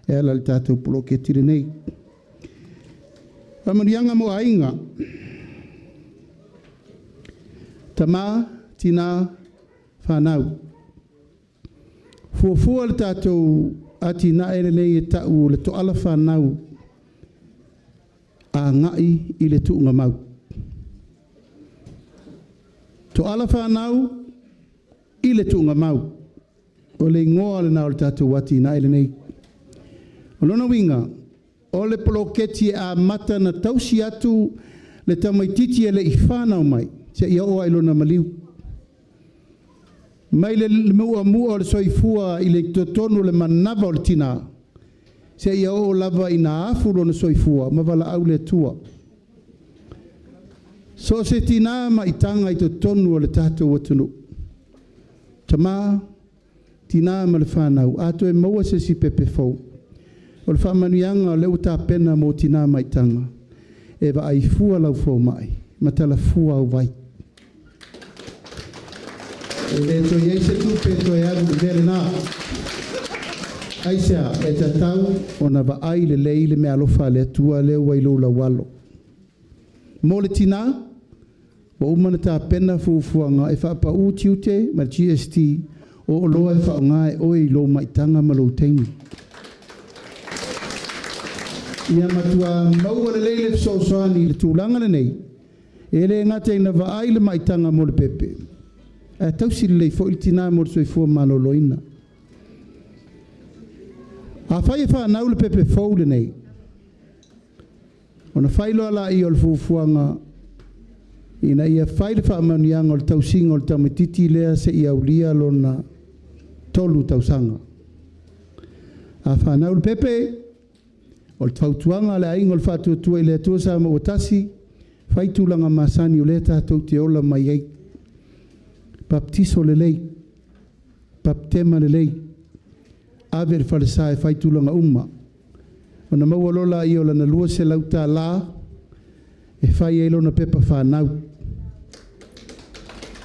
e ala le tātou polo ke tire nei. Amarianga mo ainga. Tama tina whanau. Fuafua le tātou ati na ere nei e tau le to ala whanau a ngai i le tuunga mau. To ala whanau i le tuunga mau. O le ngoa le nao le tātou ati na ere nei. O lona winga, o le poloketi a mata na tausi atu le tamaititi e le i whanau mai. Se ia oa i lona maliu. Mai le mua mua o le soifua i le totonu le manava o le tina. Se ia o lava i na afu lona soifua, ma wala au le tua. So se tina ma i tanga i totonu o le tātou atunu. Tama, tina ma le whanau, ato e maua se si pepe fau. O le whamanuianga o leu tā pena mo tina ma i tanga. E wa ai fua lau fau mai, ma tala fua au vai. E to ye se tu pe to ya vele na aisa e tatau ona va ai le leile me alofa le tua le wailo la walo mo le tina o umana ta pena fuanga e fa pa utiute ma GST o lo e fa nga o i lo mai tanga ma lo temi ia matua mau le leile so soani le tulanga nei ele ngate na va ai le mai tanga mo le pepe. Tausi lei fo iltina mo so fo maloloina. A fai fa na ule pepe fo le nei. Ona fai lo ala I ol fuanga ina ia fai le fa manianga ol tausinga ol tamatiti lea se ia ulia lona tolu tausanga. A fa na ule pepe ol tautuanga le ainga ol fatu tua ile tuasa mo otasi fai tulanga masani ule tātou te ola mai ai. Baptiso le lei, baptema le lei, ave le falesa e fai tulanga umma. Ona maua lola I ola na lua se lauta la, e fai e lona pepa whanau.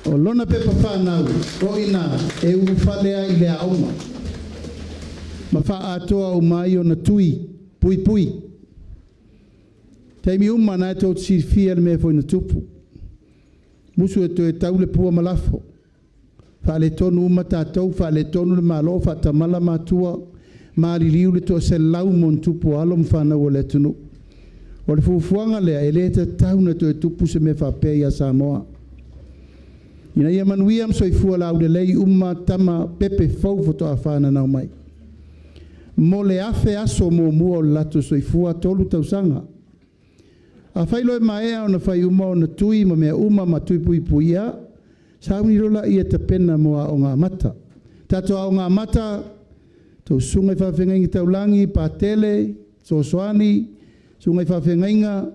O lona pepa whanau, o ina e ufalea I le auma. Ma wha atoa o mai o na tui, pui pui. Teimi umma na e tōt si fia le mea foi na tupu. Musu e to e tau le pua malafo. Fa le tonu uma tātou, fa le tonu le malo, fa tamala matua, ma li liu le to se lau mon tupu alo mwhana o le tunu. O le fufuanga lea, e le te tau na to e tupu se me fa pēia Samoa. Ina ia manuia mso I fua lau le lei uma tama pepe fau foto a whana nau mai. Mo le afe aso mo mua o lato so I fua tolu tausanga. A whailo e maea o na whai uma o na tui ma mea uma ma tui pui pui ia. Sauni rola ia te pena moa o ngā mata. Tato o ngā mata, tau sungai whawhengaingi taulangi, pātele, sosoani, sungai whawhengainga,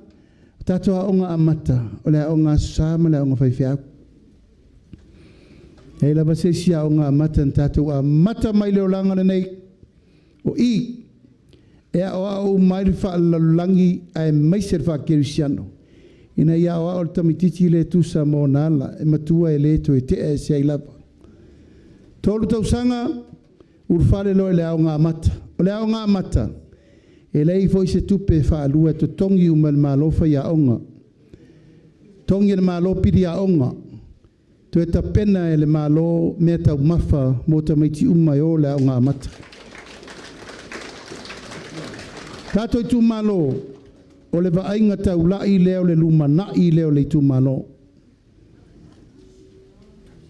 tato o ngā mata, o lea o ngā sāma, lea o ngā whaiwhiau. Hei lava sesia o ngā mata, tato a mata mai leo langana nei, o I, ea o au mairi whaalalangi ai maiser whakerusiano. Ina ia o au tamititi le tusa mo nala, e matua e le to e te e se ai lapa. Tolu tausanga, urfale lo e le au ngā mata. O le au ngā mata, e lei foi se tupe whaalua to tongi uma le malofa ia onga. Tongi le malo piri a onga. To e ta pena e le malo mea tau mafa mo tamaiti uma e o le au ngā mata. Tato I tu malo, o le vainga tau lai leo le lumanai leo le tu malo.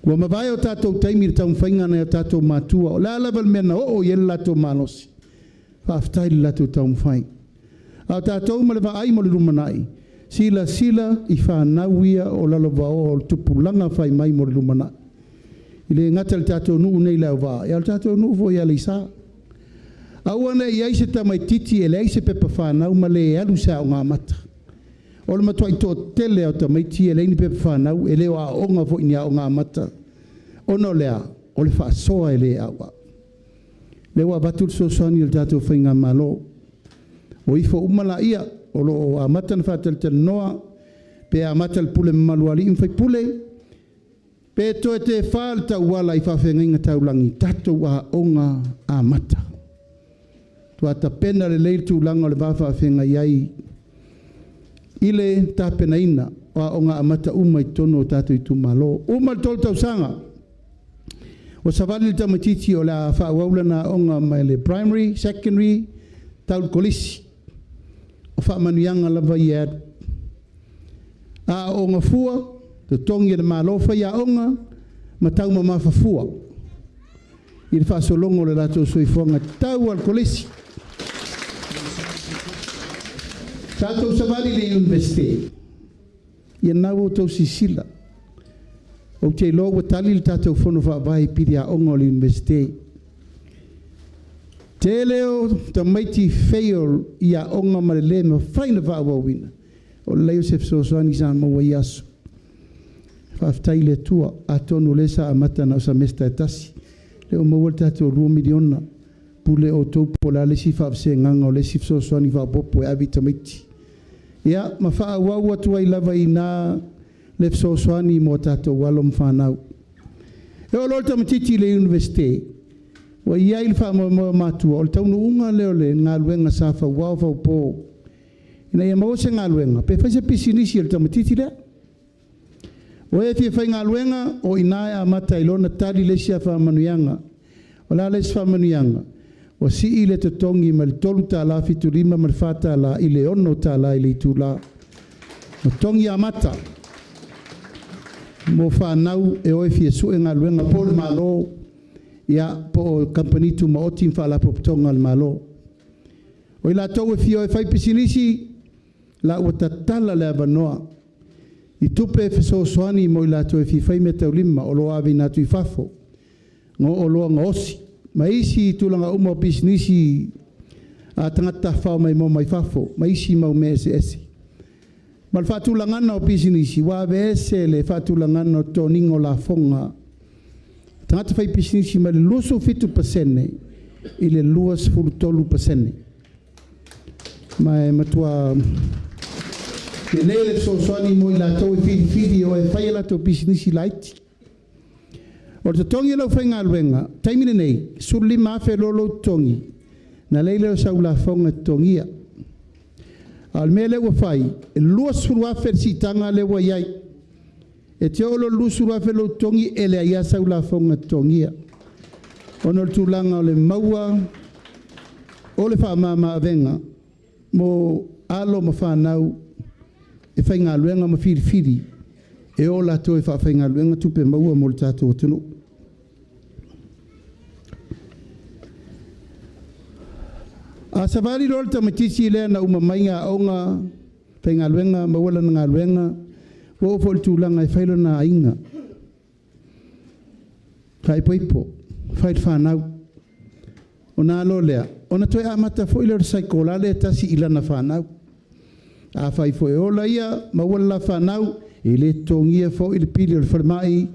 Kua mawai o tatou taimi le tau mwhaingana o tatou matua, o le alaval mena o iele lato malosi. Whaftai le lato tau mwhai. A tatou ma le vai mo le lumanai. Sila I whanauia o lalova o tupulanga whai mai mo le lumanai. I le ngata le tatou nuu nei Leauva'a. E al tatou nuu vo ia le isa. Awana I aise tamaititi e le aise pepa whanau ma le alu sa o ngā mata. O le matua I tō tele o tamaiti e leini pepa whanau e leo a onga fo inia o ngā mata. Ono lea, o le whaasoa e le awa. Leo a batul so soani il tatou whainga malo. O ifo umala ia, o lo a mata na whatal tel noa, pe a mata pule maluali in whai pule, Pe to te whāle tau wala I whawhenga taulangi, tatou a onga a mata. Tua ta pena le leir tūlanga le whawhenga iai, ile ta pena ina, o a onga a mata umai tono tatou Itumalo. Uma le tolu tau sanga, o savali le tamatiti o la whaawaula na onga mai le primary, secondary, tau kolisi, o whaamanuianga lava I adu. A onga fua, te tongi le malofa ia onga, ma tau ma mawhafua. I le whaasolongo le lato soifonga tau al kolesi. Tātou savali le universite. Ia nau o tau sisila. O te lo wa tali le tātou whono whaavai piri a onga o le universite. Te leo ta maiti fail ia onga ma le ma whaina whaawawina. O le leo sef sosoani sa maua I aso. Whaftai le tua a tonu lesa a mata na o sa mesta e tasi. Leo maua tātou 2 miliona. Pule o taupo la lesi whaafse nganga o lesi sosoani whaapopo e avi tamaiti. Ia, ma whaawau atua I lava I nā le sosoani mo tātou walom whanau. E o lor tamatiti le universite. Wa ia il whaamoa mātua. O le taunu unga leo le ngā luenga sa whawau whaupo. Ina ia mau se ngā luenga. Pe whaise pisinisi le tamatiti lea. O e fia whai ngā luenga o inae a mata I lona tali lesia whaamanuianga. O la les whaamanuianga. O si I le tatongi ma le tolu tā la fitu rima ma le whata la I le ono tā la I le itu la. O tongi a mata. Mo whanau e oe fia su e ngā luenga po le malo. Ia po o company tu ma oti mwha la poptonga le malo. O I la tau e fia oe whai pisinisi la ua tatala le avanoa. I tupe e fesosoani mo I la tau e fia whai me tau lima o loa avi natu I fafo. Ngo o loa nga osi. Ma isi tulanga uma o pisinisi a tangata whao mai mo mai fafo. Ma isi mau me ese. Ma le whatulangana o pisinisi. Wa ave ese le whatulangana o toningo la fonga. Tangata whai pisinisi ma le luso fitu pasene. I le luas fulu tolu pasene. Ma e matua... Le lele sosoani mo I la tau e whiri o e whai la tau pisinisi laiti. O te tongi lau whai ngā luenga, taimine nei, suri mawhe lolo tongi, na leile o sau la whaunga tongia. Al me lewa whai, e lua suru afe si tanga lewa iai. E te olo lu suru afe lo tongi, e le aia sau la whaunga tongia. Ono le tūlanga o le maua, o le whaamama avenga, mo alo ma whanau, e whai ngā luenga ma whiri, e o la to e whawhai ngā luenga tupe maua mo le tātou atunu. A savari rol tamatisi lea na umamainga aonga, whai ngā luenga, mawala na ngā luenga, o fol tūlanga e whailo na inga. Whai poipo, whai whanau, o nā lo lea, o na toi amata fo ilo saikola lea tasi ilana whanau. A whai fo e ola ia, mawala whanau, I le tongia fo I le pili o le wharamai,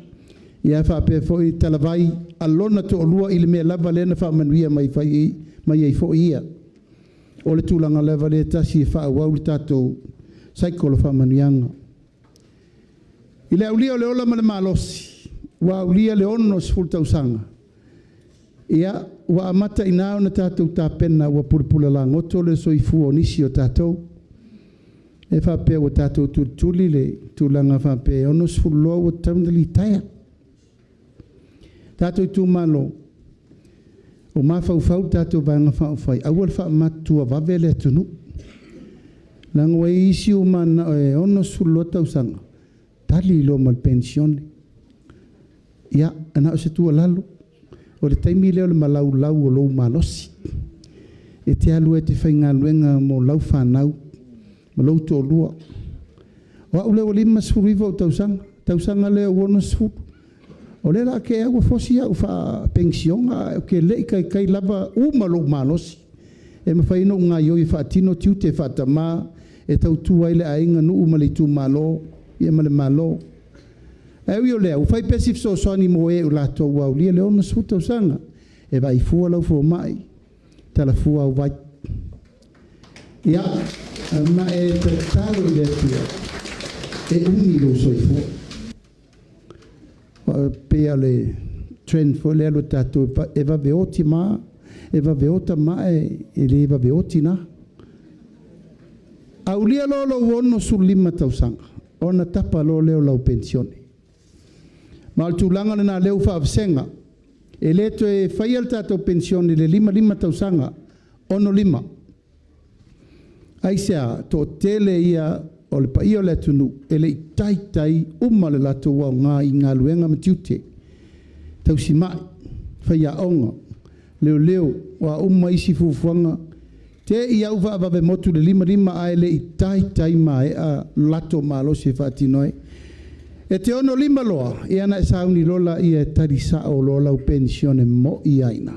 I a whape fo I talavai, alona to olua I le mea lava lena whamanuia mai ai fo ia. O le tūlanga lava le tasi e whaawau le tātou saikola whamanuianga. I le aulia o le ola ma le malosi, wa aulia le ono sifuru tausanga. Ia, wa amata inao na tātou tāpena wa purpula la ngoto le soifu o nisi o tātou. E whape o tātou tūtuli le tūlanga whape ono sifuru loa o taundali taia. Tātou Itumalo, o mawhauwhau tātou vanga whauwhai, awal whaamatua wawele atunu. Langwa isi o mana ono sifuru loa tausanga. Tali lo mal pensione. Ia, ana o se tua lalo. O le taimi leo le malau lau o lou malosi. E te alu e te whainga luenga mo lau whanau. Ma lou tō lua. O au leo lima sifuru iwa o tausanga. Tausanga leo wono sifuru. O le la ke awa fosi au wha pensionga. O ke le kai lava uma lou malosi. E ma whaino ngā ioi wha tino tiu te wha tamā. E tau tuai le ainga nu uma le Itumalo. Ia ma le malo. E ui o lea, u whai pesif so soani mo e u lato wau lia leo na suta usanga. E vai fua lau fua mai. Tala fua au vai. Ia, ma e te talo I le tua. E uni lo soi fua. pea le trend fo le alo tātou e va veoti mā, e va veota mā e le va veoti nā. Au lia lolo wono su 5 tausanga, ona tapa lo leo lau pensione. Ma al tūlanga na leo whaafsenga, e leto e whai al tātou pensione le 5 tausanga, ono 5. Aisea, to tele ia o le paia o le atunu, e le tai uma le lato wau ngā i ngā luenga matiute. Tau si mai, whai a onga, leo, wa uma isi fufuanga, te i au va motu le 5 ai le i tai mai a lato malo se whaatinoe. E te ono 5 loa, e ana e sauni lola i e tarisa o lola u pensione mo i aina.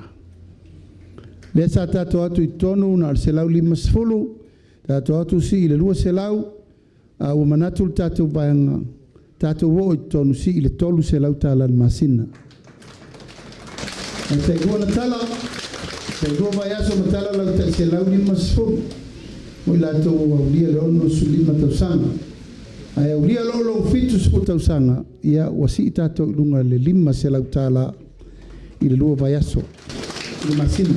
Le sa tato atu i tonu na se lau 5 sfulu, tato atu si i le 2 se lau, a ua manatu le tato vaianga, tato wo i tonu si i le 3 se lau tala masina. E te gua na tala, te gua vai aso matala lau te se lau 5 sfulu, mo i lato au lia le ono su 5 tausanga. Ai au lia lolo fitu su tausanga, ia wasi i tato lunga le 5 se lau tala i le lua vai aso, i masina.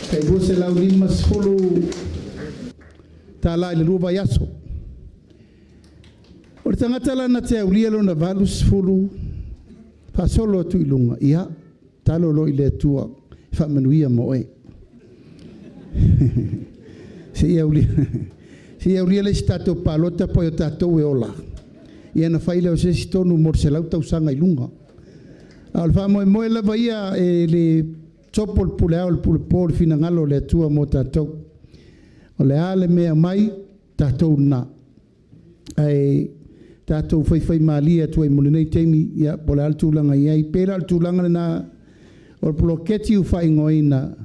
Te gua se lau 5 sfulu, tala i le lua vai aso. O le tangata lana te au lia lona valu sfulu, pa solo atu i lunga, ia, talo lo i le atua, fa manuia mo e. Se ia ulia, se ia ulia le si tato palota po i tato e ola. Ia na whaile o se si tonu mor se lau tausanga i lunga. Al fa moe lava ia e le topol pule au le pule pole fina ngalo le atua mo tato. O le ale mea mai, tato na. Ai, tato whai maalia tua i molenei teimi, ia pole al tūlanga iai, pera al tūlanga na o le poloketi u whai ngoina,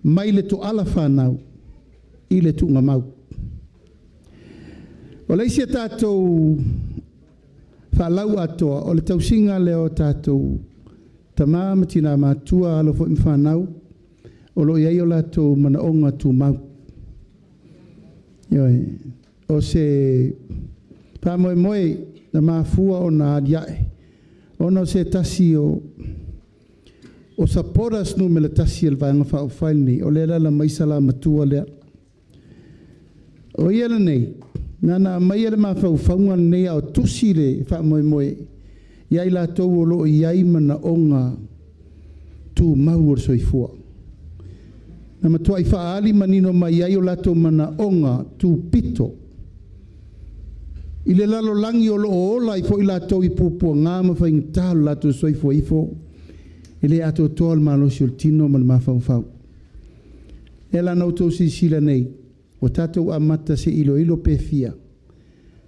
mai le tu ala whanau, i le tu ngamau. O leisia tātou whalau atoa, o le tausinga leo tātou tamama tina mātua alo fo whanau, o lo iai o lātou mana onga tu mau. O se pāmoe na māfua o nā adiae, ono se tasi o saporas no me le tasi el vanga fa faini o le la mai sala matua le o yele nei nana mai le ma fa faunga nei o tusile fa moe ia ila to lo ia mana onga tu mau so ifua na matua ifa ali manino mai ai o lato mana onga tu pito ile lalo langi o lo ola ifo ila to ipupu nga ma fa ingtalo lato so ifo ele ato tol malo sul tino mal mafau ela no to si sila nei o tato amata se ilo pefia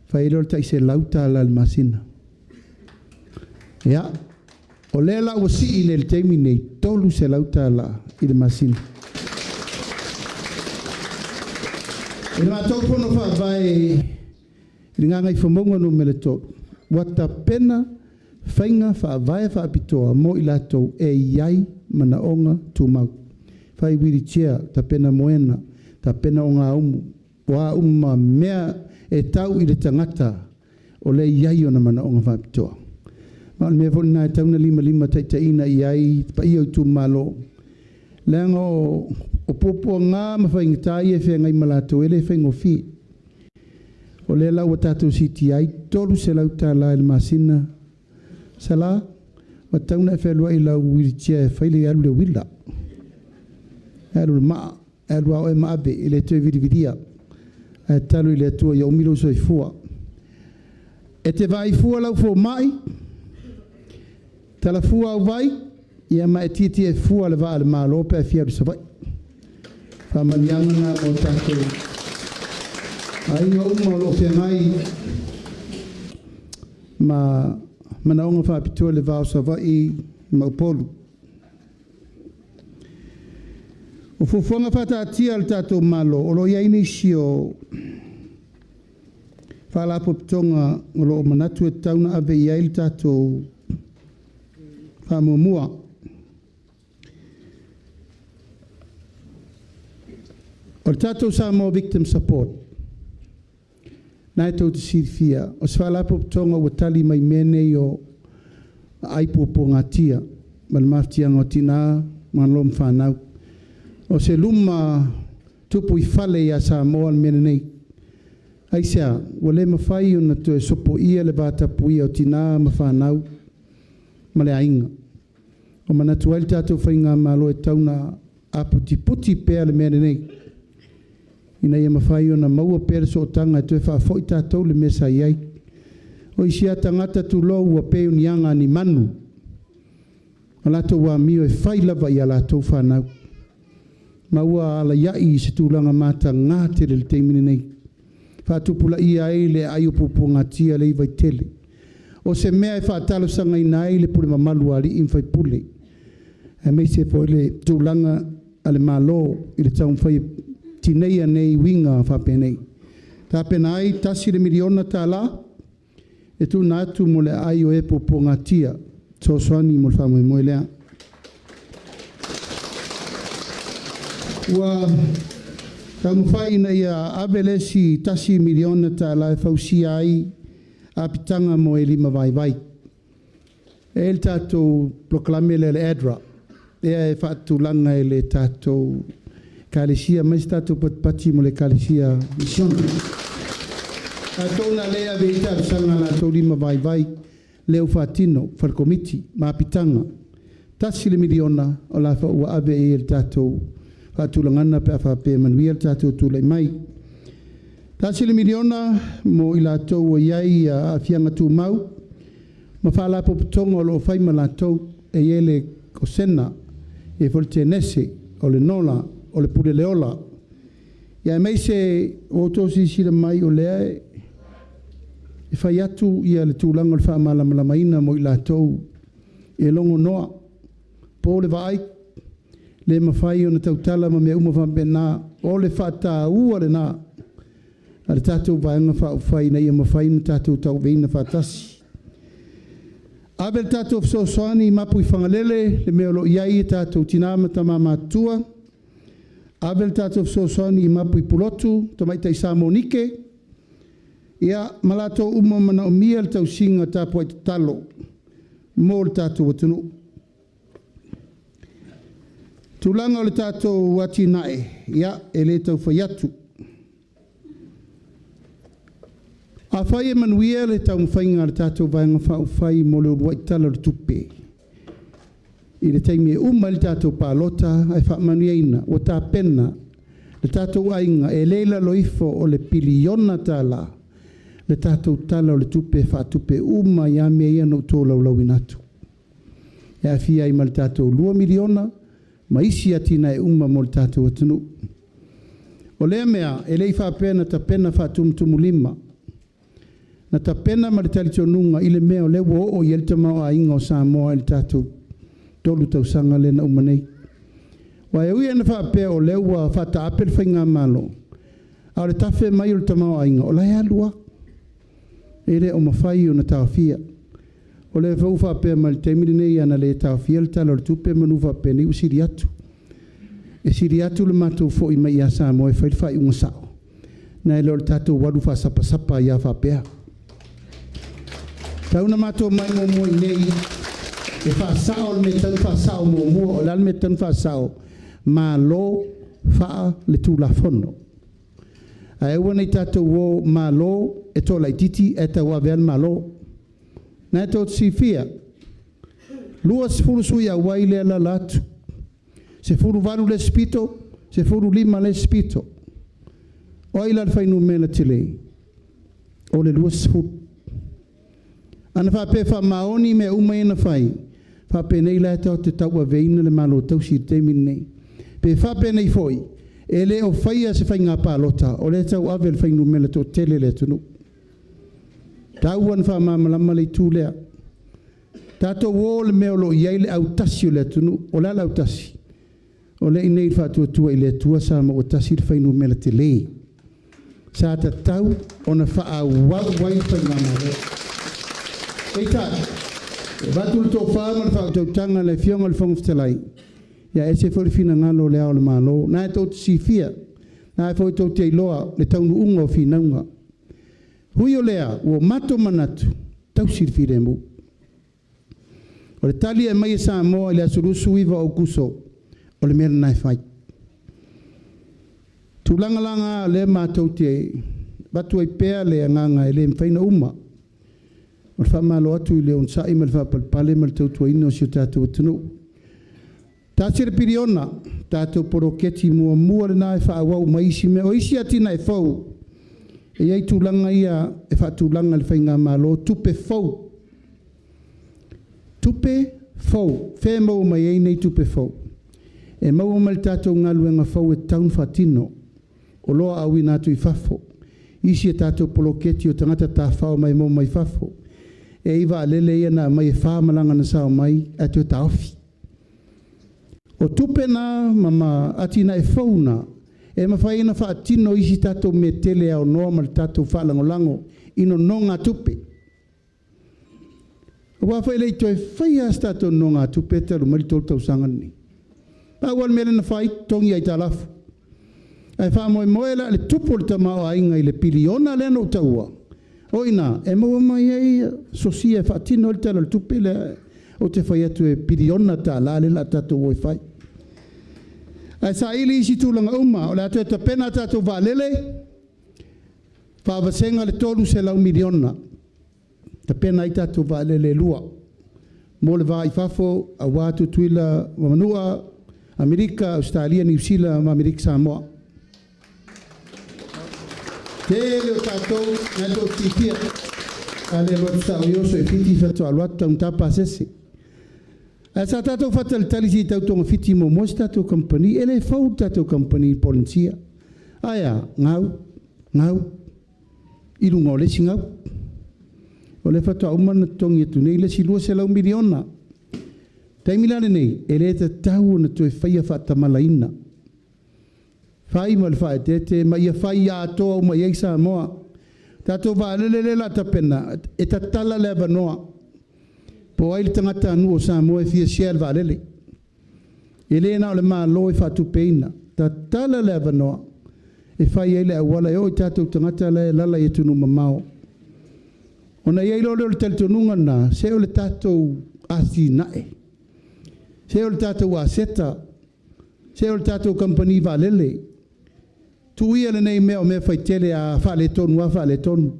fa ilo ta se lauta al masina ya o lela o si ile temi nei tolu se lauta la il masina e ma to pono fa vai ringanga I fomongo no meleto wata pena fainga fa vai fa pitoa mo I latou e iai mana onga tu mau fai wiri chia ta pena moena ta pena onga umu wa umma mea e tau I le tangata o le iai ona mana onga fa pitoa ma me vona tau na 5 taitaina iai pa I Itumalo lenga o popo nga ma fa ingai e fe ngai malato ele fe ngofi o le la watato siti ai tolu se lauta la el masina sala watauna Faleula ila wheelchair faile alu le willa alu ma alu o ma be ile te vidia talu ile tu ya umilo so ifua e te vai fua lau fo mai tala fua vai ia ma titi e fua le va al malo pe fia so vai fa manianga o tanto ai no umo lo fe mai ma mana onga fa pito le va so vai ma Upolu o fufonga fata tia al tato malo o lo ia inisio fa la poptonga o lo manatu e tauna ave ia il tato fa mua o tato samo victim support nai tau te sirfia o sfala poptonga o tali mai mene ai popo ngatia mal maftia ngotina malom fanau o se luma tupu I fale ia Samoa mene nei ai sea wale mawhai ona tu e sopo ia le vata pui o tina mawhanau ma le ainga o mana tuail tātou whainga malo e tauna a puti puti pēr le mene nei ina ia mawhai ona maua pēr so tanga e tu e whaafoi tātou le mesa iai o isia tangata tu lo ua pēu ni anga ni manu a lato wa mio e whai lava I a lato whanau maua ala iai se tūlanga mata ngā tere le teimine nei whaatupula ia e le ai upupu ngatia le iwai tele o se mea e whaatalo sanga ina e le pule mamalu ali in whai pule e mei se po le tūlanga ale malo I le taun whai tineia nei winga whapenei tāpena ai tasi le miliona tā la e tu nātu mo le ai o e pupu ngatia so soani mo le whamui mo lea wa tamu whai na ia abelesi tasi miliona ta la fausia ai a pitanga mo e lima vai vai. E le tātou proklame le adra. Ea e whaatu langa e le tātou kalesia, mais tātou pati mo le kalesia mission. A tōna lea ve ita sanga la tō lima vai vai leo whaatino, wharkomiti, ma pitanga. Tasi le miliona o la whaua ave e le tātou whaatulangana pe a whape manuia le tātou tūlei mai. Tasi le miliona mo I la tau o iai a fianga tū mau. Ma whala popotonga o lo whaima la tau e ele kosena e folte nese o le nola o le pule leola. Ia mei se o tosi sira mai o lea e whai atu ia le tūlanga le whaamalamalamaina mo I la tau e longo noa. Po le vai le mawhai o na tautala ma mea umawhampena o le whata ua le nā. A le tātou vaenga whai na ia mawhai na tātou tau veina whatasi. Abe le tātou fsoswani mapu I whangalele le mea lo iai tātou tinama tamama tua. Abe le tātou fsoswani mapu I pulotu tamaita I Samonike. Ia malato umamana o mia le tau singa tāpua I talo. Mo le tātou watunu. Tūlanga o le tātou wati nae. Ia e le tau whaiatu. A whai e manuia le tau mwhainga le tātou vaenga whau whai mo le urua I tala le tupe. I le taimi e uma le tātou pālota ai wha manuia ina o tā pena le tātou ainga e leila loifo o le piliona tāla le tātou tala o le tupe wha tupe uma ia mea ia no tō lau inatu. E a fia I ma le tātou 2 miliona ma isi atina e uma mo le tātou atunu. O lea mea e lei wha pena ta pena wha tumutumu lima. Na ta pena ma le talitonunga I le mea o lewa o I el tamau a inga o Samoa il tātou tolu tau sanga le na umanei. Wa e ui ana whapea o lewa whata apel whainga malo. A le tafe mai o le tamau a inga o lai alua. E le o mawhai o na tawhia. O le whau whapea ma le teimiri nei ana le tawhia le tala o le tupe manu whapea nei usiri atu. E siri atu le matou fo I mai a Samoa e whai unga sao. Na e leo le tātou waru wha sapa ia whapea. Tauna matou mai mo nei e fa sao le tan fa sao mo o la me tan fa sao ma lo fa le tu la fono ai wona tatou wo ma lo e to la titi e ta wa vel ma lo na to sifia luas furu su ya waile la lat se furu valu le spito se furu lima le spito o ila fa inu mena tile o le luas furu ana fa pe fa maoni me uma ina fai fa pe nei la ta te tau veina le malo tau si te minne pe fa pe nei foi ele o fai se fai nga palota o le tau avel fai no mele to tele le tunu tau an fa mamala male tu le tato wol me lo yele au tasi le tunu o la au tasi o le nei fa tu tu ile tu sa mo tasi fai no mele tele sa ta tau ona fa a wa wai fai nga male Eita, batul to fama fa to tanga le fiong al fong stelai. Ya ese for fina ngalo le au le malo, na to sifia. Na fo to te loa le taunu ungo fina unga. Huyo lea o mato manatu, tau sirfiremu. O le tali e mai sa moa le asurusu iwa o kuso o le mea nai fai. Tūlanga le mātou te batu ai pēa le anganga e le mwhaina uma. O le whamalo atu i le onsai ma le whapalpale ma le tautua ino si o tātou atunu. Tātere piriona, tātou poroketi mua le nā e whaawau ma isi me o isi atina e whau. E iai tūlanga ia e whaatūlanga le whainga malo tupe whau. Tupe whau, whē mau mai ei nei tupe whau. E mau mai tātou ngaluenga whau e taun whatino. O loa awi nātu i whafo. Isi e tātou poloketi o tangata tā whao mai mau mai whafo. E iwa alele ia na mai e whāmalanga na sao mai atu e taofi. O tupe nā mama atina e whauna. E mawhaina whaatino isi tātou me tele au noa ma tātou whaalangolango ino nonga tupe. O wawhai lei toi whaia as tātou nonga tupe taru mari tolu tau sangani. Pāwal mele na whai tongi ai tā lafu. Ai wha moe la le tupo le tamao ainga i le piliona le no taua. Oina, e maua mai ei sosia e whaatino le tala le tupe le o te whai atu e piliona tā la le la tātou oi whai. Ai sa ili isi tūlanga uma, o le atu e ta pena tātou wālele, whaawasenga le tolu se lau miliona. Ta pena i tātou wālele lua. Mo le wā i whafo, a wātu tuila Wamanua, Amerika, Australia, New Zealand, Amerika Samoa. Te leo tātou, nga tō tifia, a le Roadshow i oso e fiti whato aluatu taun tapa sese. A sa tātou whatal talisi tau tonga fiti mo mosi tātou company, ele whau tātou company polinsia. Aia, ngau, irunga o lesi ngau. O le whato aumana tongi atu nei, lesi lua se lau miliona. Taimilane nei, ele ta tau na toi whaia whatamalaina. Whai ma le whae tete, ma ia whai a atoa ma ia isa moa. Tātou waalelele la tapena, e ta tala le avanoa. Po ai le tangata anu o Samoa e fia share waalele. E le na o le maa lo e whatu peina. Ta tala le avanoa. E whai ai le awala e o i tātou tangata le lala e tunu mamao. Ona iei lo le talitonunga na, se o le tātou asi nae. Se o le tātou aseta. Se o le tātou company waalele. Tuia le nei mea o mea whai tele a whaale tonu.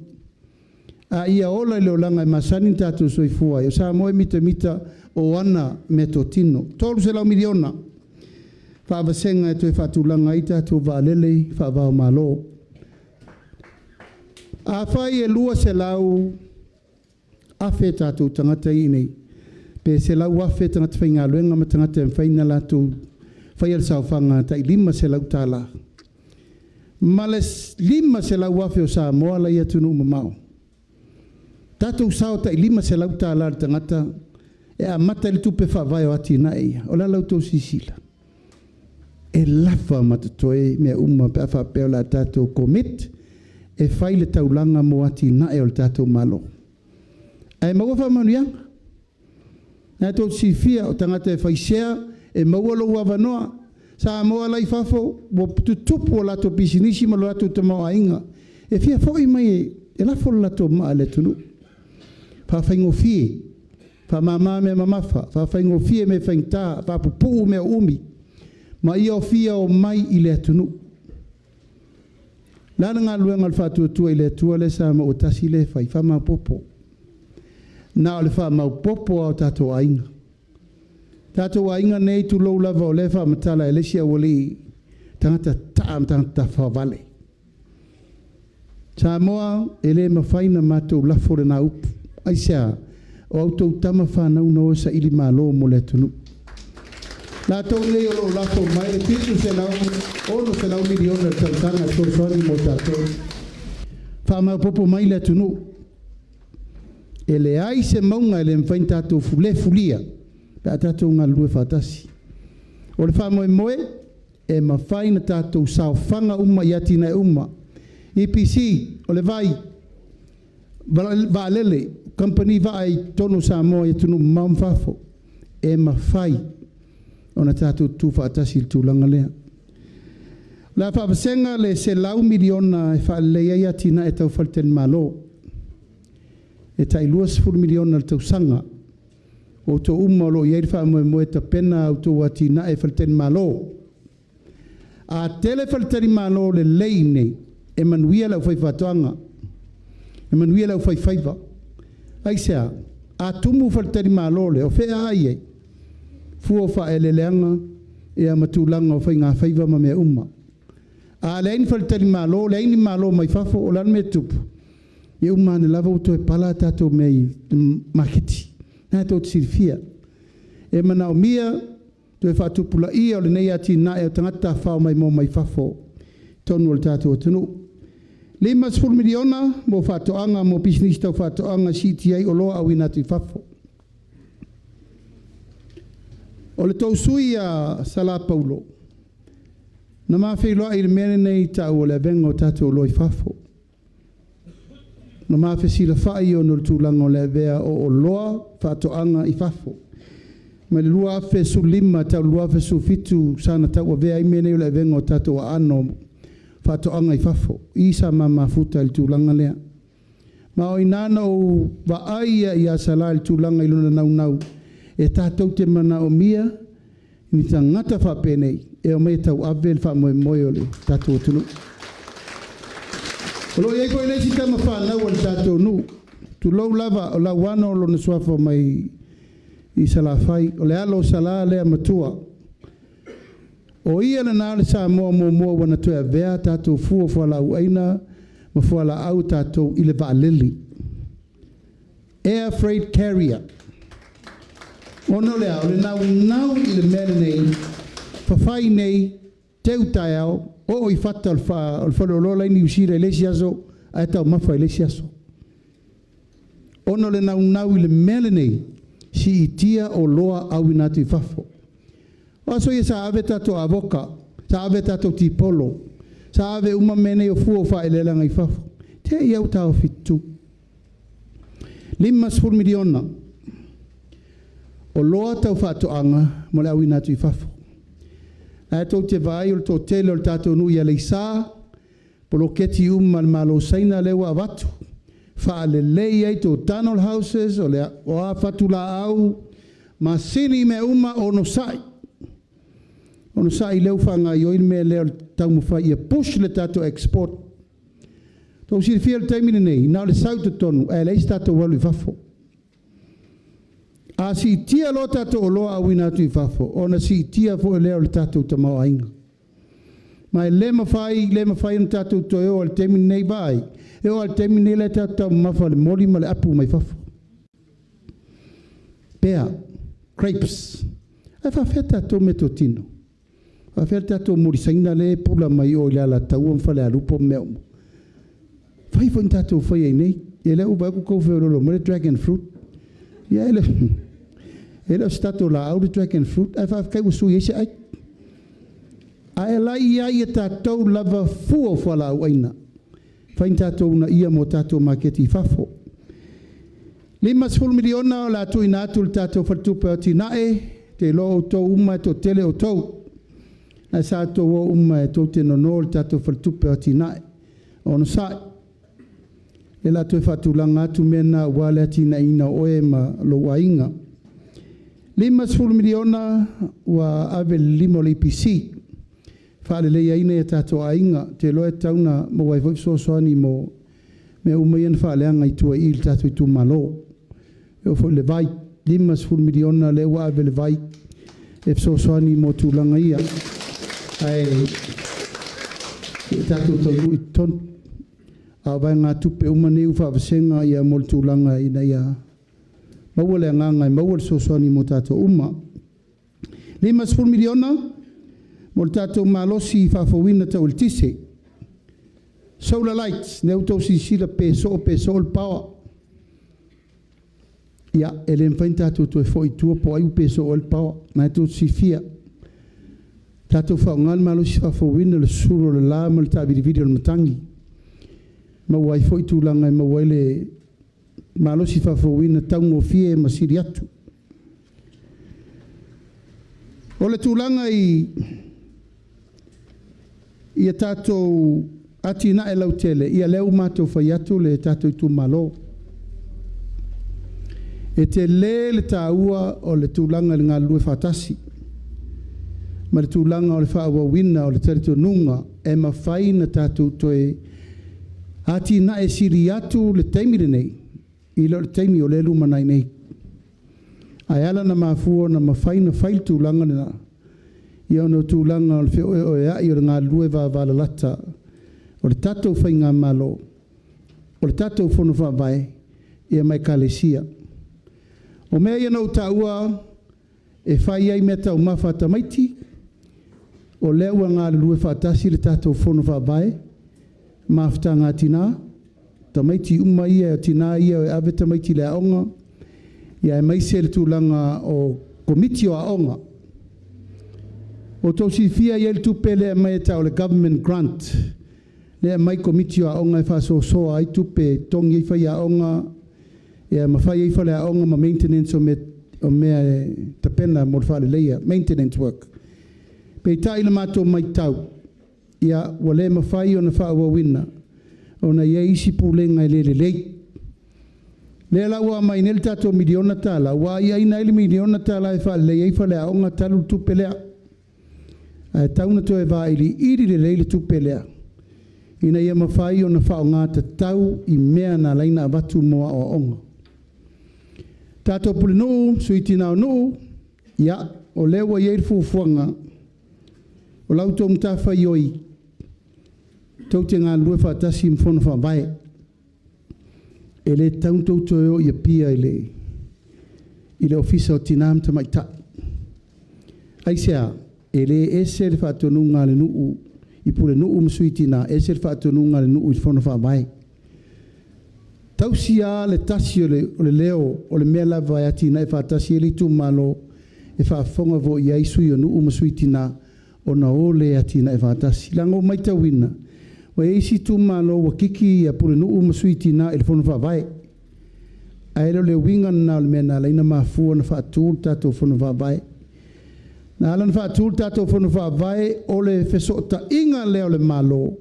A ia ola leo langa e masani tātou soifua. E sa moe mita o ana me to tino. Tolu se lau miliona. Whaawasenga e toi whaatulanga i tātou waalele, whaavao malo. A whai e lua se lau afe tātou tangata i nei. Pe se lau afe tangata whainga luenga ma tangata e whaina lātou whai al sauwhanga ta i lima se lau tāla. Ma le lima se lau afe o Samoa la ia tunu mamao. Tātou sao ta i lima se lau tāla le tangata e a mata le tupe whawai o ati na eia. O la lau tau sisila. E lafa matatoe mea uma pe a whapeo la tātou komit e whai le taulanga mo ati na e o le tātou malo. E maua whamanuianga. Nā tau sifia o tangata e whaisea e maua lo wavanoa. Sa moa lai fafo, wo tutupu o lato pisinisi ma lo lato tamau ainga. E fia fwoi mai e lafo lo lato maa le tunu. Fa whaingo fie, fa mama me mamafa, fa whaingo fie me whaingta, fa pupu me umi. Ma ia o fia o mai i le tunu. Lana ngā luenga le whātua tua i le tua le sa ma o tasi le whai, fa mau popo. Nā o le wha mau popo au tātou ainga. Tātou ainga nei tu lou lava o le wha matala e lesia wali tangata tangata whawale. Sa moa e le mawhaina mātou lafore nā upu. Aisea o autou tama whanau na o sa ili mālo mo le tunu. Nātou nei o lo lafo mai le pitu se lau ono se lau miliona tautanga tōsoni mo tātou. Whamau popo mai le tunu. E le ai se maunga e le mwhain tātou fule fulia. Pea tātou ngā lue whātasi. O le whamoe moe, e mawhaina tātou sao whanga uma i atina e uma. EPC, o le vai, vaalele, company vai tono Samoa e tunu maumfafo, e mawhai, o na tātou tū whātasi il tūlanga lea. La whaawasenga le se lau miliona e whaalea i atina e tau whalten malo. E tai luas furu miliona le tau sanga. o to uma lo iei wha moe ta pena au tō atina e whalteri malo. A tele whalteri malo le lei nei, e manuia lau whai whatoanga, e manuia lau whai whaiva. Aisea, a tumu whalteri malo le, o whea ai fua wha e leanga, e a matulanga o whai ngā whaiva ma mea uma. A leini whalteri malo, leini malo mai whafo o lan me tupu. E uma ne lava uto e pala tato mei maketi. Nā tō tsirifia. E mana o mia, tu e whatupula ia o le nei ati na e o tangata whao mai mō mai whafo. Tonu o le tātou o tunu. 5 miliona mō whatoanga, mō business tau whatoanga CTA o loa au inatu I whafo. O le tau sui a Sala Paulo. Na mawhi I le mene nei tau o le venga o tātou o loa I whafo. Na mawhi sila whai o nul tūlanga o le vea o loa whatoanga I whafo. Ma le lua afe su 5 tau lua afe su 7 sana tau o vea I mene o le venga o tātou a ano whatoanga I whafo. Isa ma futa I tūlanga lea. Ma o inana o waaia I asala I tūlanga I luna nau. E tātou te mana o mia, ni ta ngata whapenei, e o mei tau avel wha moe moe o le tātou tunu. Olo iei koe leisi tama whanau o le tātou nu, tu lau lava o lau wano o lona suafa mai I salawhai, o le alo sala lea matua. O ia na nāle sa moa wana toea vea tātou fua whala au aina, ma whala au tātou I le vaaleli. Air freight carrier. Ono lea, o le nau I le mele nei, whawhai nei, teu tai au, o I whata o le whareolola I usira I lesi aso, a tau mawha I lesi aso. Ono le nau I le mele nei, si I tia o loa au inatu I whafo. O aso ia sa ave tato avoka, sa ave tato tipolo, sa ave uma mene o fua o wha elelanga I whafo. Te iau tau fitu. 5 miliona. O loa tau whatoanga, mo le au inatu I whafo. Nā tau te vai o tō tele o tātou nui a leisā, polo keti le malo saina lewa watu. Wha le lei ai tō tunnel houses, o a whatu la au, ma sini me uma o no sai. O no sai leu whanga I oin me leo tau mwhai ia push le tātou export. Tau siri fia le taimine nei, nā le sau te tonu, e leis tātou walu I whafo. A si tia lo tato o loa au inatu I whafo, o na si tia fo e leo le tato ta mau ainga. Ma e le mawhai na tato to e o al temine nei vai, e o al temine le tato mawha le mori ma le apu mai whafo. Pea, crepes, e whawhea tato me to tino. Whawhea tato mori saina le pula mai o le ala tau am whale alupo meo. Whai fo tato whai ei nei, e leo uba kou wheo lolo, mare dragon fruit. Ia ele stato la au dragon fruit ai fa kai usu yese ai ai la ia ia tatou lava fuo fala au aina fa tatou na ia mo tatou maketi fafo 5 miliona la tu inatu tatou fatu patinae te lo to uma to tele o to ai sa to uma to te no tatou fatu patinae ono sai e la tue whatulanga atu mena wale tina ina oe ma lo wainga. 5 miliona wa ave limo le IPC. Whale le iaina e tato ainga te loe tauna mo waifoi soani mo me umayan whale anga I tua il tato Itumalo. E fo le vai 5 miliona le wa ave le vai e soani mo tulanga ia. Ai tato tolu ton a vai ngā tupe umane u whaawasenga ia moltulanga ina ia maua le nganga maua le sosoni mo tātou uma 5 miliona mo tātou malosi whaafawina tau le tise solar lights ne utou sisila peso le power ia ele mwhain tātou tu e fo I tua po ai u peso le power na tau sifia tātou whaongal malosi whaafawina le suro le lama le tāwiriviri le matangi ma wai foi tūlanga ma wai le malosi whawhawina taungo fie ma siri atu. O le tūlanga I tātou ati na e lautele, ia leu mātou whai atu le tātou Itumalo. E te le tāua o le tūlanga le ngā lue whātasi. Ma le tūlanga o le whaawawina o le taritonunga e mawhai na tātou toe ati na e siri atu le teimire nei. I lo le teimi o le lumanai nei. Ai ala na mafua na mawhai na whai tūlanga le na. Ia ono tūlanga o le whio o e ai o le ngā lue wāwala lata. O le tātou whai ngā malo. O le tātou whono whawai. Ia mai kalesia. O mea ia nau tāua e whai ai mea tau mawhata maiti. O leua ngā lue whātasi le tātou whono whawai. Mawhata ngā tina. Tamaiti uma ia o tina ia o e awe tamaiti le aonga. Ia e maise le tūlanga o komiti o aonga. O tausi fia ia le tupe le mai tau le government grant. Le mai komiti o aonga e whaso soa ai tupe tongi i whai aonga. Ia mawhai i whale aonga ma maintenance o mea tapena mo le whale leia. Maintenance work. Pei tai le mato mai tau. Ia wale mawhai o na whaawawina. Ona ia isi pūlenga i lele lei. Le laua mai nel tato miliona tala. Wa ia ina ili miliona tala e whale lei whale aonga talu tupe lea. Ai tauna to e va ili iri le leile tupe lea. Ina ia mawhai o na whao ngāta tau i mea na laina avatu moa o aonga. Tato pule nuu, suiti nao nuu, ia, o lewa iei fufuanga, o lau tō mtawha ioi, tau te ngā lue whaatasi mfono whawae, e le tauntou toio ia pia i le ofisa o tinam ta mai ta. Aisea, e le ese le whaatonunga le nuu, i pule nuu msuiti na, ese le whaatonunga le nuu i mfono whawae. Tausia le tasi o le leo o le mea lava e ati na e whaatasi e li Itumalo e whaafonga vo i aisui o nuu masuiti na o na ole ati na e whaatasi. Lango mai tawina, o e isi Itumalo wa kiki a pule nuu masuiti na e le fono whawae. A ero le winga na le mea na leina mafua na whaatul tato fono whawae. Na ala na whaatul tato fono whawae o le whesota inga leo le malo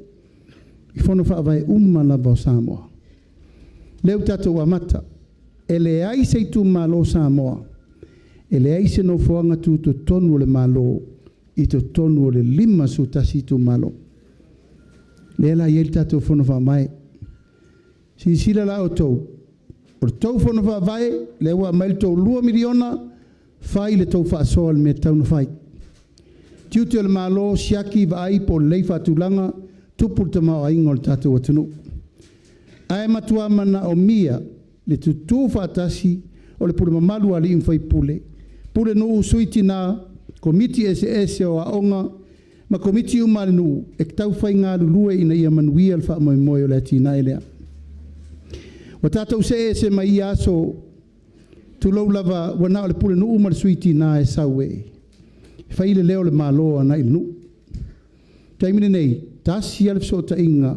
i fono whawae umana bao Samoa. Leu tatou amata, e le ai se Itumalo Samoa, e le ai se no foanga tu to tonu le malo, i to tonu le lima su tasi Itumalo. Le la iel tatou fono whamai. Si sila la o tou. O tou fono whamai, le ua mail tou 2 miliona, fai le tou whaasoa le me tau na fai. Tiutu le malo, siaki va ai po lei whatulanga, tupul te mao aingo le tatou atunu. Ai matua mana o mia le tutu whaatasi o le pule mamalu ali inwhai pule. Pule nuu suiti na komiti ese o aonga ma komiti umale nuu e tau whai ngā lulue ina ia manuia le wha moe moe o le atina elea. Wa tātou se mai aso tulau lava wana o le pule nuu umale suiti na e saue. Whai le leo le maloa na il nuu. Taimine nei, tasi alef so ta inga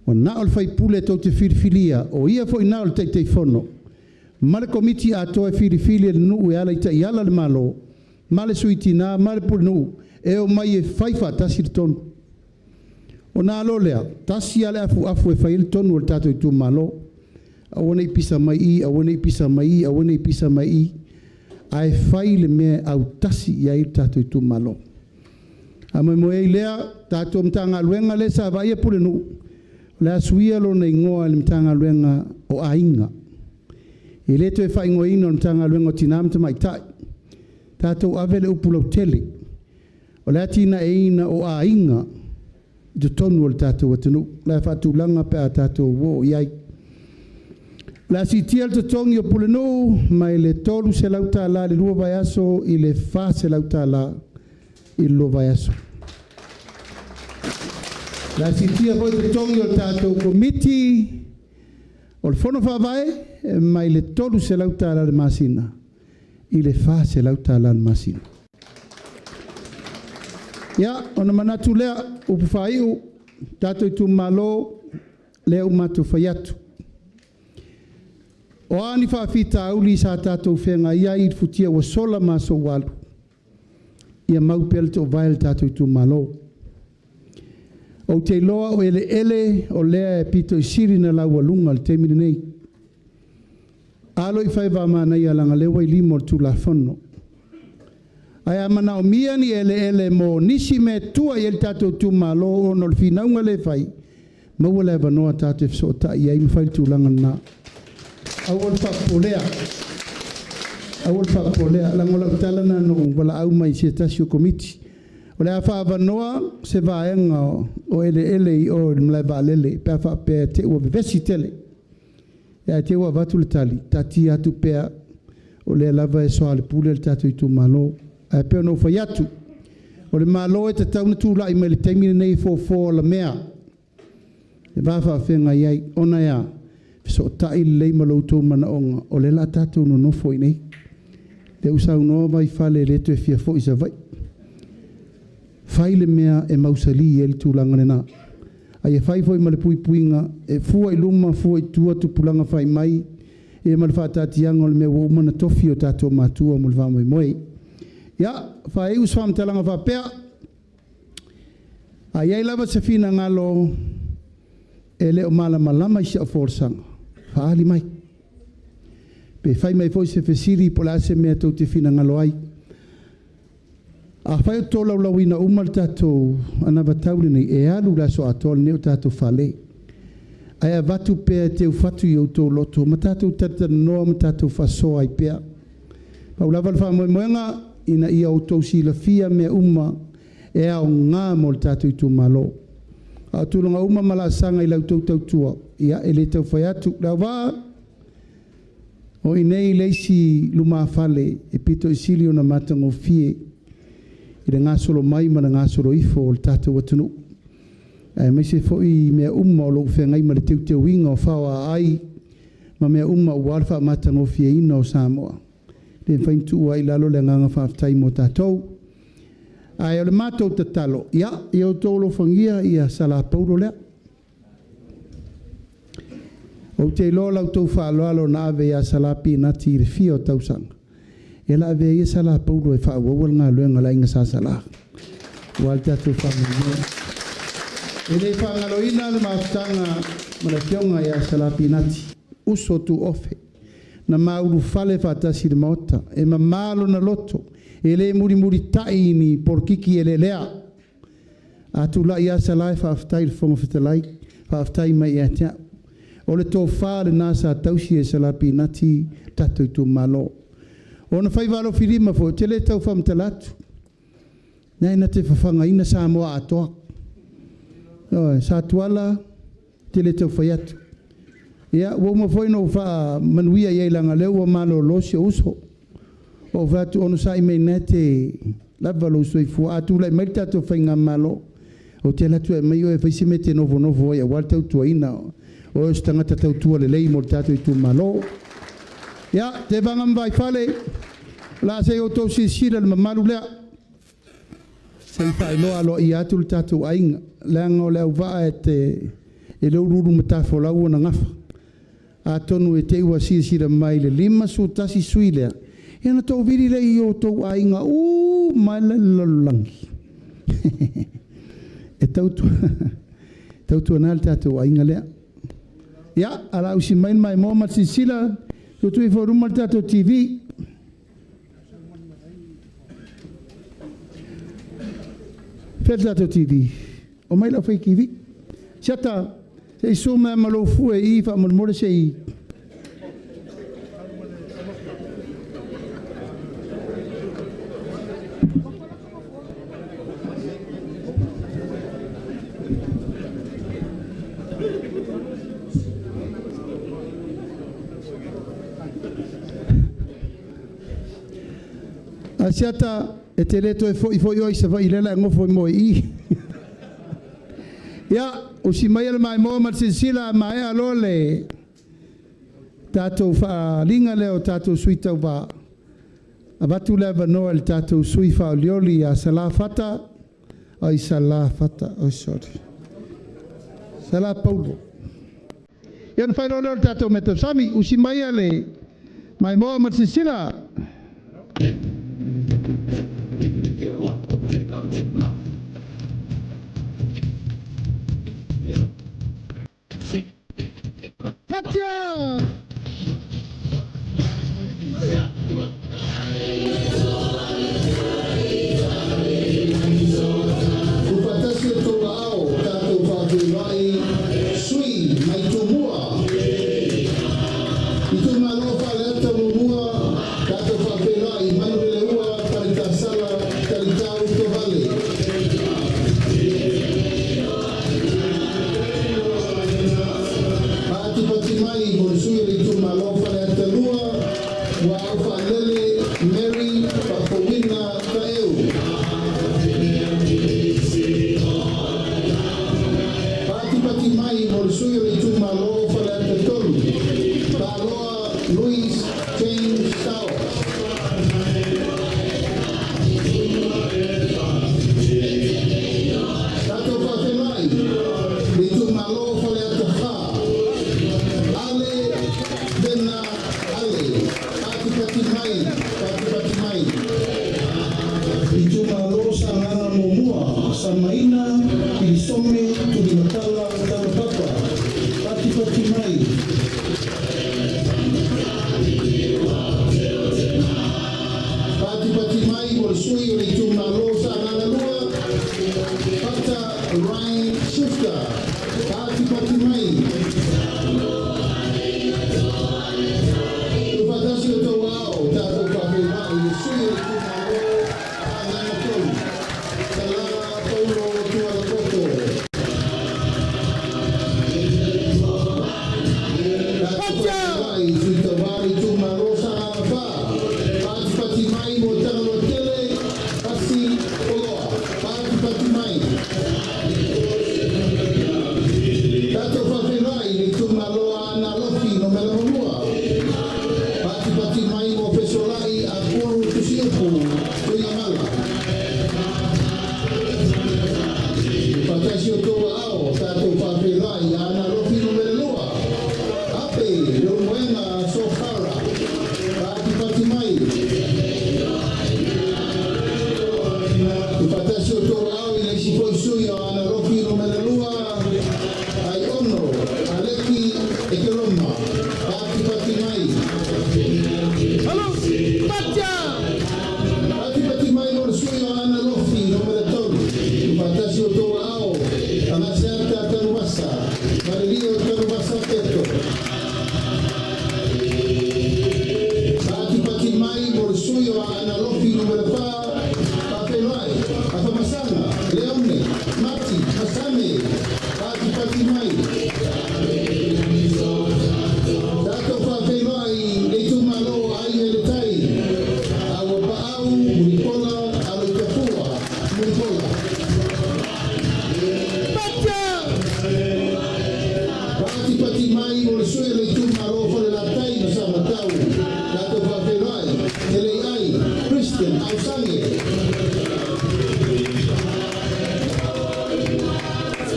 o na o le whai pule tau te whiriwhilia, o ia fo i na o le teitei whono. Ma le komiti a toa whiriwhilia le nuu e ala i ta i ala le malo, ma le suiti nā, ma le pule nuu, e o mai e whaifa tasi le tonu. O nā alo lea, tasi ale afu e whai le tonu o le tātou Itumalo, a wana i pisa mai i, a wana i pisa mai i, a wana i pisa mai i, a e whai le mea au tasi i a i le tātou Itumalo. A mai moe i lea, tātou mtanga luenga le sa vai e pule nuu, le asuia lo na ingoa le mtanga luenga o ainga. I le to e whai ingoa ino le mtanga luenga o tinamta mai tai. Tātou ave le Upolu tele. O le atina e ina o ainga. I to tonu o le tātou atanu. Le whatu langa pe a tātou wo iai. Le asitia le tongi o pulenu mai le tolu se lauta la le Leauva'a aso i le wha se lauta la i Leauva'a aso. La sitia foi te tongi o tātou komiti o le fono whawai mai le tolu se lauta ala le masina i le wha se lauta ala le masina. Ia, ona manatu lea upu whaiu tātou Itumalo lea umatu whaiatu. O ani whawhita auli sa tātou whenga ia i futia wa sola maso walu. Ia maupele te o vael tātou Itumalo. O te loa o ele o lea e pito i siri na laua lunga le temine nei. alo I fai va mana ia langa lewa I limo tu la fono. Ai mana o mia ni ele mo nisi me tua I el tato tu malo o no fina unga le fai. Ma wala va no tato so ta ia I fai tu langa na. Awal fa polea. Awal fa polea langa la tala na no wala au mai se tasio komiti. Wala fa va no se va enga o ele o mla va lele pa fa pe te o vesi tele. Ya te wa vatu tali tati atu pe o le lava e so al pule el tato Itumalo a pe no fa yatu o le malo e te tau tu la I me le taimi nei fo la mea e va fa fenga ia ona ya so tai le malo to mana onga o le la tato no fo nei te usa no vai fale le to fia fo isa vai fai le mea e mausali el tu langa na ai fai foi male puinga e fua I luma fua I tua tu pulanga fai mai e mal fa tatianga o le mea wo mana tofi o tato matua mo le va moi ya fai us fam telanga fa pea ai lava se fina ngalo ele o mala malama I forsanga fa ali mai pe fai mai foi se fesiri pola se mea to te fina ngalo ai a fai to la wina umal tato ana vatauli nei e alu la so atol ne tato fale ai avatu pe te ufatu yo to loto matato tata no matato faso ai pe pa ulava fa moenga ina ia auto si la fia me umma e au nga mo tato Itumalo a tulunga umma mala sanga I lautou tua ia ele tau fai atu Leauva'a o inei leisi luma fale e pito isilio na matango fie I le ngasolo mai ma le ngasolo ifo o le tata watunu. Me se foi mea umma o lo whengai ma le teu inga o whawa ai ma mea umma o warwha matanga o fie ina o Samoa. Le whaintu ua I lalo le nganga whaftai mo tātou. Ai o le mātou te talo. Ia, I o tōlo whangia I a sala pauro lea. O te lo lau tau whaaloalo na ave I a sala pi nati I le fia o tausanga. E la ave I sala paulo e wha wawal ngā luenga la inga sa sala. Wal tatu whamia. E le whangaloina le maftanga ma le fionga I a sala pinati. Uso tu ofe. Na mauru fale whatasi le maota. E ma malo na loto. E le muri tai ni porkiki e le lea. Atu la I a sala e whaftai le whonga whitalai. Whaftai mai e atea. O le tō wha le nasa tausi e sala pinati tatu Itumalo. Ona fai valo filima fo te le tau fam talatu. Nei na te whawhanga ina Samoa atoa. Sa tuala te le tau whai atu. Ia, woma foi no wha manuia iei langa leo malo losi o uso. O vatu ono sa ime nete lava lo soi fu atu lai mai tato whai ngā malo. O te latu e mai o e whaisime te novo ia wal tau tua ina. O e stangata tau tua le lei mo tato Itumalo. Ya, te vangam vai fale. La se o to si sira le mamalu lea. Se fai loa lo I atu le tatu ainga. Leanga o Leauva'a e te e leo ruru matafo lau na ngafa. A tonu e te ua sira mai le lima su tasi sui lea. E na tau viri le I o tau ainga. Mai le lalangi. E tautua nā le tatu ainga lea. Ya, ala usi mai mo matisila. Tu tu for rumah tato TV. Fel tato TV. O mai la fai TV. Siata se so me malo fu e I fa mo mo se I. Asiata e te leto e foi oi se vai lela ngofo mo I. Ya, o si mai le mai mo ma sila mai alole. Tato fa linga le o tato suita va. Avatu leva no el tato sui fa lioli a salafata. Ai salafata, oh sorry. Sala Paulo. Yan fa no le tato meto sami o si mai le mai mo ma sila. Katia! sui le Itumalo Faleatalua, wa Faleule Mary Papowina Taeu. Pati mai mo le sui le Itumalo Faleatatolu, Paloa Luis James Tau. Tato Fafelai, le Itumalo Faleatafa, Ale Dena Ale, Pati mai. Itumalo Sagaga Momua, Samaina, Pilisome, Tulimatala, Talapapa, Pati mai. Pati mai, Bolsui, Itumalo Sagaga Lua, Pata Ryan Shifter, Pati mai. Tupatasi o tau ao, tato whawhiwai, le sui e Itumalo, Sagaga Tolu, Talara Paulo Tualapoto. Tato whawhiwai, sui tawari Itumalo Sagaga Wha, Pati mai mo tangalo tele, pasi oloa, Pati mai. Tato whawhiwai, le Itumalo ana lofi no melamamua. Pati mai mo pesolai a kuru tusiupu kuinga mala. Patasi o toa ao, tato whawhiwai ana lofi no melalua. Ape, leo moenga so kara. Pati mai. Patasi o toa ao i leisi poisui o ana lofi no melalua. Ai ono, aleki e keloma. Pati mai. Hello, Patia! Pati mai mo sui o ana lofi no melatolu. Patasi o toa ao, anasata tanubasa. Marilio tanubasa teto. Pati mai mo sui o ana lofi no melapa. Faleula, Afamasanga, Leone, Mati, Masame. Pati mai. Tato Faleula i Itumalo ai ele tai. Awa paau, Muripola, Aloitafua, Muripola. Pati mai mo le sui le Itumalo Faleula tai na sama tau. Tato Faleula ele ai, Christian, Ausange.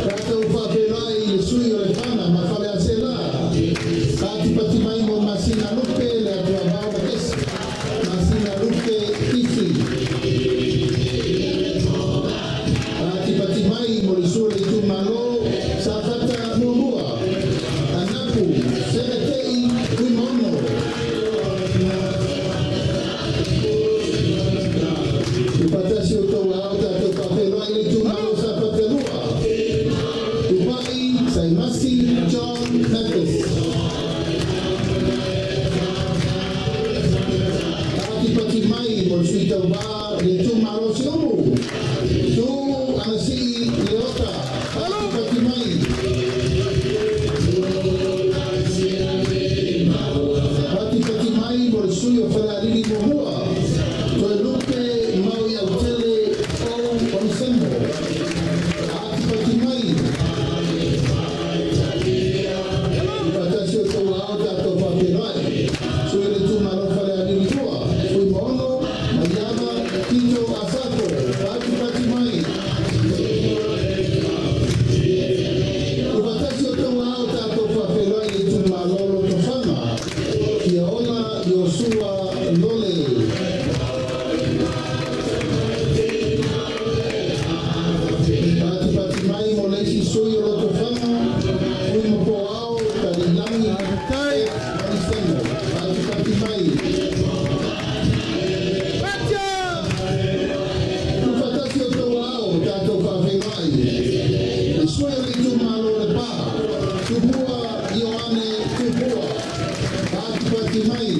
Tato Faleula le sui o le fana, ma fale a sela. Pati mai mo masina lupe le atua bau kes. Masina lupe kisi. Pati mai mo le sui le Itumalo Sagaga Momua. Anapu, Senetei, Kuimono. Patasi o tau ao tato Faleula i le Itumalo Sagaga. Tupai, Saimasi, John Memphis. Pati mai mo sui tau wā le Itumalo Siumu. Tu anasi Leota. Pati mai. Pati mai mo sui o Whalariri Mohua. Toi lupe mau i au tele o Onisembo. Pati mai. Patasi o tau ao tato Faleula. Sui le Itumalo Faleariri Tua. Sui mono, Mayama, Tito Asako. Pati mai. Patasi o tau ao tato Faleula i Itumalo Lotofana. Kia ona Yosua Lole. Pati mai mo leisi sui o Lotofana. Ui mo po ao, Talinami, Manisemo. Pati mai. Patasi o tau ao tato Faleula. Le sui o Itumalo le pa. Tupua Ioane Tupua. Pati mai.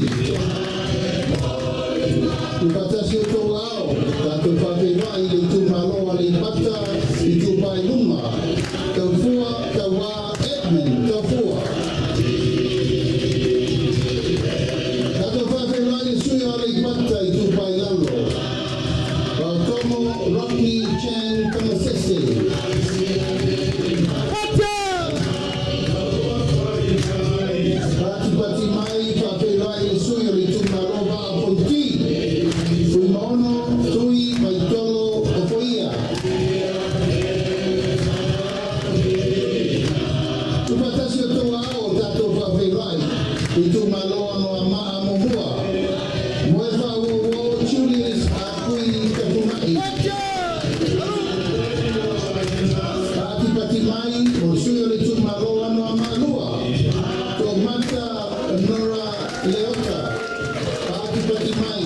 Patasi o tau ao tato Faleula i le Itumalo ale pata i tupai luma. Tau fua, tau wā, Edmund, tau fua. Itumalo ano ama amomua. Moefa wo Julius akui katumai. Pati mai o suyo le Itumalo ano ama lua. Tomata Nora Leauva'a. Pati mai.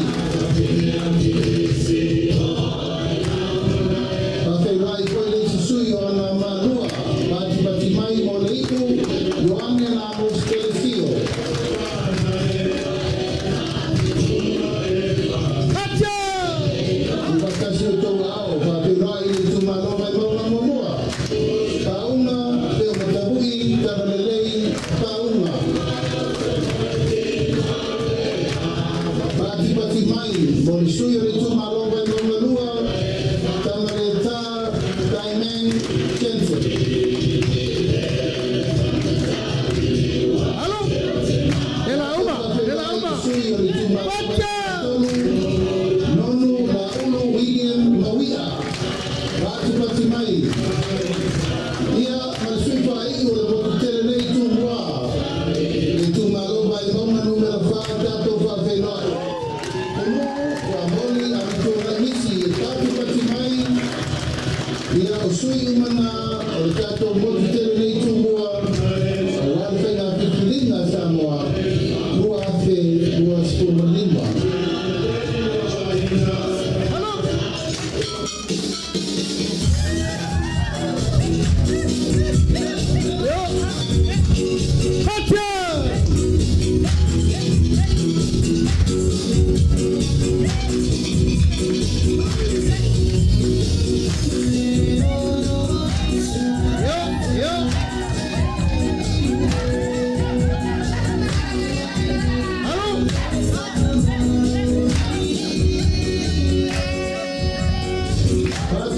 Faleula i koe le suyo ana ama lua. Pati mai mo le iku Yoane na Mostelesio. Bakasio tau ao, Faleula i Itumalo vai mauna momua. Pauna, teo matabui, taranelei, pauna. Pati mai, mori suyo le Itumalo vai mauna lua, tamareta, taimen, kense. Suyo le Itumalo Nonu la uno William Mawia. Pati mai. Ia masuipa i o le potele nei tumua. Itumalo vai mauna numero fa tato fa Faleula. Kono wa moli amitua misi pati mai. Ia o sui umana o tato potele nei tumua. Wan fena pitulinga Samoa. Rua fe rua spumalima.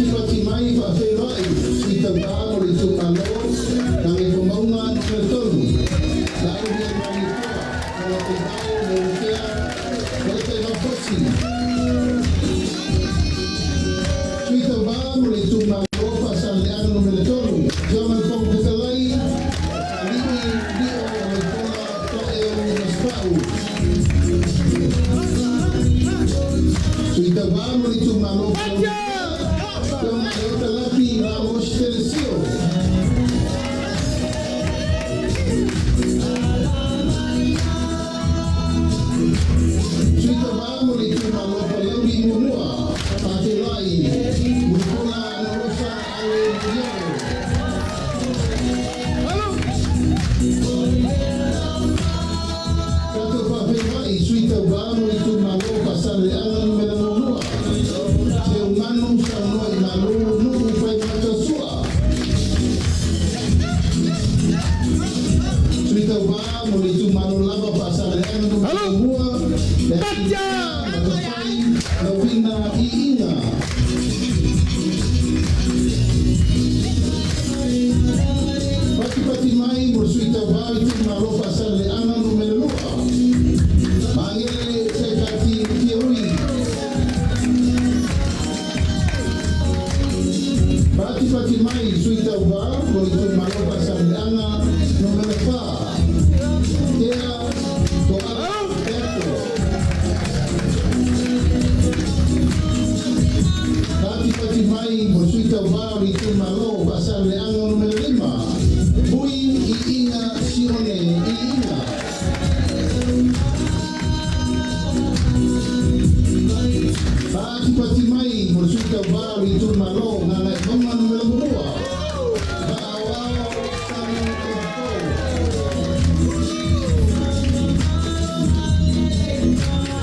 Pati mai fa Faleula i tau le Itumalo na me fomaunga numero tolu. Lau dia mai kua, o te tau mo ukea, o te wafosi. Sui tau mo le Itumalo fa Saleanga numero tolu. Jaman fong kutalai, alimi dio o le kola toe o naspau. Sui tau mo le Itumalo fa Toma outra lati na Mostelesio. Suita vamo le Itumalo Faleula i monua. Faleula i Mukula Rosa ale Diego. Kato Faleula i suita vamo le Itumalo Sagaga numero monua. Seu manu sa noi na lulu fai matasua. Suita vamo le Itumalo lava Sagaga numero monua. Katia! Na wina i inga. Pati mai mo suita vamo Itumalo Sagaga numero lua. Mangele se kati kioi. Pati mai suita vamo mo Itumalo Sagaga numero 4. Kea toa eto. Pati mai mo suita vamo Itumalo Sagaga numero 5. Bui i inga sione i inga. Pati mai mo suita vamo Itumalo na Leauva'a numero 2.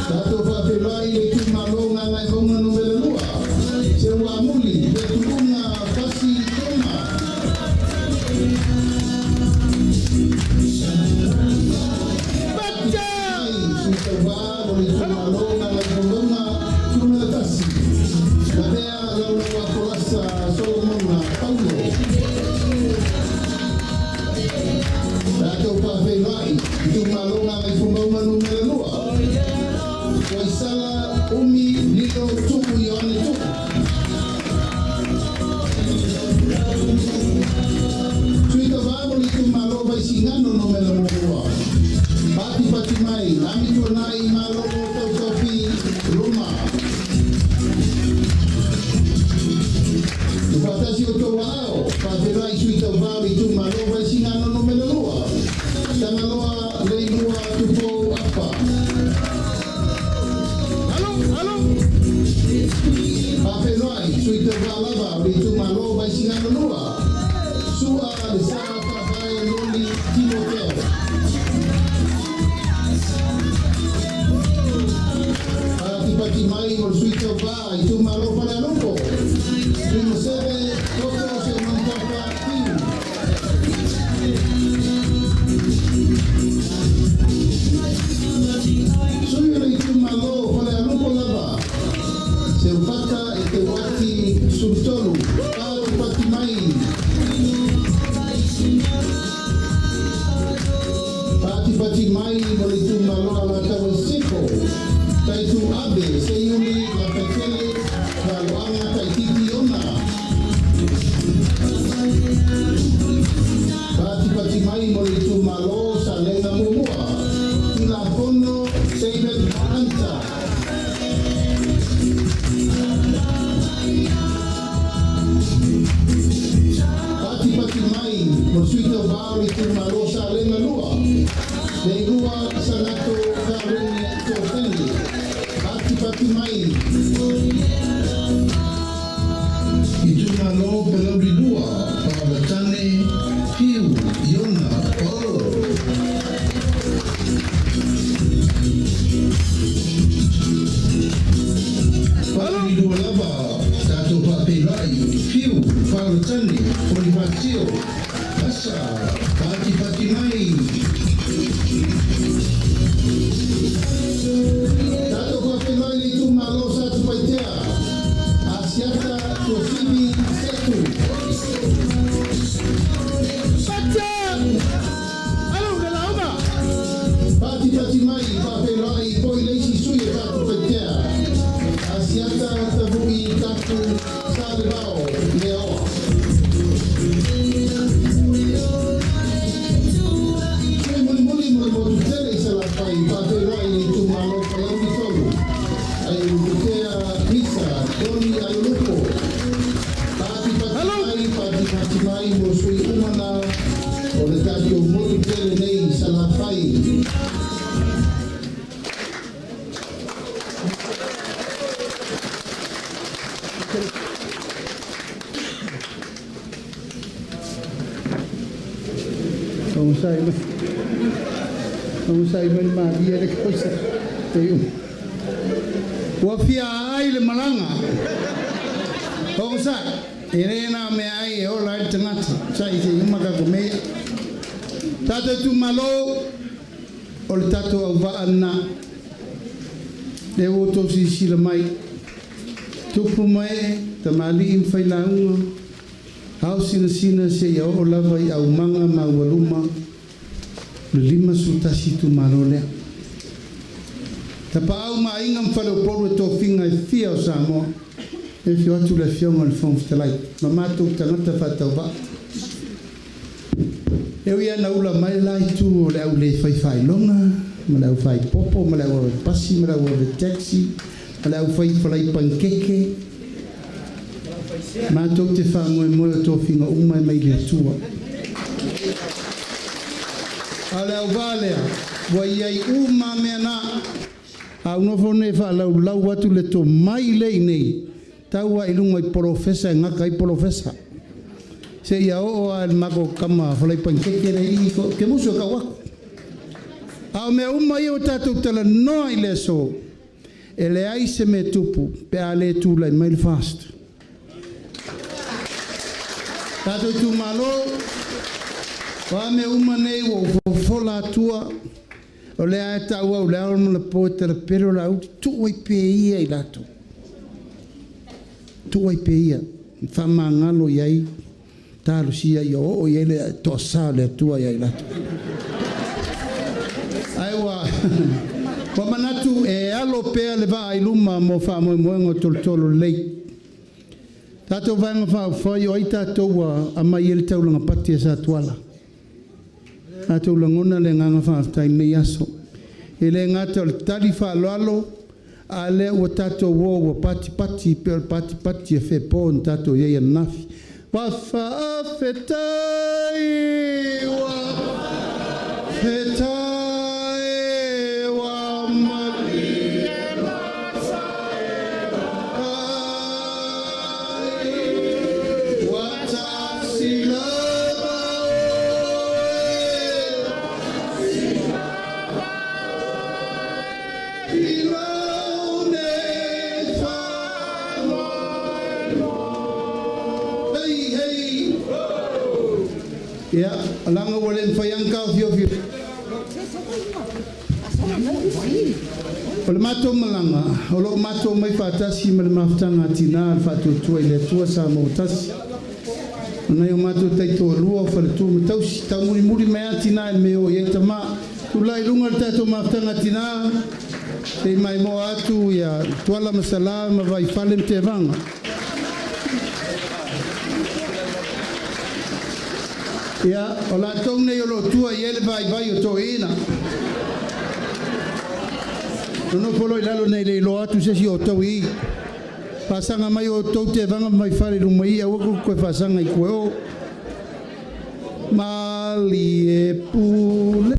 Tato Faleula i Itumalo na Leauva'a numero 2. Sewa muli betulunga pasi toma. Suita vamo Itumalo na Leauva'a numero 3. Gadea laula kolasa Solomona Paulo. Tato Faleula i Itumalo na Leauva'a numero 2. Waisala umi lilo tuku Yoane tuku. Suita vamo Itumalo vai singano numero 1. Pati Leauva'a, Itumalo Faleula, Limuseve, Toto se mantapa Piu. Suyo Itumalo Faleula lava, se upata e te wati subtolu, karo pati mai. Pati mai mo Itumalo ala tau siko, tai tu abe se yumi la pekele la loanga tai titi ona. Pati mai mo Itumalo sa lenga mumua, ila kono seimet anta. Pati mai mo suito bao Itumalo sa lenga lua. Leauva'a sanato karuni tofeni, pati mai. Itumalo pelauri dua, pabatane, piu, iona, polo. Pelauri dua lava, tato papelai, piu, pabatane, polivatio, asa, pati mai. Tato papelai Itumalo satu paitea, asiata tosimi setu. Baca, halo Leauva'a. Pati mai papelai poilei suye satu paitea, asiata tabui taku salvao Leauva'a. Vamos sair Maria de coisa. Wafia ai le malanga. Vamos sair. Irena me ai o la tangata. Sai se uma ka come. Tato Itumalo o le tato Leauva'a na. Le o to si sila mai. Tupu mai tamali im fai launga. Hau sina se ia o lava i au manga ma waluma. Le lima sutasi Itumalo lea. Tapa au ma inga mfale upolu e tō finga e fia o Samoa. E fio atu le fionga le whangfitalai. Ma mātou tangata whatauwa. E ui ana ula mai lai tu o le au le whai longa. Ma le au whai popo, ma le au pasi, ma le au taxi. Ma le au whai whalai pankeke. Mātou te whangoe moe o tō finga umai mai le tua. A Leauva'a lea, wa iai uma mea na, au nofo ne wha lau atu le tō mai lei nei, taua i lunga i profesa, e ngaka i profesa. Se ia o a mako kama whalai pankeke rei, ke musu ka waku. Au mea uma i o tātou tala noa i le so, e le ai se me tupu, pe a le tūlai mai le fast. Tātou Itumalo, wa me uma nei wo fola tua o le ai tau au le au le poeta le pero la u tu ai pe ia i lato tu ai pe ia fa mangalo iai talo sia io o ia le to sa le tua ia i lato ai wa manatu e alo pe le va ai luma mo fa mo ngo tolo lei tato vanga fa yo ai tato wa ama ia le tau langa pati sa tuala ato langona le nganga whaftai nei aso. E le ngata o le tali whaaloalo, a le o tato wo pati e whepo on tato iei anafi. Wa whaafetai, wa fetai, wa mali. Wa tasila. Ilone fa fio. O le matou malanga, o lo matou mai whaatasi ma le mawhtanga tina, le whaatutua i le tua sa mo tasi. Nei o matou taito lua o whaletua me tausi, tau muri mea tina e meo i eita maa. Tulai lunga le taito mawhtanga tina, te mai mo atu ia tuala masala ma vai whale te vanga. Ia, o la tau nei o lo tua i ele vai o to ina. Nono polo i lalo nei le lo atu se si o tau i. Pasanga mai o tau te vanga mai whare rumai a waku koe pasanga i koe o. Mali e pule.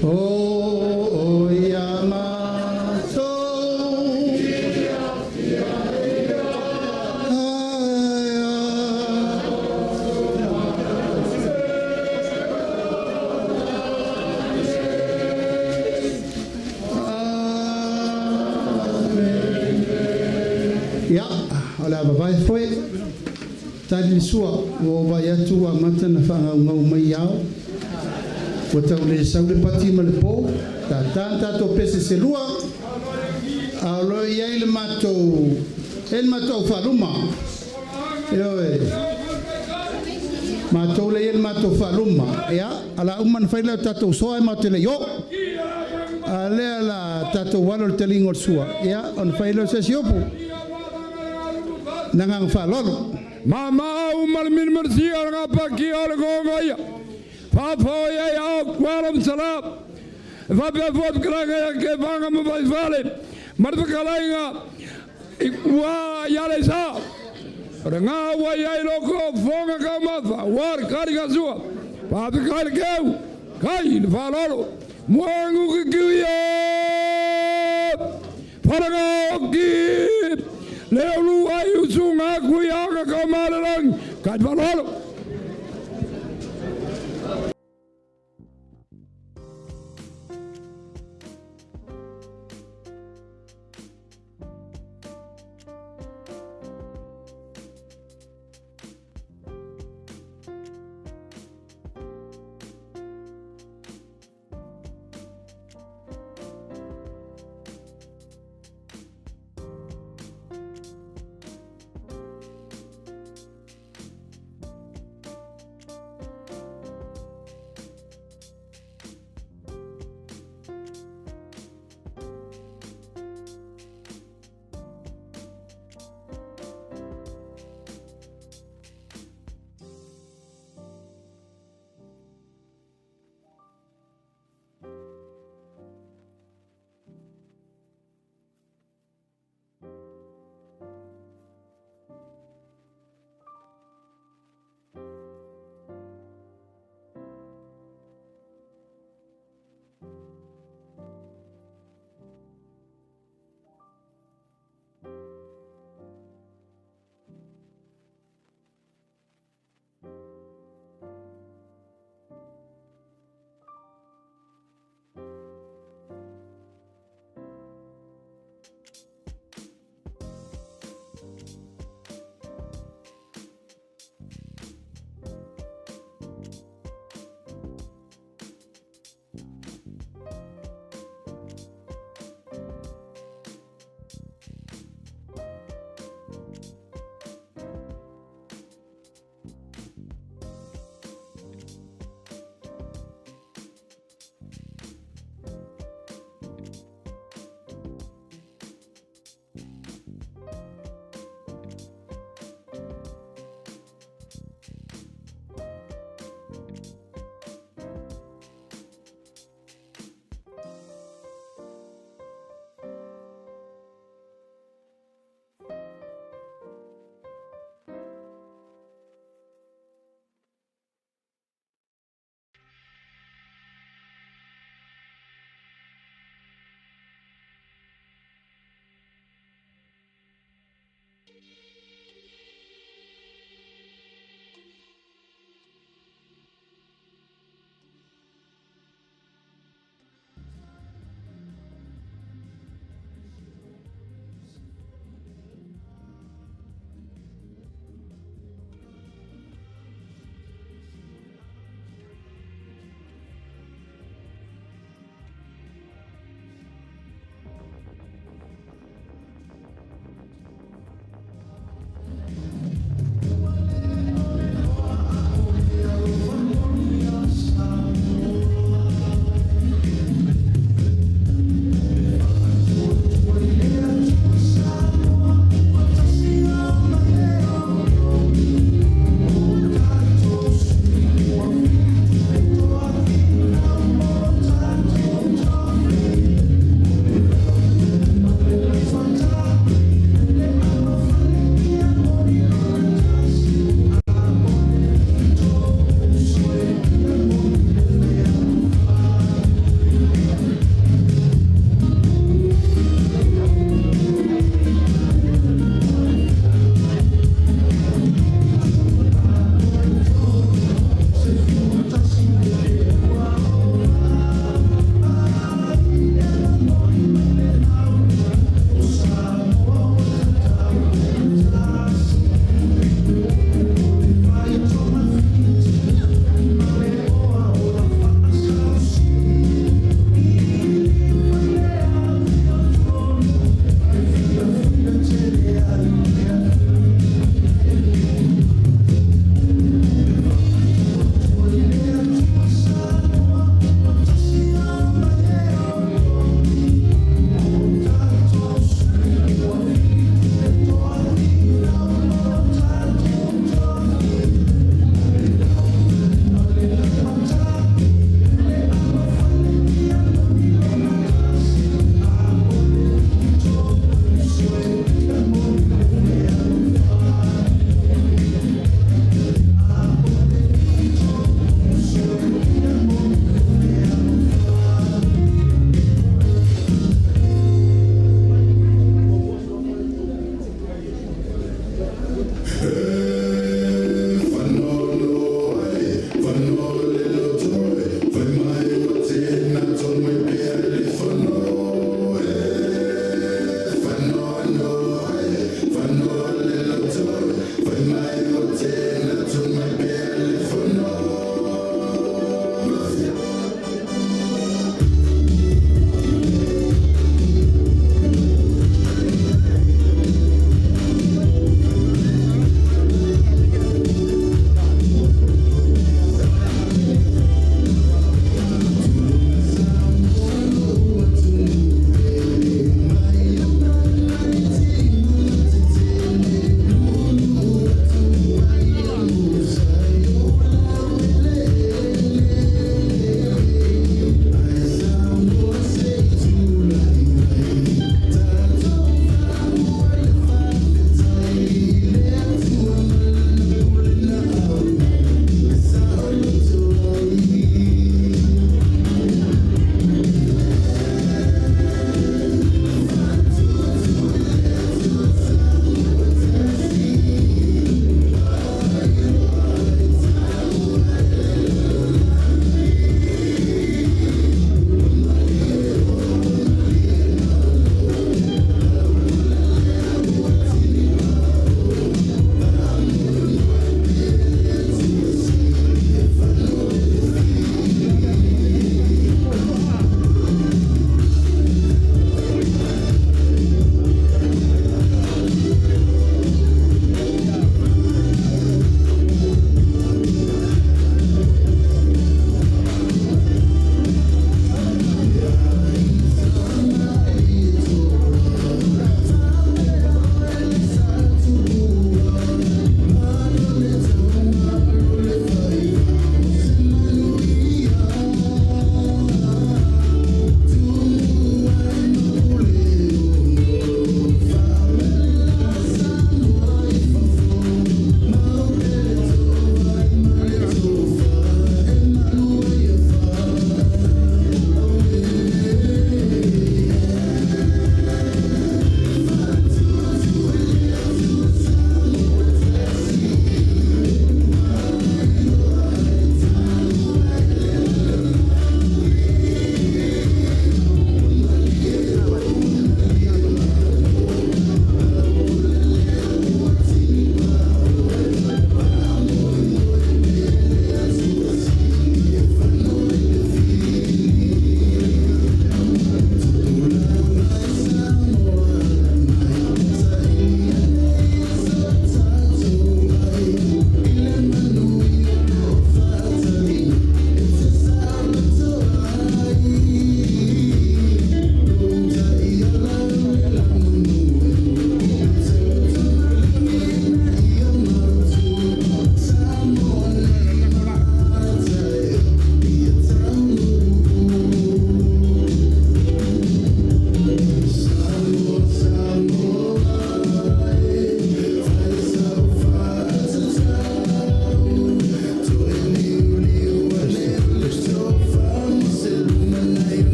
Oh, Yamato. Ya, ala babai foi. Tadi sua, o vai atu a mata na whanga ngau mai au. O tau le sau le pati ma le po, ta tanta to pese se lua, a lo iai le matou, el matou whaluma. Eo e, matou le el matou whaluma. Ea, ala uman whaila tatou soa e mate le yo. A lea la tatou walo le telingo sua. Ea, on whaila se siopu. Nangang whalolo. Mama umal min mersia ngapa ki ole gongoya. Papa ya ya kwalam salam. Papa vot kranga ya ke vanga mo vai vale. Marta kalainga wa ya le sa. Ranga wa ya loko fonga kama war kariga zua. Papa kal keu. Kai valoro. Moangu kiya. Paraga ki. Leauva'a usunga kuya kamalang. Kai valoro.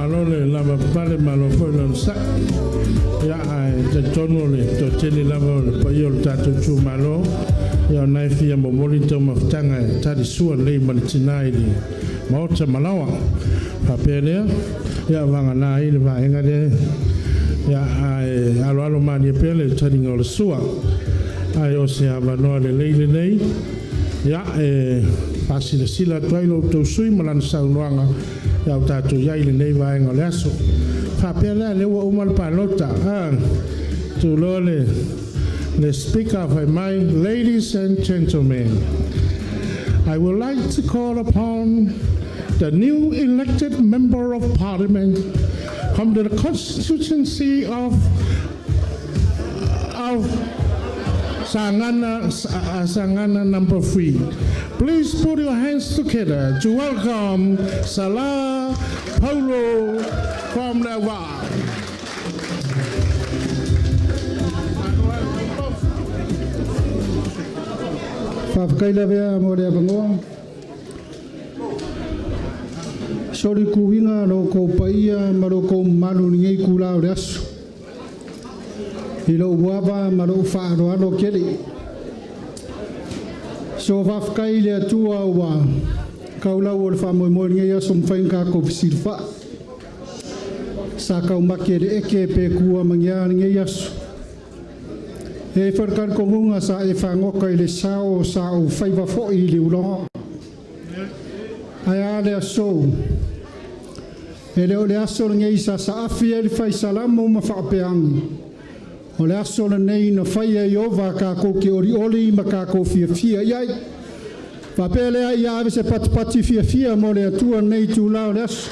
malo le lava pale malo foi non sa. Ya ai te tono le to tele lava le pa yo tato chu malo. Ya nai fia mo moli to maftanga tadi sua le malitinai di. Maota malawa. Papelea ya vanga na ile va enga de ya ai alo mani pele tadi ngol sua. Ai o se ava no le nei. Ya pasila sila toilo to sui malan saunoanga ya tatu ya ile nei va enga le aso. Papelea le wa umal palota to lole the speaker of my ladies and gentlemen. I would like to call upon the new elected member of parliament from the constituency of Sangana number 3. Please put your hands together to welcome Salah Upolu from Leauva'a. Whawhakaila vea mo rea vangoa. Sori kuhinga no ko paia maro ko malu ngei kula o aso. I Leauva'a maro whaaroalo kere. So whawhakaile atua ua kaulau o le whamoimoe ngei aso mwhainga ko pisirwha. Sa kaumake re eke pe kua mangia ngei aso. E wharkan kongunga sa e whangoka i le sao sa o whaiva fo i le uloha. Ai ale aso. E leo le aso ngei sa afi e le whai salamo ma whaapeangi. O le aso le nei na whai e ova ka ko ki ori oli ma ka ko fia iai. Whapele ai ave se pati fia mo le atua nei tu lao le aso.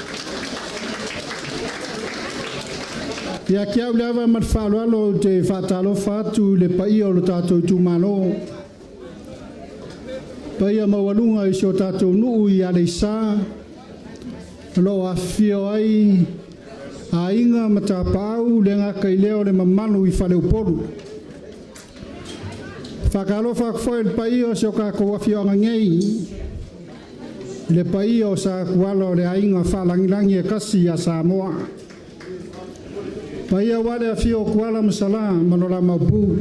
Ia kia ule awa mat whaaloalo te whaatalo whaatu le pai o lo tātou Itumalo. Pai a mawalunga i sio tātou nuu i ale sā. Lo a whio ai a inga matapau le ngā kai leo le mamanu i Faleupolu. Whakalo whakfoe le pai o sio kako a whio ngei. Le pai o sa kualo le a inga whalangilangi e kasi a Samoa. Paia wale a fio kuala masala manola mabu.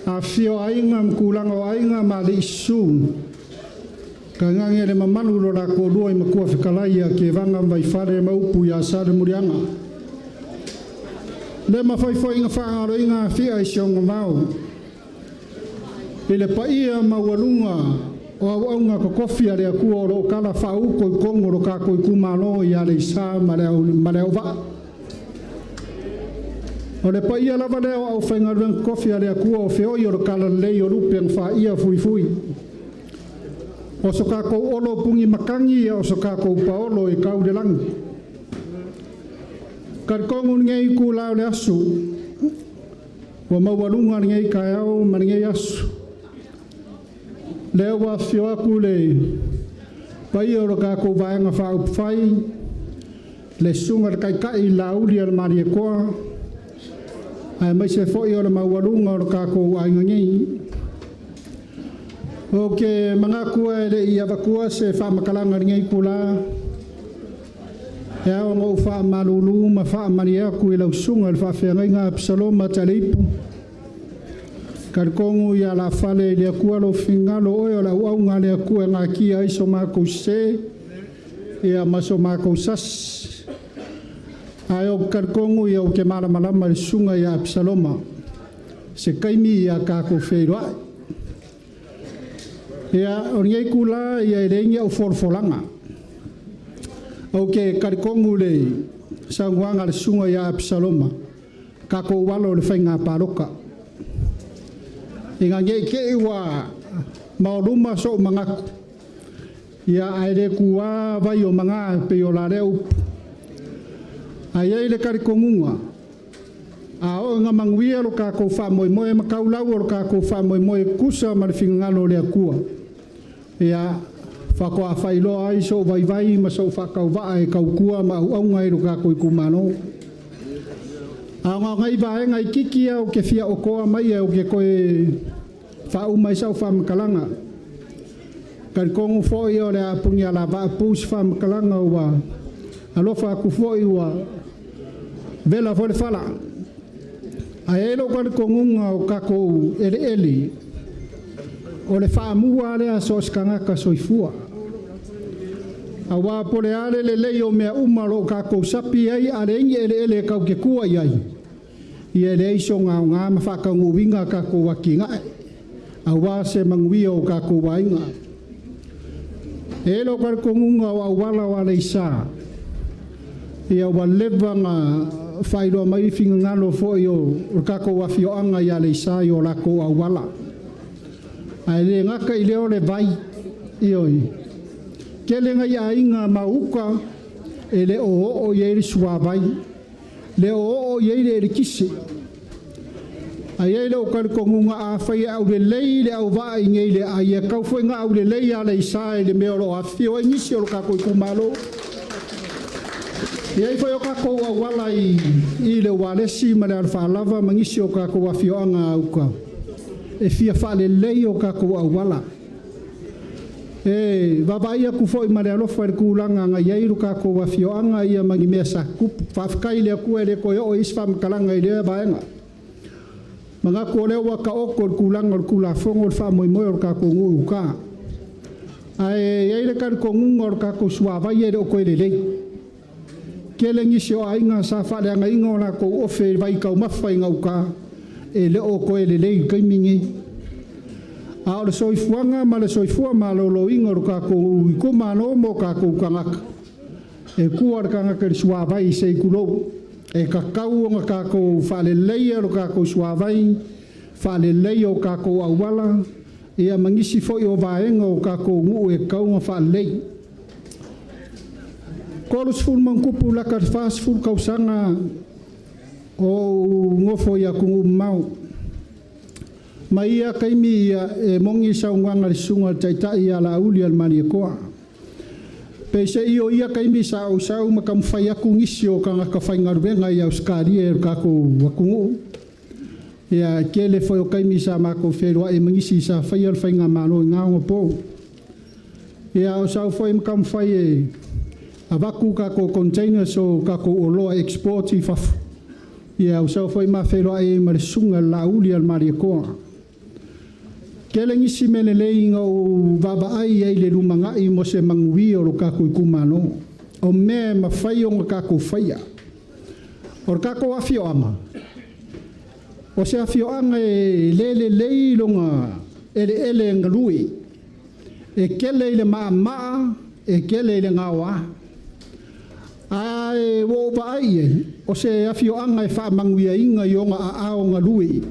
A fio ainga mkulanga o ainga ma le isu. Ka ngange le mamanu lo la kolua i makua whikalaia ke vanga mai whare maupu i asare murianga. Le mawhaifo inga whaangaro inga fia i sionga mau. I le paia mawalunga o aunga ko kofia le akua o lo kala whauko i kongo lo kako i kumalo i ale isa ma Leauva'a. O le paia lava leo au whaingaruang kofia le akua o whioi o lo kala lei o rupe ang whaia fui. O so kako olo pungi makangi o so kako paolo i kau de langi. Karkongun ngei ku lao le asu. O mawalunga ngei kai au man ngei asu. Leo wa whio aku le paia o lo kako vaenga whaup whai. Le sunga kai kai lauli al mari e koa. Ai mai se foi o le mawalunga o kako ai ngei. O ke mangakua le ia vakua se whamakalanga ngei kula. E au ngau whamalulu ma whamania ku i lausunga le whawhengai ngā psaloma taleipu. Karkongu ia la whale le akua lo fingalo oi o la uaunga le akua ngā kia iso mākou se. Ia maso mākou sas. Ai o karkongu ia o ke malamalama le sunga ia Absaloma. Se kaimi ia kako wheiroa. Ia o ngei kula ia e reingi au forfolanga. O ke karkongu le sanguanga le sunga ia Absaloma. Kako walo le whainga paroka. Inga ngei ke iwa mauruma so mangaku. Ia aere kua vai o manga pe o la reu. Ai ai le karikongunga. A o nga manguia lo kako whamoimoe makaulau o lo kako whamoimoe kusa ma le whingalo le akua. Ia whakoa whailoa ai so vai ma so whakau waa e kaukua ma uaunga e lo kako i kumano. A ngā ngai vaenga i kikia o ke fia o koa mai e o ke koe whau mai sau whamakalanga. Karikongu fo i o le apungi ala vaa pūs whamakalanga o wa alofa aku foi wa vela fole fala ai lo kan kongunga o kako ele o le faamua le aso skangaka soifua awa pole ale le leo mea umalo kako sapi ai ale ele kau ke kua ai ia le iso nga mafaka nguwinga kako wakinga awa se mangwia o kako wainga e lo kan kongunga o wala wala isa ia waleva nga failo mai finga ngalo fo yo kako wafioanga ia le isa yo lako awala ai le ngaka i leo le vai ioi kelenga ia inga mauka e le o ye le suavai le o ye le kisi ai le o kar kongunga a fai au le lei le au vai ngei le ai ka foi nga au le lei a le isa le me o afio inisi o ka ko kumalo ia foi o ka ko wala i le wale si ma le fa lava mangisi o ka ko afio anga au ka e fia fale lei o kako awala e babaia ku foi mare alo foi kulanga nga yairu kako wa fioanga ia mangi mesa ku fafkai le ku ele ko o isfam kalanga ile baenga manga ko le wa ka o ko kulanga kula fongo fa moi moi o kako ngu ka ai yaile kan ko ngu o kako suava ye o ko ile lei kelengi sio ainga sa fa le nga ingo na ko o fe vai ka mafa inga uka e le o ko ele lei kaimingi a o soifuanga ma le soifua ma lo ingo ka ko ko mano mo ka ko kangaka e kuar kangaka le suavai se kulo e kakau nga ka ko fale lei o ka ko suavai fale lei o ka ko awala e a mangisi fo o vaenga o ka ko ngu e kau nga fale lei kolos ful mankupu la ka fast ful kausanga o ngofo ya kungu mau maia kaimi e mongi saunganga le sunga taita ia la uli al mani koa pe se io ia kaimi sa o sau makam fai aku ngisi o kanga ka fai ngarubenga ia uskari e ka ko wakungu ia kele foi o kaimi sa mako fero e mangisi sa fai al fai ngamano ngao po ia o sau foi makam fai e avaku ka ko container so ka ko oloa export i fafu ia o sau foi mafelo ai marisunga la uli al marikoa kelengi simele leinga o baba ai ai le lumanga i mo se mangui o ka ko kumano o me mafai o ka ko faia o ka ko afio ama o se afio anga lele leilonga ele ngalui e kele le ma e kele le ngawa ai wo vai o se afio anga e fa manguia inga yonga a nga lui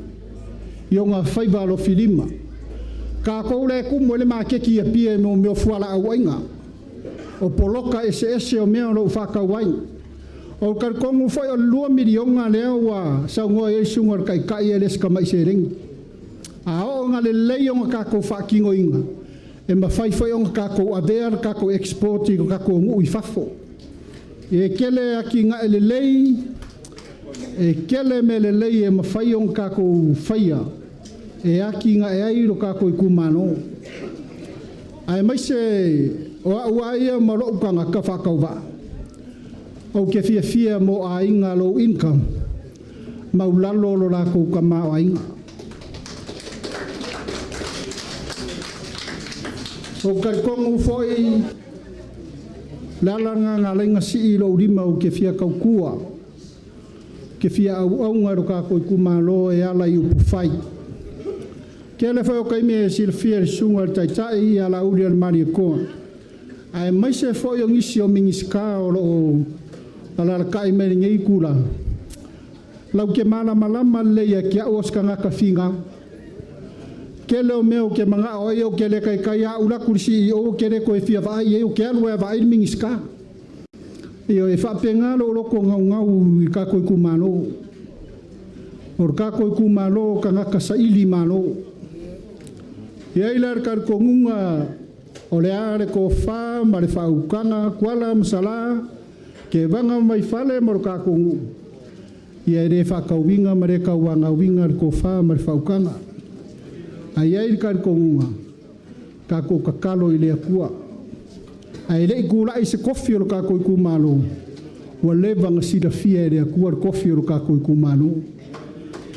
yonga faiva lo filima ka ko le ku mo le ma ke ki pie no me fuala awainga o poloka ese o me no fa ka wai o kar kongu foi o 2 milionga le wa sa ngo e sungar kai kai ele ska mai sereng a o nga le le yonga ka ko fa kingo inga e ma fai foi on ka ko aver ka ko export ka ko ngu i fafo e kele aki nga ele lei e kele me le lei e mawhai on kako whaia e aki nga e airo kako i kumano ai mai se o ua ia maro ukanga ka whakauwa o ke fia mo a inga low income maulalo lo lako ka mao a inga o karkongu foi lalanga ngalenga si ilo lima o ke fia kaukua ke fia au ngaro ka ko kumalo e ala i upufai ke le foi o kaime silfia sunga taitai ala uri al mari ko ai mai se foi o ngisi o mingiska o ala kai me ngai kula lau ke mala malama le ya ke oska nga ka finga ke le o meu ke manga o yo ke le kai kai ula kursi o ke le ko fia vai e o ke alwa vai mingiska yo e fa penga lo ko ngau ka ko kumano or ka ko kumalo ka nga ka saili malo ye ilar kar ko ngunga o le are ko fa mare fa ukanga kwala msala ke vanga mai fale mor ka ko ngu ye re fa ka winga mare ka wanga winga ko fa mare fa ukanga ai ai kar ko ngunga ka ko kakalo ile akua ai le kula i se kofi o ka ko kumalo ua leva gasila fia e le akua le kofi o le kako i kumanu.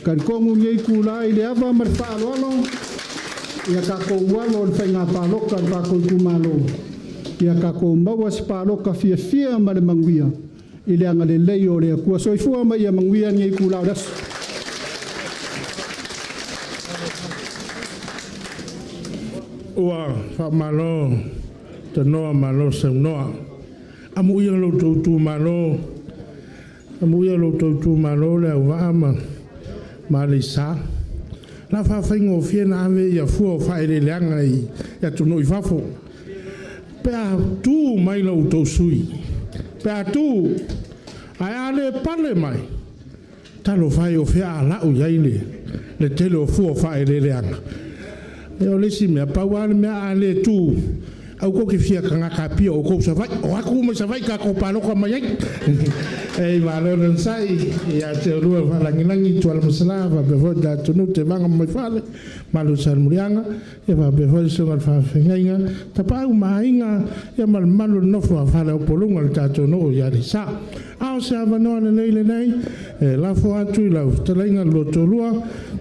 Karikongu ngai kulai le ava ma le whaaloalo, ia kako ualo o le whainga pāloka le kako i kumanu. Ia kako maua si pāloka fia fia ma le manguia, i le anga le lei o le akua soifua ma ia manguia ngai kulau dasu. Ua whamalo, te noa malo se noa. Amu ia lo tautu malo, amu ia lo tautu malo Leauva'a ma le sa. La whawhaingo whiena ave ia fua o whaere leanga ia tono I whafo. Pea tu mai lo tau sui. Pea tu, ai ale pale mai. Talo whai o whea alau iaile, le tele o fua o whaere leanga. E o lesi mea pauane mea ale tu au ko ke fia kanga kapia o ko sa vai o aku me sa vai ka ko palo ko mai e malo non sai ia te rua langi tu al maslava be voda tu no te vanga mai fale malo sal murianga e va be voda so al fa fenga ta pa mainga ia mal malo no fa fale o polunga al tato no ia ri sa au sa va no le nei e la fo atu la te lenga lo tolua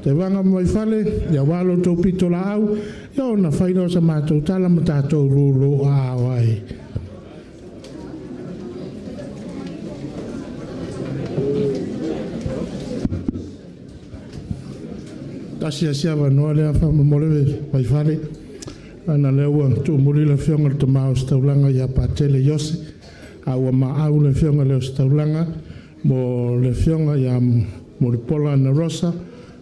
te vanga mai fale ia walo to pitola au yo na faino sa mato tala matato rulo awai tasia sia va no le fa mole vai fale ana lewa tu muri la fionga te mau staulanga ya patele yose au ma au le fionga le staulanga mo le fionga ya mo le pola na rosa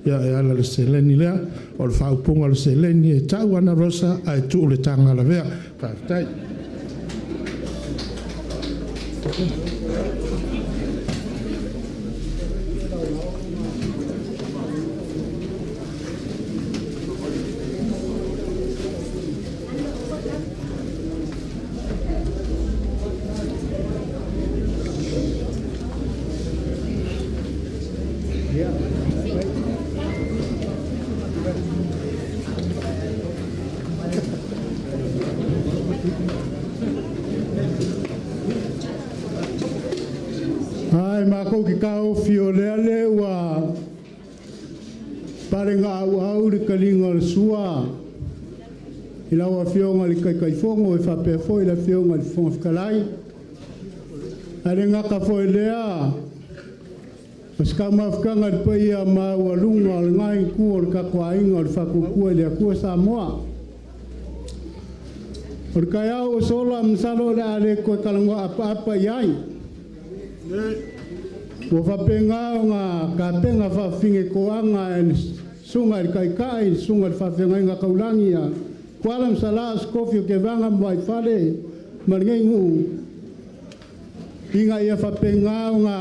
ya ala le seleni lea o le whaupunga le seleni e tau ana rosa ai tu le tanga la vea whaftai Ai mako ki kao fiolele wa parenga au le kalinga le sua ila wa fionga le kai fongo e fa pe foi la fionga le fon kalai ale nga ka foi lea ska ma fkanga le paia ma wa lunga le ngai ku o ka kwainga le fa ku le ku sa moa por kaya o sola msalo le ale ko kalango apa yai o whapenga nga ka penga whawhinge koanga e sunga i kai sunga i whawhenga inga kaulangi a kualam sala skofi o ke vanga mwai whale marngai ngu inga ia whapenga nga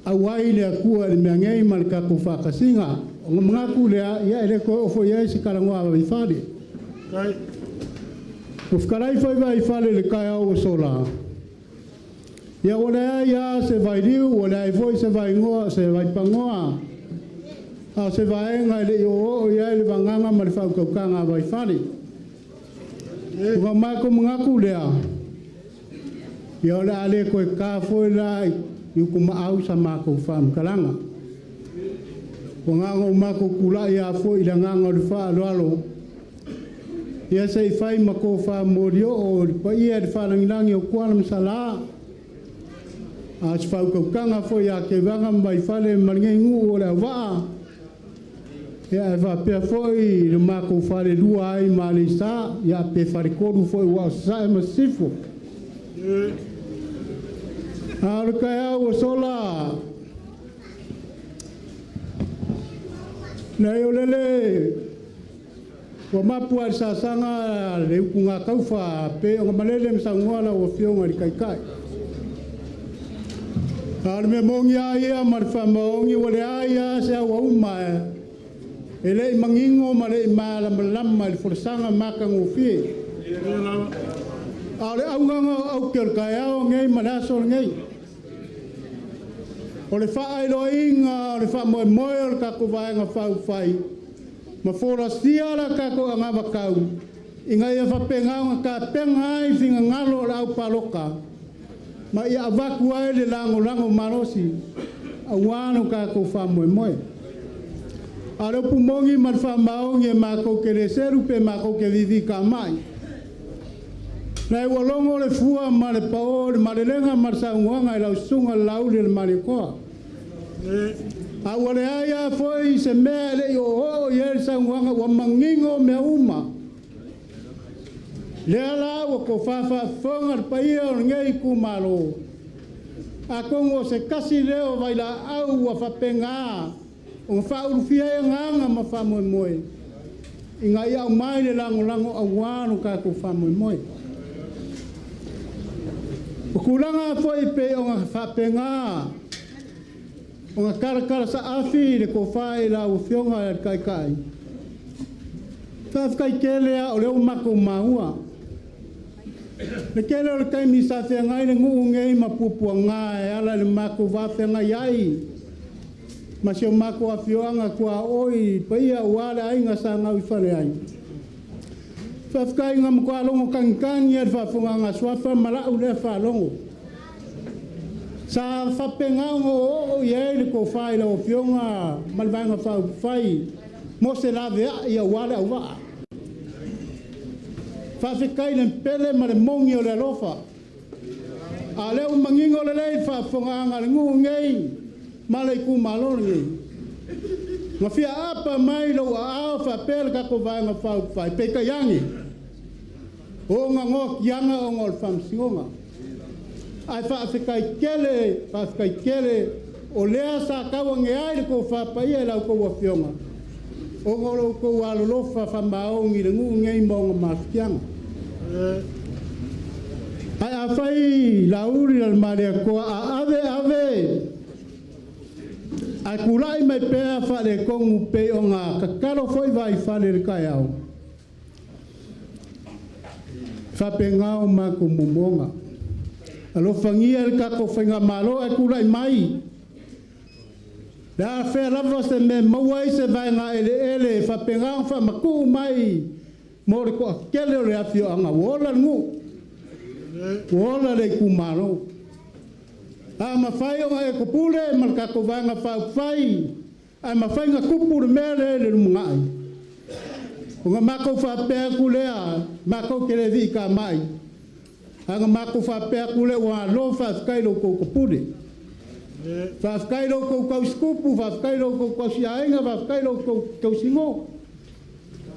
awai lea kua li mea ngei malika ko whakasinga o mga kulea ia ere ko ofo ia isi karangoa wa i whale o whakarai whai whale le kai au o sola ia olea ia se vai riu, olea I voi se vai ngoa, se vai pangoa. A se vai ngai le o ia le vanganga ma le whaukaukanga vai whare. Ua mako mga kulea. Ia olea le koe ka foi lai, iu kuma au sa mako whamkalanga. Ua nganga o mako kula ia foi ila nganga o le wha aloalo. Ia se I whai mako wha morio o pa ia le whalangilangi o kualam salaa. As whaukaukanga foi a ke vanga mai whale maringai ngu o Leauva'a. Ia e whapea foi le mako whale lua ai mali sa, ia pe wharekoru foi wa sa e masifo. Aru kai au o sola. Nei o lele, wa mapu al sasanga le ukunga kauwha pe o malele msanguala o fionga li kai. Al me mongi ia marfa mongi wale ia se wa uma ele mangingo male mala malama le forsanga makango fi ale au nganga au ker kaya o ngei malaso ngei o le fa ilo inga le fa mo moel ka ko vai nga fa fai ma fora sia la ka ko nga bakau inga ia fa penga ka penga ai finga ngalo au paloka Ma ia avaku ai le lango marosi. A wano ka ko fa moe. A le pumongi man fa maongi e mako ke le seru pe mako ke vivi ka mai. Na e walongo le fua ma le paore ma le lenga ma sa uanga e lau sunga lau le mani koa. A wale aia foi se mea le i o ye sa uanga wa mangingo mea uma. Le ala wa ko fafa fonga pa ia o ngei kumalo. A kongo se kasi leo vai la au wa fa penga. O fa urufia nganga ma fa moe. Inga ia mai le lango awano ka ko fa moe. O kulanga foi pe o nga fa penga. O nga karakara sa afi le ko fai la o fionga kai. Fa kai kelea o le o mako maua. Le kele o le kai misa te ngai le ngu ngei mapupua ngai ala le mako va te ngai ai. Ma se o mako a fioanga kua oi pa ia wale ai nga sa ngau fale ai. Fa kai ngam ko alongo kankangi e fa funga nga swafa mala u le fa longo. Sa fa pengango o ye le ko fai la o fionga malvanga fa fai mo se la ve ia wale au va. Fa se kai le pele ma le mongi o le alofa. A le o mangingo le lei fa funga nga le ngu ngei ma le ku malo ngei. Ma fia apa mai lo a fa pele ka ko va nga fa fai pe ka yangi. O nga ngok yanga o ngol fam singonga. Ai fa se kai kele o lea sa kawa nge ai ko fa pa ia la ko wa fionga. O ngolo ko wa lo fa fa maongi le ngu ngei mo nga mafianga. Ai a fai la uri al mare ko a ave. Ai kulai mai pe fa le kongu pe o nga kakalo foi vai fa le kai au. Fa penga o ma ko mumonga. Alo fangia el kako whainga malo e kurai mai. La whea lava se me mawai se vainga ele whapenga wha maku mai. More ko akele o le afio anga wola ngu. Wola le kumaro. A mawhai o e kopule man kako vanga whau whai. A mawhai nga kupure mele le rumungai. O nga mako whapea kulea, mako kere vi ka mai. Anga mako fa pe kule wa lo fa kailo ko kopure. Fa kailo ko ko skupu, fa kailo ko siainga, fa kailo ko singo.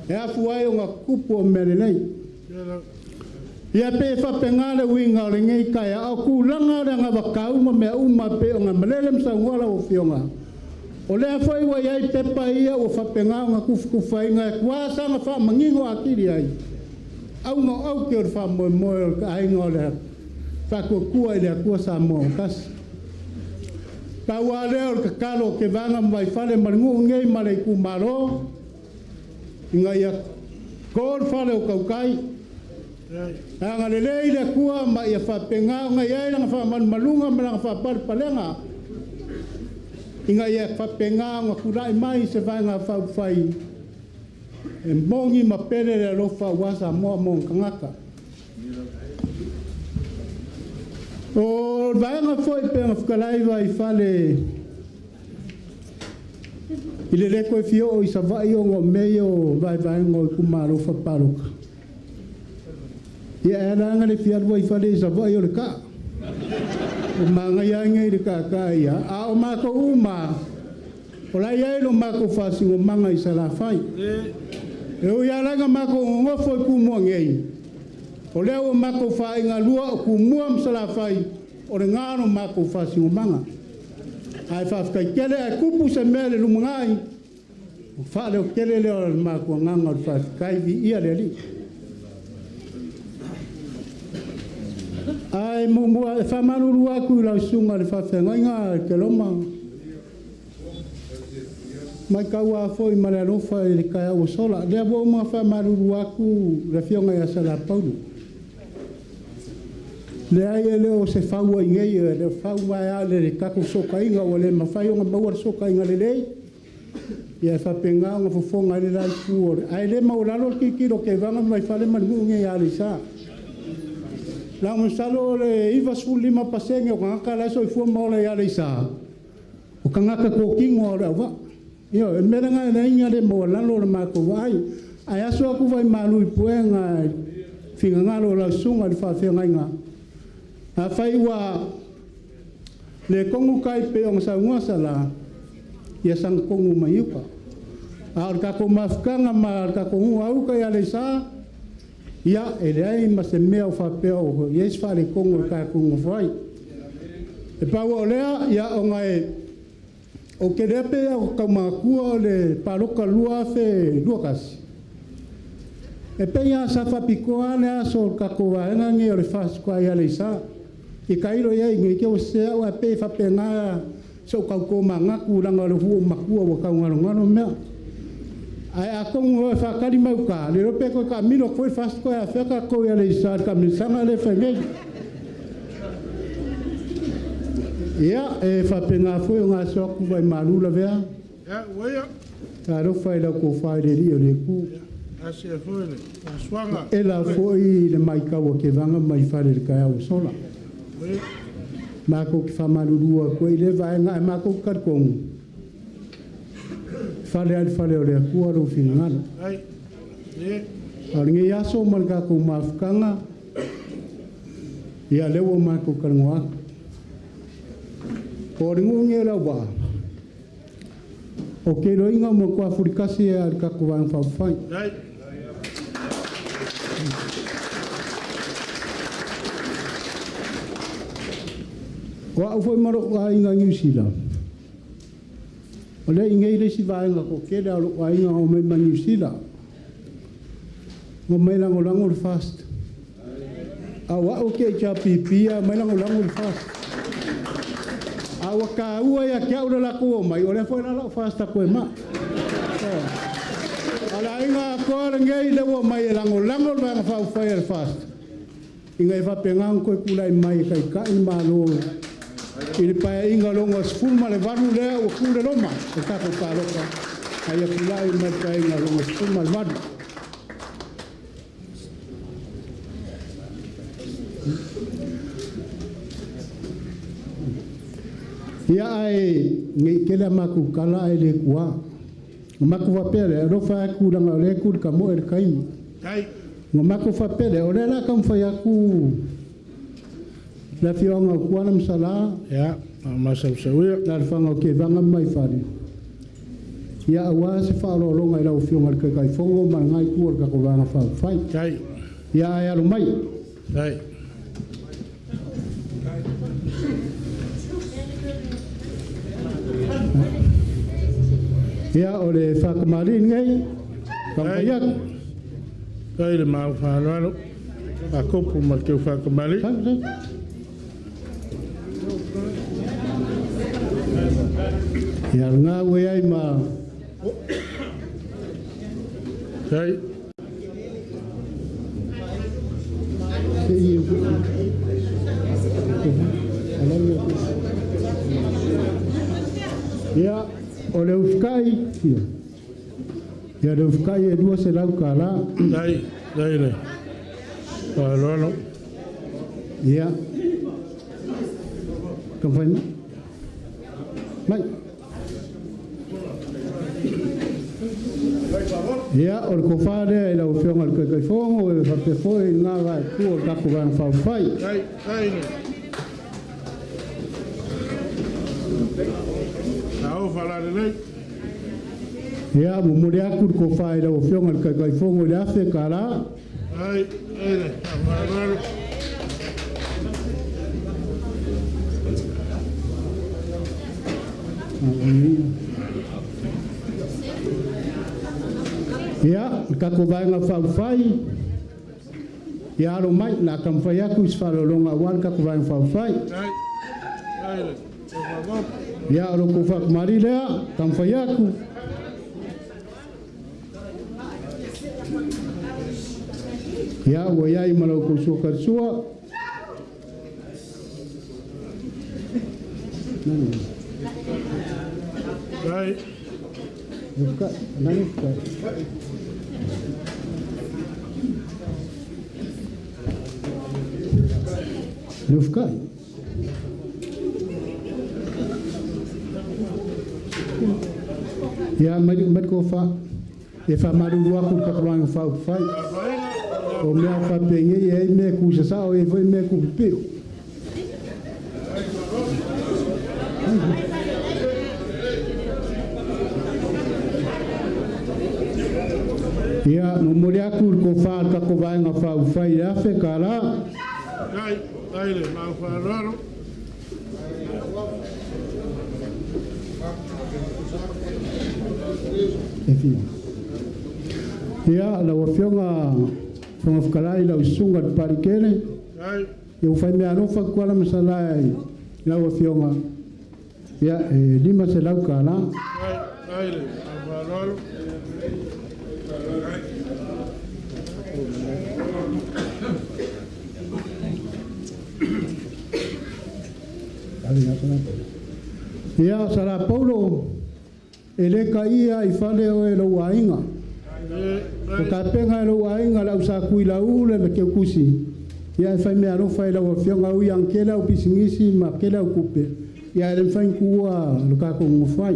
E afu ai nga kupu o melelei. Ia pe fa pengale winga le ngai kai a ku langa nga ba ka me uma pe nga melelem sa ngala o fionga. O le foi wa ai pe pa ia o fa penga nga kufu fainga kwa sa nga fa mangingo akiri ai. Au no au ke fa mo ai ngole fa ko ku ai le ku sa mo kas pa wa le o ka lo ke vanga mai fa le mangu ngei male ku malo inga ia kor fa le o ka kai anga le le ku ma ia fa penga nga ia nga fa man malunga ma fa par palenga inga ia fa penga nga ku dai mai se vanga fa fai e mongi ma pere le lofa wasa mo kangaka. O vaenga foi pe ngafkalai vai fale. Ile le ko fio o isa vai o meio vai ngo kumaro fa paruka. Ia era nga le fiar vai fale isa vai o ka. O manga yang le ka ia. A o mako uma. Ola ia lo mako fasi o manga isa la fai. Eu ia langa mako ngofo ku mo ngei. O leo mako fai nga lua ku mo msala fai. O le ngano mako fasi umanga. Ai fa kai kele a kupu se mele lumangai. O fa le kele le mako nganga fa kai vi ia le li. Ai mo fa manu lua ku la sunga le fa fenga nga ke loma. Mai kaua foi mara lofa le kai o sola le bo ma fa maruru aku le fionga ya sala paulo le ai le o se faua ngei le faua ya le kako soka inga o le mafai nga bawar soka inga le lei ia fa penga nga fo fonga le lai ku ai le ma o lalo ki lo ke vanga mai fa le manu ngei ya lisa La masalo le iwa lima pasenge o kangaka la so ifua maola ya le isa. O kangaka ko kingo o rewa. Yo, e mera ngai na inga le mo lalo le mako vai. Ai aso aku vai malu i puenga finga ngalo la sunga le fa finga nga. A fai wa le kongu kai pe o sa ngasa la. Ya sang kongu mayuka. A ka ko mafkanga ma ka ko au ka ya le sa. Ya ele ai ma se mea o fa pe o yes fa le kongu ka kongu vai. E pa o lea ya o ngai o ke repe o kamakua le paroka lua fe luakas. E peia sa whapikoa le aso kakoaenga ngi o le whaskua ia le isa. I kairo ia ingi ke o sea o e pe whapenga so kauko mangaku langa le huo makua o kaungaro mea. Ai a kongu e whakari mauka, le rope koe ka mino koe whaskua e a wheka koe ia le isa ka misanga le whengei. Ia e whapenga fwe o ngā soku vai marula vea. Ia, waia. Ka rofa i lau ko whae le rio le ku. Asia fwe le, swanga. E la fwe le mai kaua ke vanga mai whare le kai au sola. Waia. Mako ki whamarurua koe le vaenga e mako karkongu. Whare ali whare o le akua ro whingano. Ai, ie. Aringe i aso marika ko mawhukanga. Ia lewa mako karangoa. O ringu nge Leauva'a. O ke roinga mo kua furikasi e ari kako wang whawhai. Ai. O au fwoi maro wa inga New Zealand. O le inga ire si vaenga ko ke le alo wa inga o mei ma New Zealand. Ngo mei lango lango le fast. A wa o ke cha pipia mei lango lango le fast. Awa ka ua ia kia ura la kua mai, o le fwoi la lau fasta koe ma. Ala inga kore ngei lewa mai e lango lango le vanga whau whai e fasta. Inga e whapengang koe kulai mai kai kai malo. Ili pae inga longa spuma le varu lea o kule loma. E kako ka loka. Aia kulai mai kai inga longa spuma le varu. Ia ai ngi kele maku kala ele kua. Maku wapere rofa ku langa le ku ka mo el kaimi. Ai. Ngo maku wapere ore la kam fa yaku. La fionga ku ana msala. Ya, ma sa sa la fanga ke vanga mai fari. Ia awa se fa lo longa ila fionga ke kai fongo ma ngai ku ka ko vanga fa fai. Ai. Ia ai alo mai. Ai. Ia o le whakamari ngai, kampaiak. Kai le mau whanaro, a kopu ma ke whakamari. Ia ngā ue ai ma. Kai. Ia o le ufkai ia le ufkai e dua se lau kala dai le palolo ia kamfai mai ia o le kofare e lau fionga le kai fongo e whape foi ngā vai kua kako vang whawhai dai le Au falare nei. Ia mo mure aku ko fai da o fionga ka kai fongo le afe kala. Ai, ai, amaro. Ia ka ko vai nga fai. Ia ro mai na kam fai aku sfalo longa wan ka ko vai fai. Ai. Ai. Ia ro ko fa mari lea kam fai aku. Ia o ia I malau ko suka sua. Ai. Buka, nani buka. Leauva'a. Ia mai ko fa e fa maru aku ka kwang fa fai o me fa pengi e me ku sa o e foi me ku pio ia mo mori aku ko fa ka ko vai nga fa fai a fe kala ai le ma fa raro ia la wafionga fonga fkalai la usunga parikene eu fai me ano fa kwala masalai la wafionga ia lima se lau kala ai le ma raro ia sara Paulo ele kaia I fale o e lo ainga o ka penga lo ainga la usa kui la ule me ke kusi ia fai me aro fai la fionga u yang kela u pisingisi ma kela u kupe ia le fai kuwa lo ka ko mo fai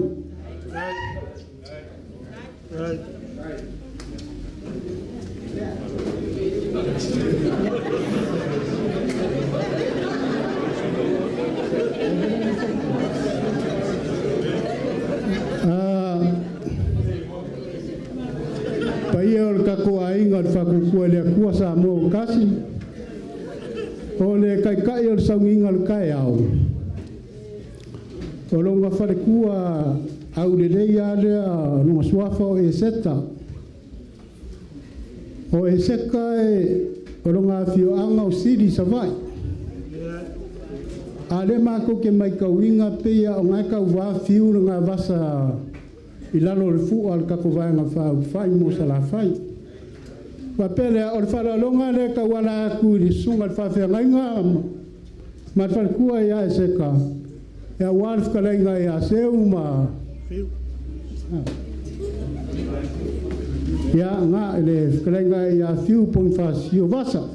ka ko ainga fa ku ko le ku sa mo kasi o le kai kai o sa nginga le kai au o lo nga fa ku au le ya le no suafo e seta o e seka e o lo nga fio anga o sidi sa vai ale ma ko ke mai ka winga pe ya o nga ka wa fiu nga vasa ilalo le fu al ka ko va nga fa mo sa la fai papele o le fala longa le ka wala ku li sunga le fa fe nga ma fa ku ya seka ya walf ka lenga ya seu ma ya nga le ka lenga ya fiu pon fa sio vasa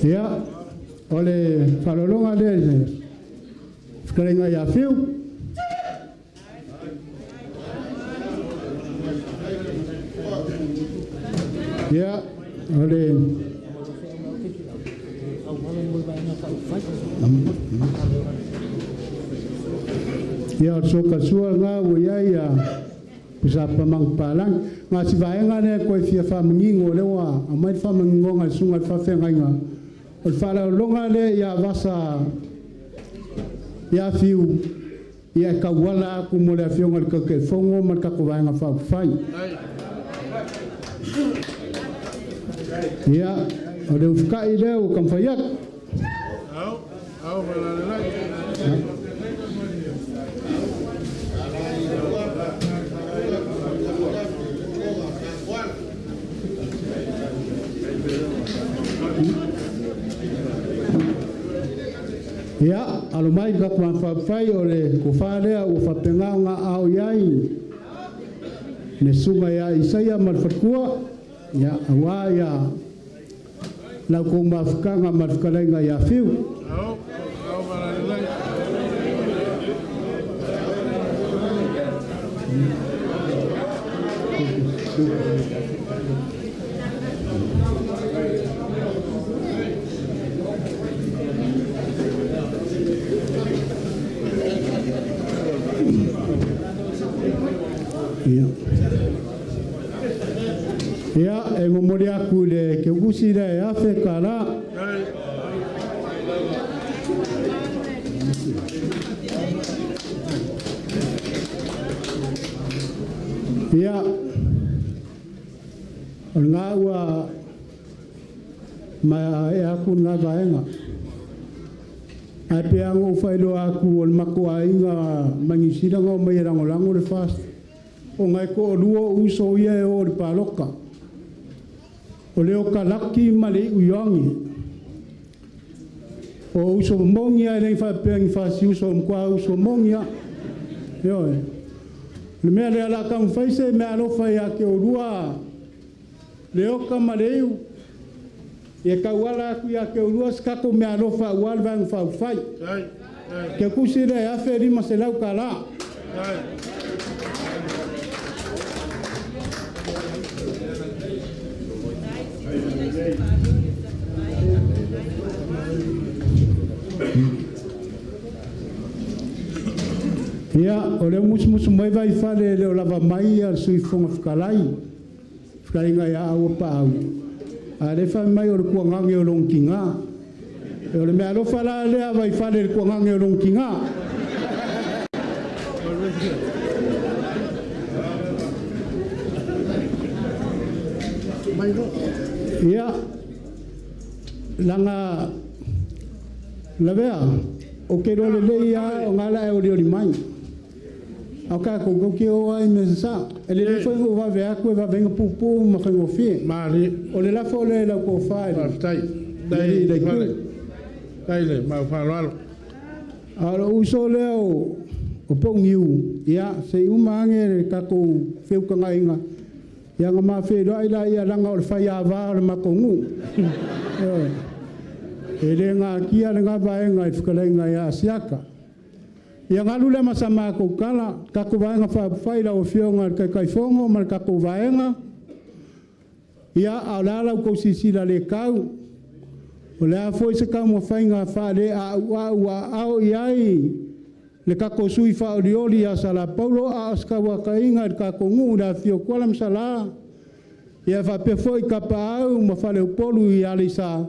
ya ole falolonga le fkalenga ya fiu ya ole ya so ka sua nga wo ya kusa pamang palang nga si vaenga ne ko fia fa mingo le wa mai fa mingo nga sunga fa fe nga o fala longa le ya vasa ya fiu ya ka wala ku mo le fiu ngal ka ke fongo man ka ko vaenga fa fai ya o le ufka ile o kam fayak au bala la ya alumai ka kwa fai ole ko fale o fapenga nga au yai ne sunga ya isaya malfakua ya awa ya la ko mafkanga mafkalenga ya fiu ya e momori aku le ke usi le afe kala ya ngawa ma e aku nga vaenga ape ango failo aku ol mako ainga mangisira ngo mai rango lango le fast o ngai ko luo uso ia o le paloka o leo ka laki male uyangi O uso mongia le fa peng fa si uso kwa uso mongia. Yo. Le mea le ala kam faise me alo fa ya ke orua. Le oka maleu. Ye ka wala ku ya ke orua ska ko me alo fa wal vang fa fai. Ke kusi le afe ri maselau kala. Ia, o le musu mai vai fale le o lava mai al sui fonga whakalai. Whakainga ia au pa au. A le wha mai o le kuangange o longkinga. E o le mea lo whala lea vai fale le kuangange o longkinga. Ia, langa, la vea, o ke role le ia o ngala e o li mai. Au ka ko ke o ai me sa ele le foi o va ver ko va venga pupu ma ka ngo fi mari o le la fo le la ko fa tai dai dai le ma fa lo alo uso le o pongiu ia se umange ka ko fe ko ngainga ia nga ma fe do ai la ia langa o fa ia va ma ko ngu ele nga kia nga va nga ifkalenga ia siaka. Ia ngalu le masama ko kala ka ko vaenga fa faila o fionga kai fongo mal ka ko vaenga ia ala ko sisila le kau o le foi se ka mo fainga fa le a au iai le ka ko sui fa olioli a sala paulo a ska wa kainga ka ko ngu da fio kola msala ia fa pe foi ka pa au mo fa le Upolu ia le sa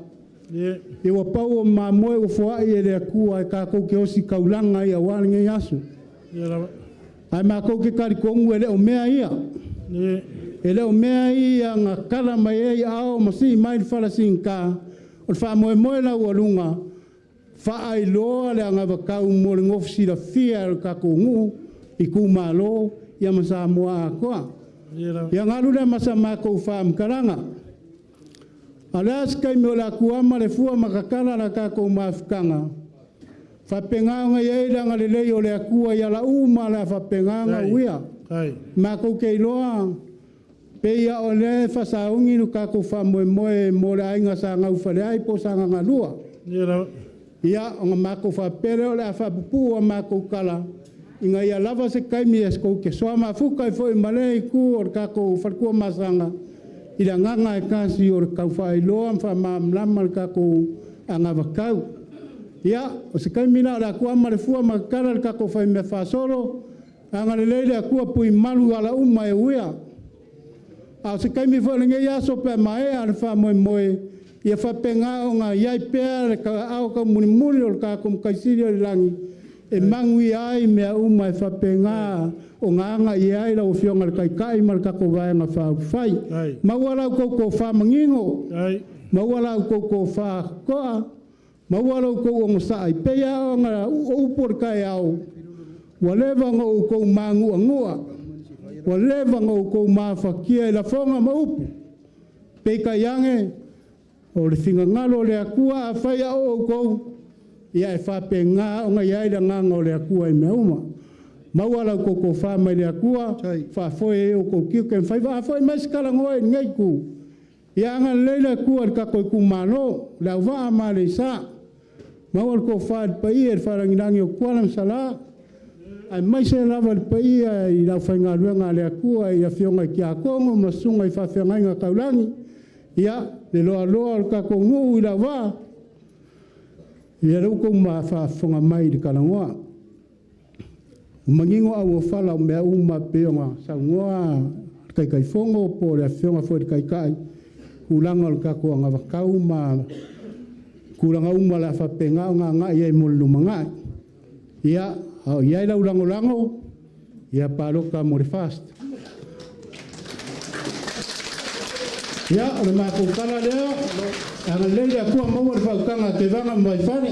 e wa pau ma moe o foa e le kua e ka ko ke osi kaulanga ia wale nge yasu ai ma ko ke kari kongu ele o mea ia ele o mea ia nga kala mai e ao masi mai fala sinka o fa moe moe la walunga fa ai loa le anga vakau mo le ngofisi la fia ka kongu i ku malo ia masa moa koa ia ngalu le masa ma ko fa mkaranga alas kai me la kuama le fua makakala la ka ko mafkanga fa penganga ye la le le o le akua ya la uma la fa penganga uia ma ko ke loa pe ya o le fa saungi no ka ko fa mo mo le ainga sa nga ufa le ai po sa nga lua ya o ma ko fa pere o le fa pu o ma ko kala inga ya lava se kai mi esko ke so ma fuka foi male ku o ka ko fa ku masanga ila nganga e kasi o kau fai loa fa mamlama ka ko anga vakau ia o se kai mina la ku ama le fua makala ka ko fai me fa solo anga le leile ku pui malu ala uma e uia a se kai mi fo nge ya so pe mai al fa mo ia fa penga o nga ia pe ka au ka muni o ka ko kai sirio langi e mangui ai me uma e fa penga o nganga ia ila o fionga kai mal ka ko vai nga fa fai ma wala ko fa mangingo ma wala ko fa ko ma wala ko o sa pe ya nga o por kai au wale va ngo ko mangu ngua wale va ngo ko ma fa kia ila fonga ma upu pe ka yange o le finga ngalo le akua fa ya o ko ia e fa penga o nga ia ila nganga o le akua i me uma ma wala ko fa mai le akua fa foi o ko ki ke fa foi mais kala ngoi ngai ku ia nga leila ku ka ko ku malo Leauva'a ma le sa ma wala ko fa pa ir fa rangi o kuala sala ai mai se lava pa ia i la fa nga luenga le akua ia fionga ki a kongo masunga i fa fenga nga kaulangi ia le loa ka ko ngu i Leauva'a ia ro ko ma fa fonga mai di kalangoa mangingo au fala me uma peonga sa ngoa kai fongo po le fionga fo kai kulanga ka ko nga vakau ma kulanga uma la fa penga nga ia mo lumanga ia ia la ulango ia palo ka mo fast ia o ma ko kala leo ana lele ku mo fa kanga te vanga mai fane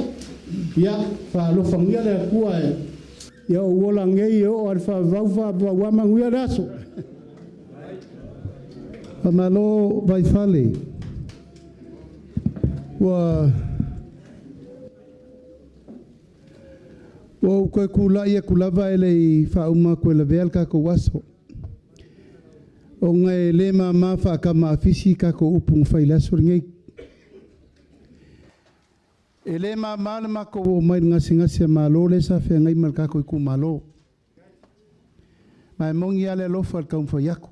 ia fa lo fangia le ku ia o wola ngei o alfa vauva wa manguia raso Pamalo vai fale wa O koe kula ia kulava ele I whauma koe la veal kako waso. O ngai le ma whaakama afisi kako upungu whailaso ngei. E le ma le mako o mai ngasi malo le sa whea ngai mal kako iku malo. Mai mongi ale lofa al kaum whaiaku.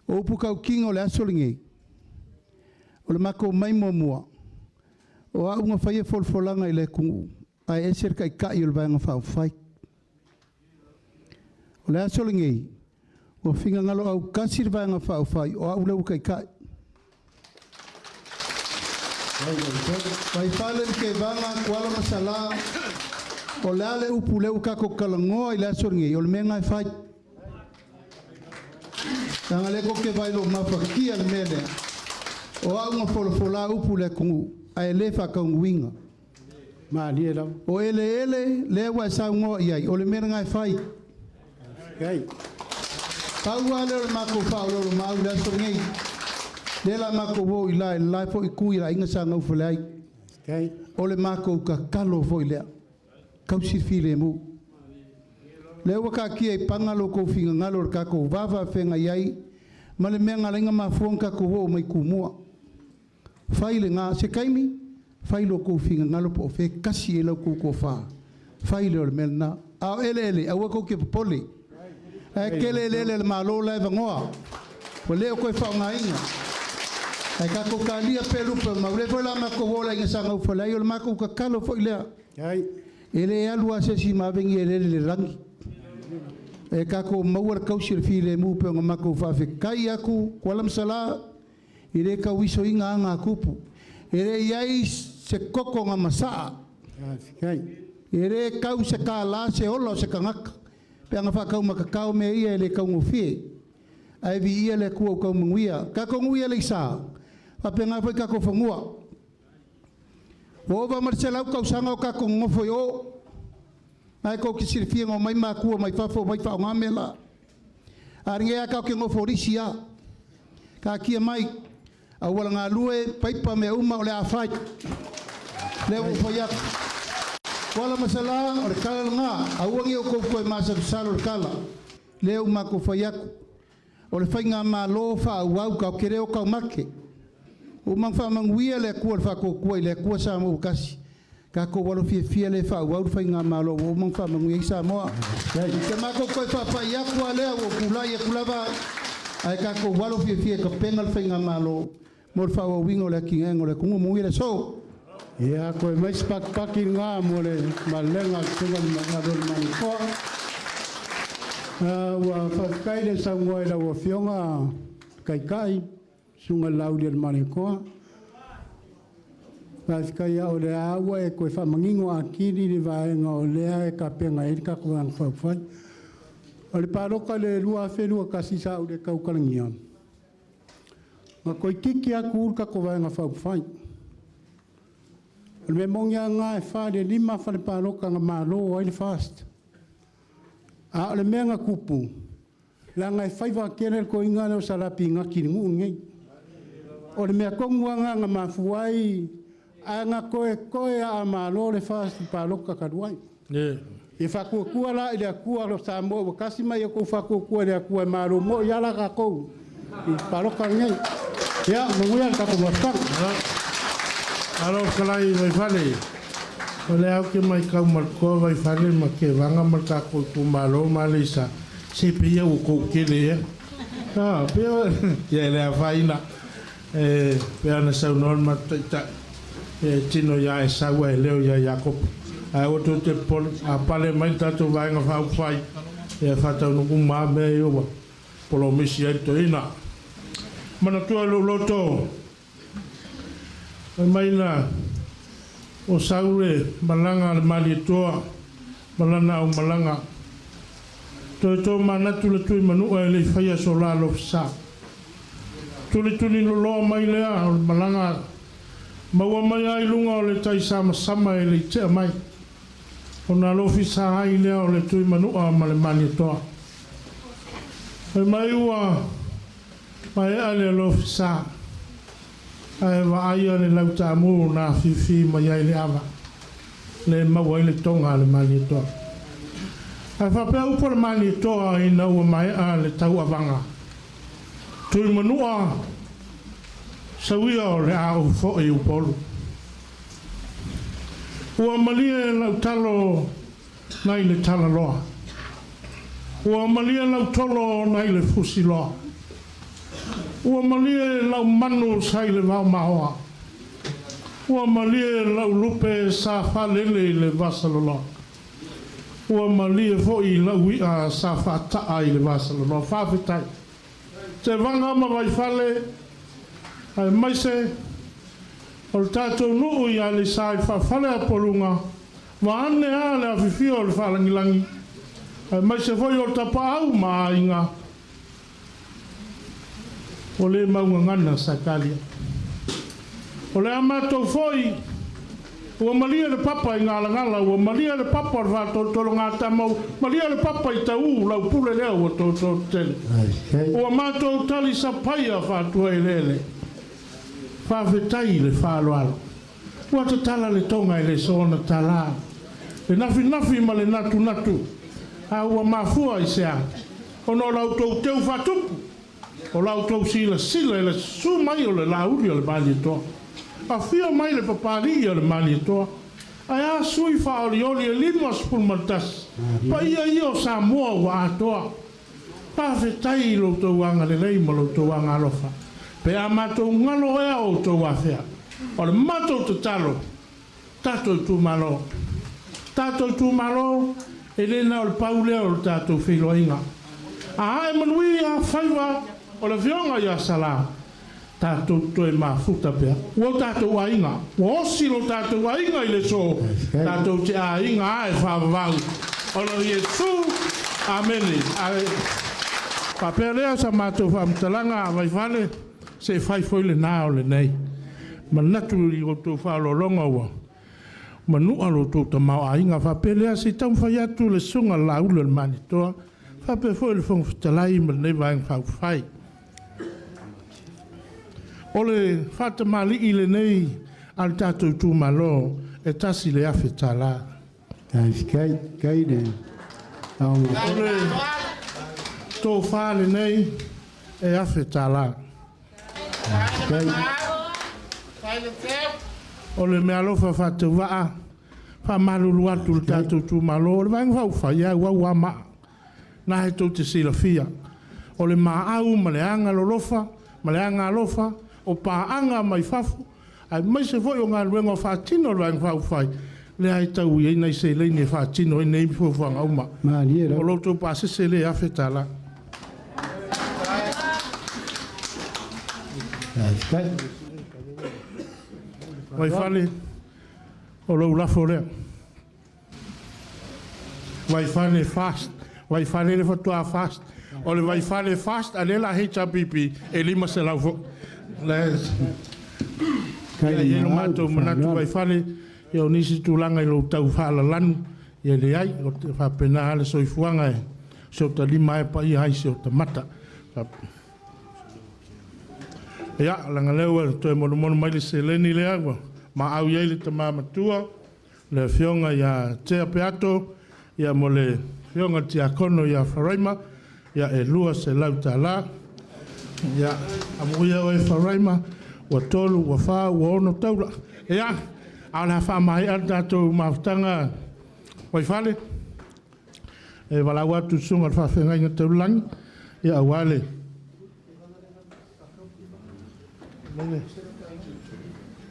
O upu kau kingo le aso ngei. O le mako mai mua. O a unga whaia folfolanga I le kungu. Ai eser kai kai o le vanga whao whai. O le aso ngei. O whinga ngalo au kasir vanga whao whai. O a ulau kai kai. Vai pale ke vanga kuala masala. O le ale upu leu kako kalangoa I le aso ngei. O le menga whai. Tanga le koke vai lo mawhakia le mele. O a unga folofola upu le kungu. Ai le whakaunguinga. O ele le wa sa ngo iai o le mera ngai fai kai tau ale o mako fa o lo mau le so ngai le la mako wo Iulai fo iku ira inga sa ngau fulai kai o le mako ka kalo fo ile kau sirfile mu le wa ka ki e pangalo ko finga ngalo ka ko vava fenga iai ma le menga lenga ma fonka ko wo mai kumua fai le nga se kaimi fai lo ko finga ngalo po fe kasi elo ko fa fai lo melna a ele a ko ke poli e kele le malo la vangoa po le ko fa nga inga ai ka ko kalia pelu pe ma le fola ma ko vola inga sanga fo la yo ma ko ka kalo fo ile ai ele alu ase si ma vengi ele le rangi e ka ko mawar kausir fi le mu pe ma ko fa fe kai aku kolam sala ile ka wiso inga nga kupu ele iai se koko nga masaa. Ere kau se ka la se olo se kangaka. Pe anga whakau makakau me ia ele kau ngofie. Ai vi ia le kua kau munguia. Kako nguia le isa. Ape nga fai kako whangua. Wova marcelau kau sanga o kako ngofo o. Ai kau kisirifia ngau mai makua mai fafo mai whao ngamela. Aringea kau ke ngofo risia. Ka kia mai. Awala ngā lue paipa me uma o le awhai. Le o whaiak. Wala masala o le kala ngā. Awangi o kou koe masa kusalo le kala. Le o mako whaiaku. O le whainga mā lo wha au kau kere o kau make. O mang wha manguia le kua le whako kua I le kua sa mo kasi. Ka ko walo fia le wha au whainga mā lo. O mang wha manguia I sa moa. Ke mako koe wha whaiaku a lea o kulai e kulava. Ai ka ko walo fia ka pengal whainga mā lo. Mo fa o wingo le kinga ngole kungu mo ile so ya ko mai spak paki nga mo le malenga tunga ngadol mani ko wa fa kai le sango ila wo fionga kai sunga laudi mani ko pas kai o le agua e ko fa mangingo akiri le vai nga o le e ka penga e ka ko ang fa o le paroka le lua fe lua kasi sa o le kau kalangia ma koi kiki aku urka ko vai nga whau whai. Me mongia ngā e whare lima whare pāroka ngā mālo o aile fast. A ole mea ngā kupu. La ngai whaiwa kere ko inga leo salapi ngā kiri ngu ngei. Ole mea kongua ngā mafuai. A ngā koe a mālo le fast pāroka karuai. E whakua la i le akua lo sa mo. Kasi mai e kou whakua le akua mālo mo. Iala ka kou. I pāroka ngei. Ya, menguya kako mostang. Alo kalai vai fale. Ole au ke mai kau marko vai fale ma ke vanga marka ko kumalo malisa. Se pia o ko kele. Ah, pia ya le faina. Pia na sa norma ta tino ya esa we leo ya Jacob. Ai o te pol a pale mai tato vai nga fa fai. E fata no kuma me yo. Polo misi to ina. Mana tua loto mai na o saure malanga mali toa malana o malanga to mana tu le tu manu le faya sola lo sa tu le lo mai le malanga maua mai ai lunga o le tai sama le te mai ona lo fisa ai le o le tu manu o mali toa mai ua mai ale lo fisa ai va ai le lauta mu na fifi mai ai le ava le maua le tonga le mani toa. Ai whapea upo le mani toa i na ua mai a le tau avanga. Tui manua sauia o le a u fo i Upolu. Ua malia lau talo nai le tala loa. Ua malia lau tolo nai le fusi loa. Ua malia lau manu sai le vau mahoa. Ua malia lau lupe sa falele le vasaloloa. Ua malia foi lau ia sa fataa i le vasaloloa. Whawhetai. Te vanga ma vai fale, ai maise, o le tātou nuu i a le sai whawhale a polunga, wa ane a le awhiwhio le whalangilangi, ai maise foi o tapa au maa inga, o le maunga ngana sakalia. O le amatou foi, ua malia le papa i ngala, ua malia le papa le whato tolo ngā tamau, malia le papa i tau lau pule leo ua tō tele. Ua mātou tali sa paia whatua i lele. Whawhetai le whaloalo. Ua te tala le tonga i le soona tala. Le nafi ma le natu. A ua mafua i sea. O no lau tau teu whatupu. O lau tau sila i le su mai o le lauri o le bali toa. A fia mai le papari o le mani toa. Ai a sui whaoli e lima spul martas. Pa ia o Samoa wa atoa. Pawhetai i lo tau anga le rei ma lo tau anga alofa. Pe a matou ngalo ea o tau wafea. O le matou te talo. Tatou Itumalo. Tatou Itumalo e lena o le paulea o le tatou whiloinga. A hae manui a whaiwa o le fionga i a sala. Tātou toe mafuta pia. Ua tātou a inga. Ua osilo tātou a inga i le so. Tātou te a inga ae whawawau. Ono Iesu. Amene. Papea lea sa mātou whamtalanga a vai whale. Se whai foile nā o le nei. Manatu i o tō whalolonga ua. Manua lo tō tamau a inga. Papea lea se tau whai atu le sunga laula le mani toa. Papea foile whangwhitalai ma nei vaeng whai. Ole fata mali i le nei al tātou Itumalo e tasi le awhi tālā. Kai ne. Ole tō whāle nei e awhi tālā. Ole mea lofa fata waa wha malulu atu le tātou Itumalo. Ole vaeng whau whai au wau ama. Nā he tō te sila fia. Ole maa au ma le anga lolofa, ma le anga alofa. O paanga mai fafu, ai mai se foi o ngā ruenga whātino ruenga whauwhai. Le ai tau i nei se leini whātino i nei fuwhanga uma. O loto pāsese le awhetala. Vai whale, o lau lafo rea. Vai whale fast, vai whale le whatua fast. O le vai whale fast, a lela HPP, e lima se lau fo. Les kai no mato manatu vai fale e o nisi tulanga i lo tau fala lanu e le ai o te fa pena le soifuanga e so ta lima e pa i ai se o ta mata ya langa leo to mo mo mai le seleni le agua ma au ye le tama matua le fionga ya te apeato ya mo le fionga ti akono ya faraima ya e lua se lauta la ya amuia o e wharaima wa tolu, wa wha, wa ono taura ya, ala wha mai al tātou mautanga wai whale e wala watu sunga wha whengai ngā taulangi ya awale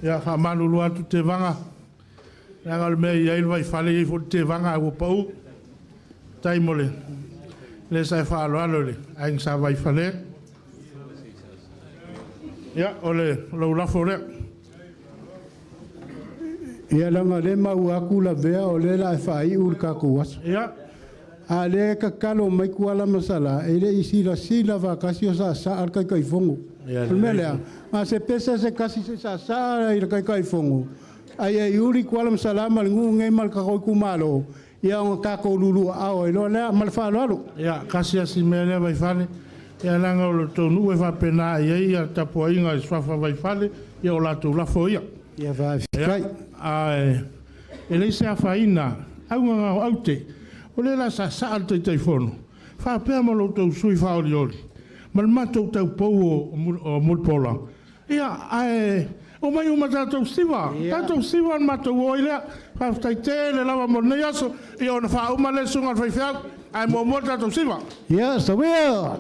ya wha manulu atu te vanga ya ngal mea i ail wai whale i fo te vanga a Upolu taimole le sai wha alo alo le aing sa wai whale ya, ole, lau lafo rea. Ia langa le mau aku la vea o le la e whai ur kako wasa. Ya. A le kakalo mai kuala masala, e le isira sila vakasi o sa ar kai fongo. Melea, ma se pesa se kasi se sa i kai fongo. Ai e uri kuala masala malingu ngai mal kako kumalo. Ia o kako lulu ao e lo le mal fa lo. Ya, kasi asi mele vai fale. Ia langa o lo tonu e whapena ia tapo inga i swafa vai fale ia o latu lafo ia. Ia vai fikai. Ai, e le se awhaina, au ngā au te, o le la sa al te teifono, wha pēr ma lo tau sui whaori ori, ma le matou tau pou o mulpola. Ia, o mai o tātou siwa, tātou siwa an matou o ilea, wha tai te le lava mo nei aso, ia o na wha uma le sunga al whaiwhiau, ai mo tātou siwa. Ia, sa wea.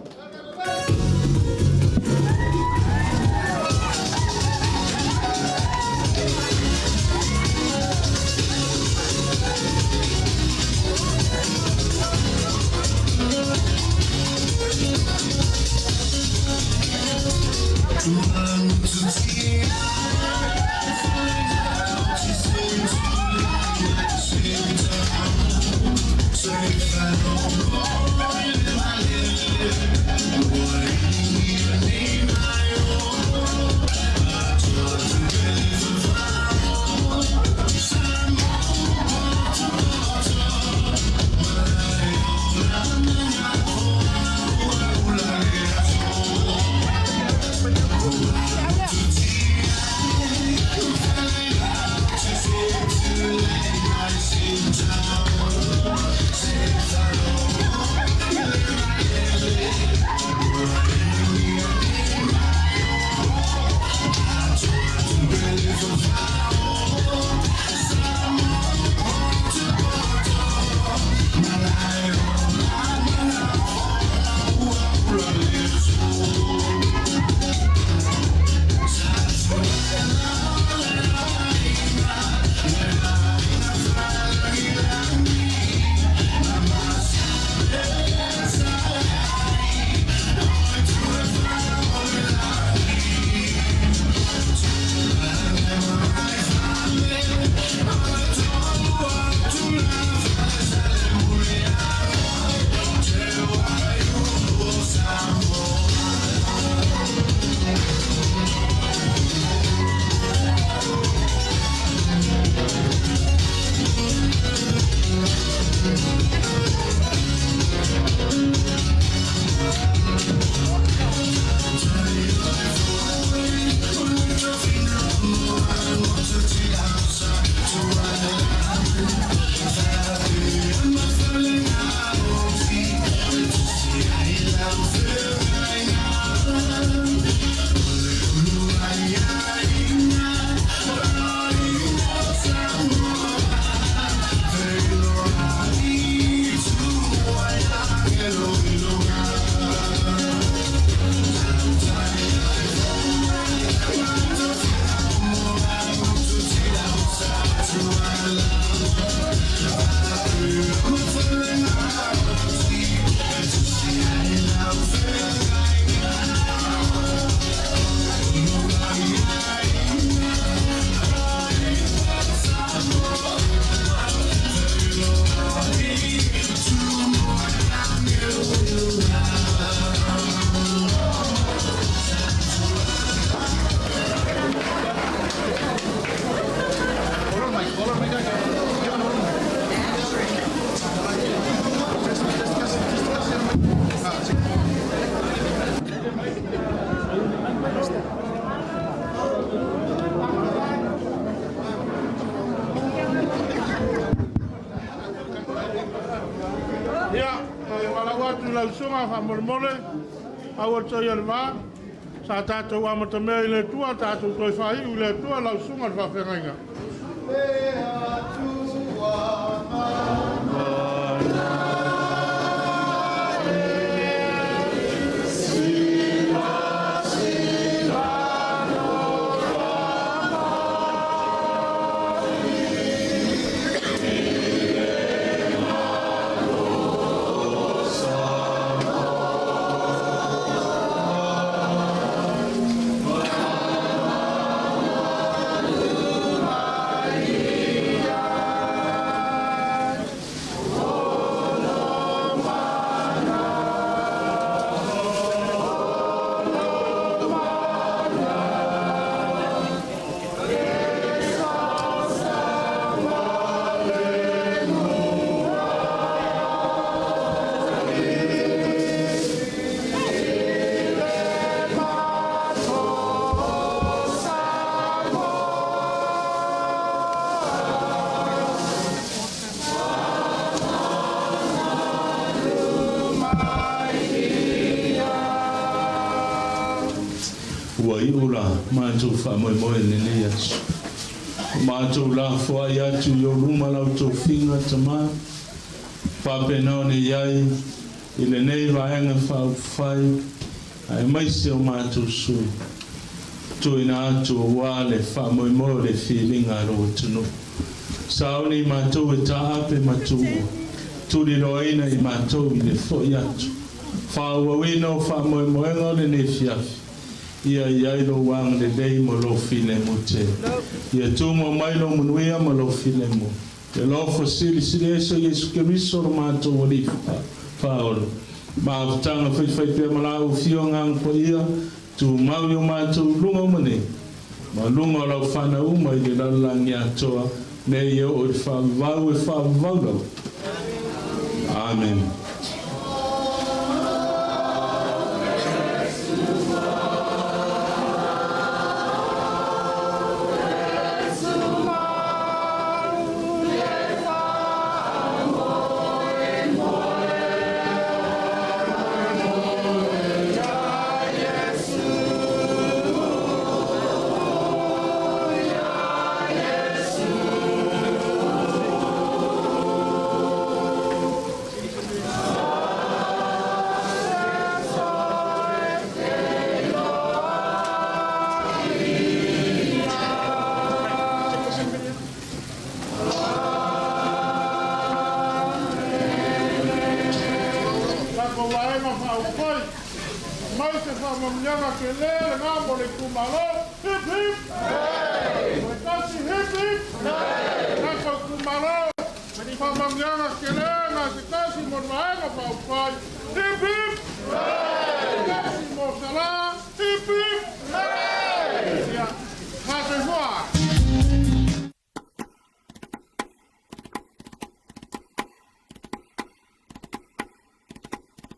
Sunga fa mole au to yerva sa tato wa mata me le tua tato to fa i le tua la sunga fa fenga Yeah. Iulai, mātou whamoemoe nene atu. Mātou la fua i atu i o ruma lau tō whinga tamā. Whāpenau ne iai, i le nei vaenga whai, ai maise o mātou sui. Tuina atu o wā le whamoemoe le whiringa roa tunu. Sauni mātou e tā ape mātou. Turi roina i mātou i le fo i atu. Whāuawina o whamoemoenga le ne fiafi. Ia iai lo wang le lei mo lo file mo te. Ia tūmo mai lo munuia mo lo file mo. Ia lo fosili sili eso Yesu Keriso lo mātou o li whaolo. Māwhtanga whai pia malau fio ngang po ia. Tu mau yo mātou lunga mane. Ma lunga lau whana uma i le lalangi atoa. Ne ia o le whawau e whawau lau. Amen. Hip hip!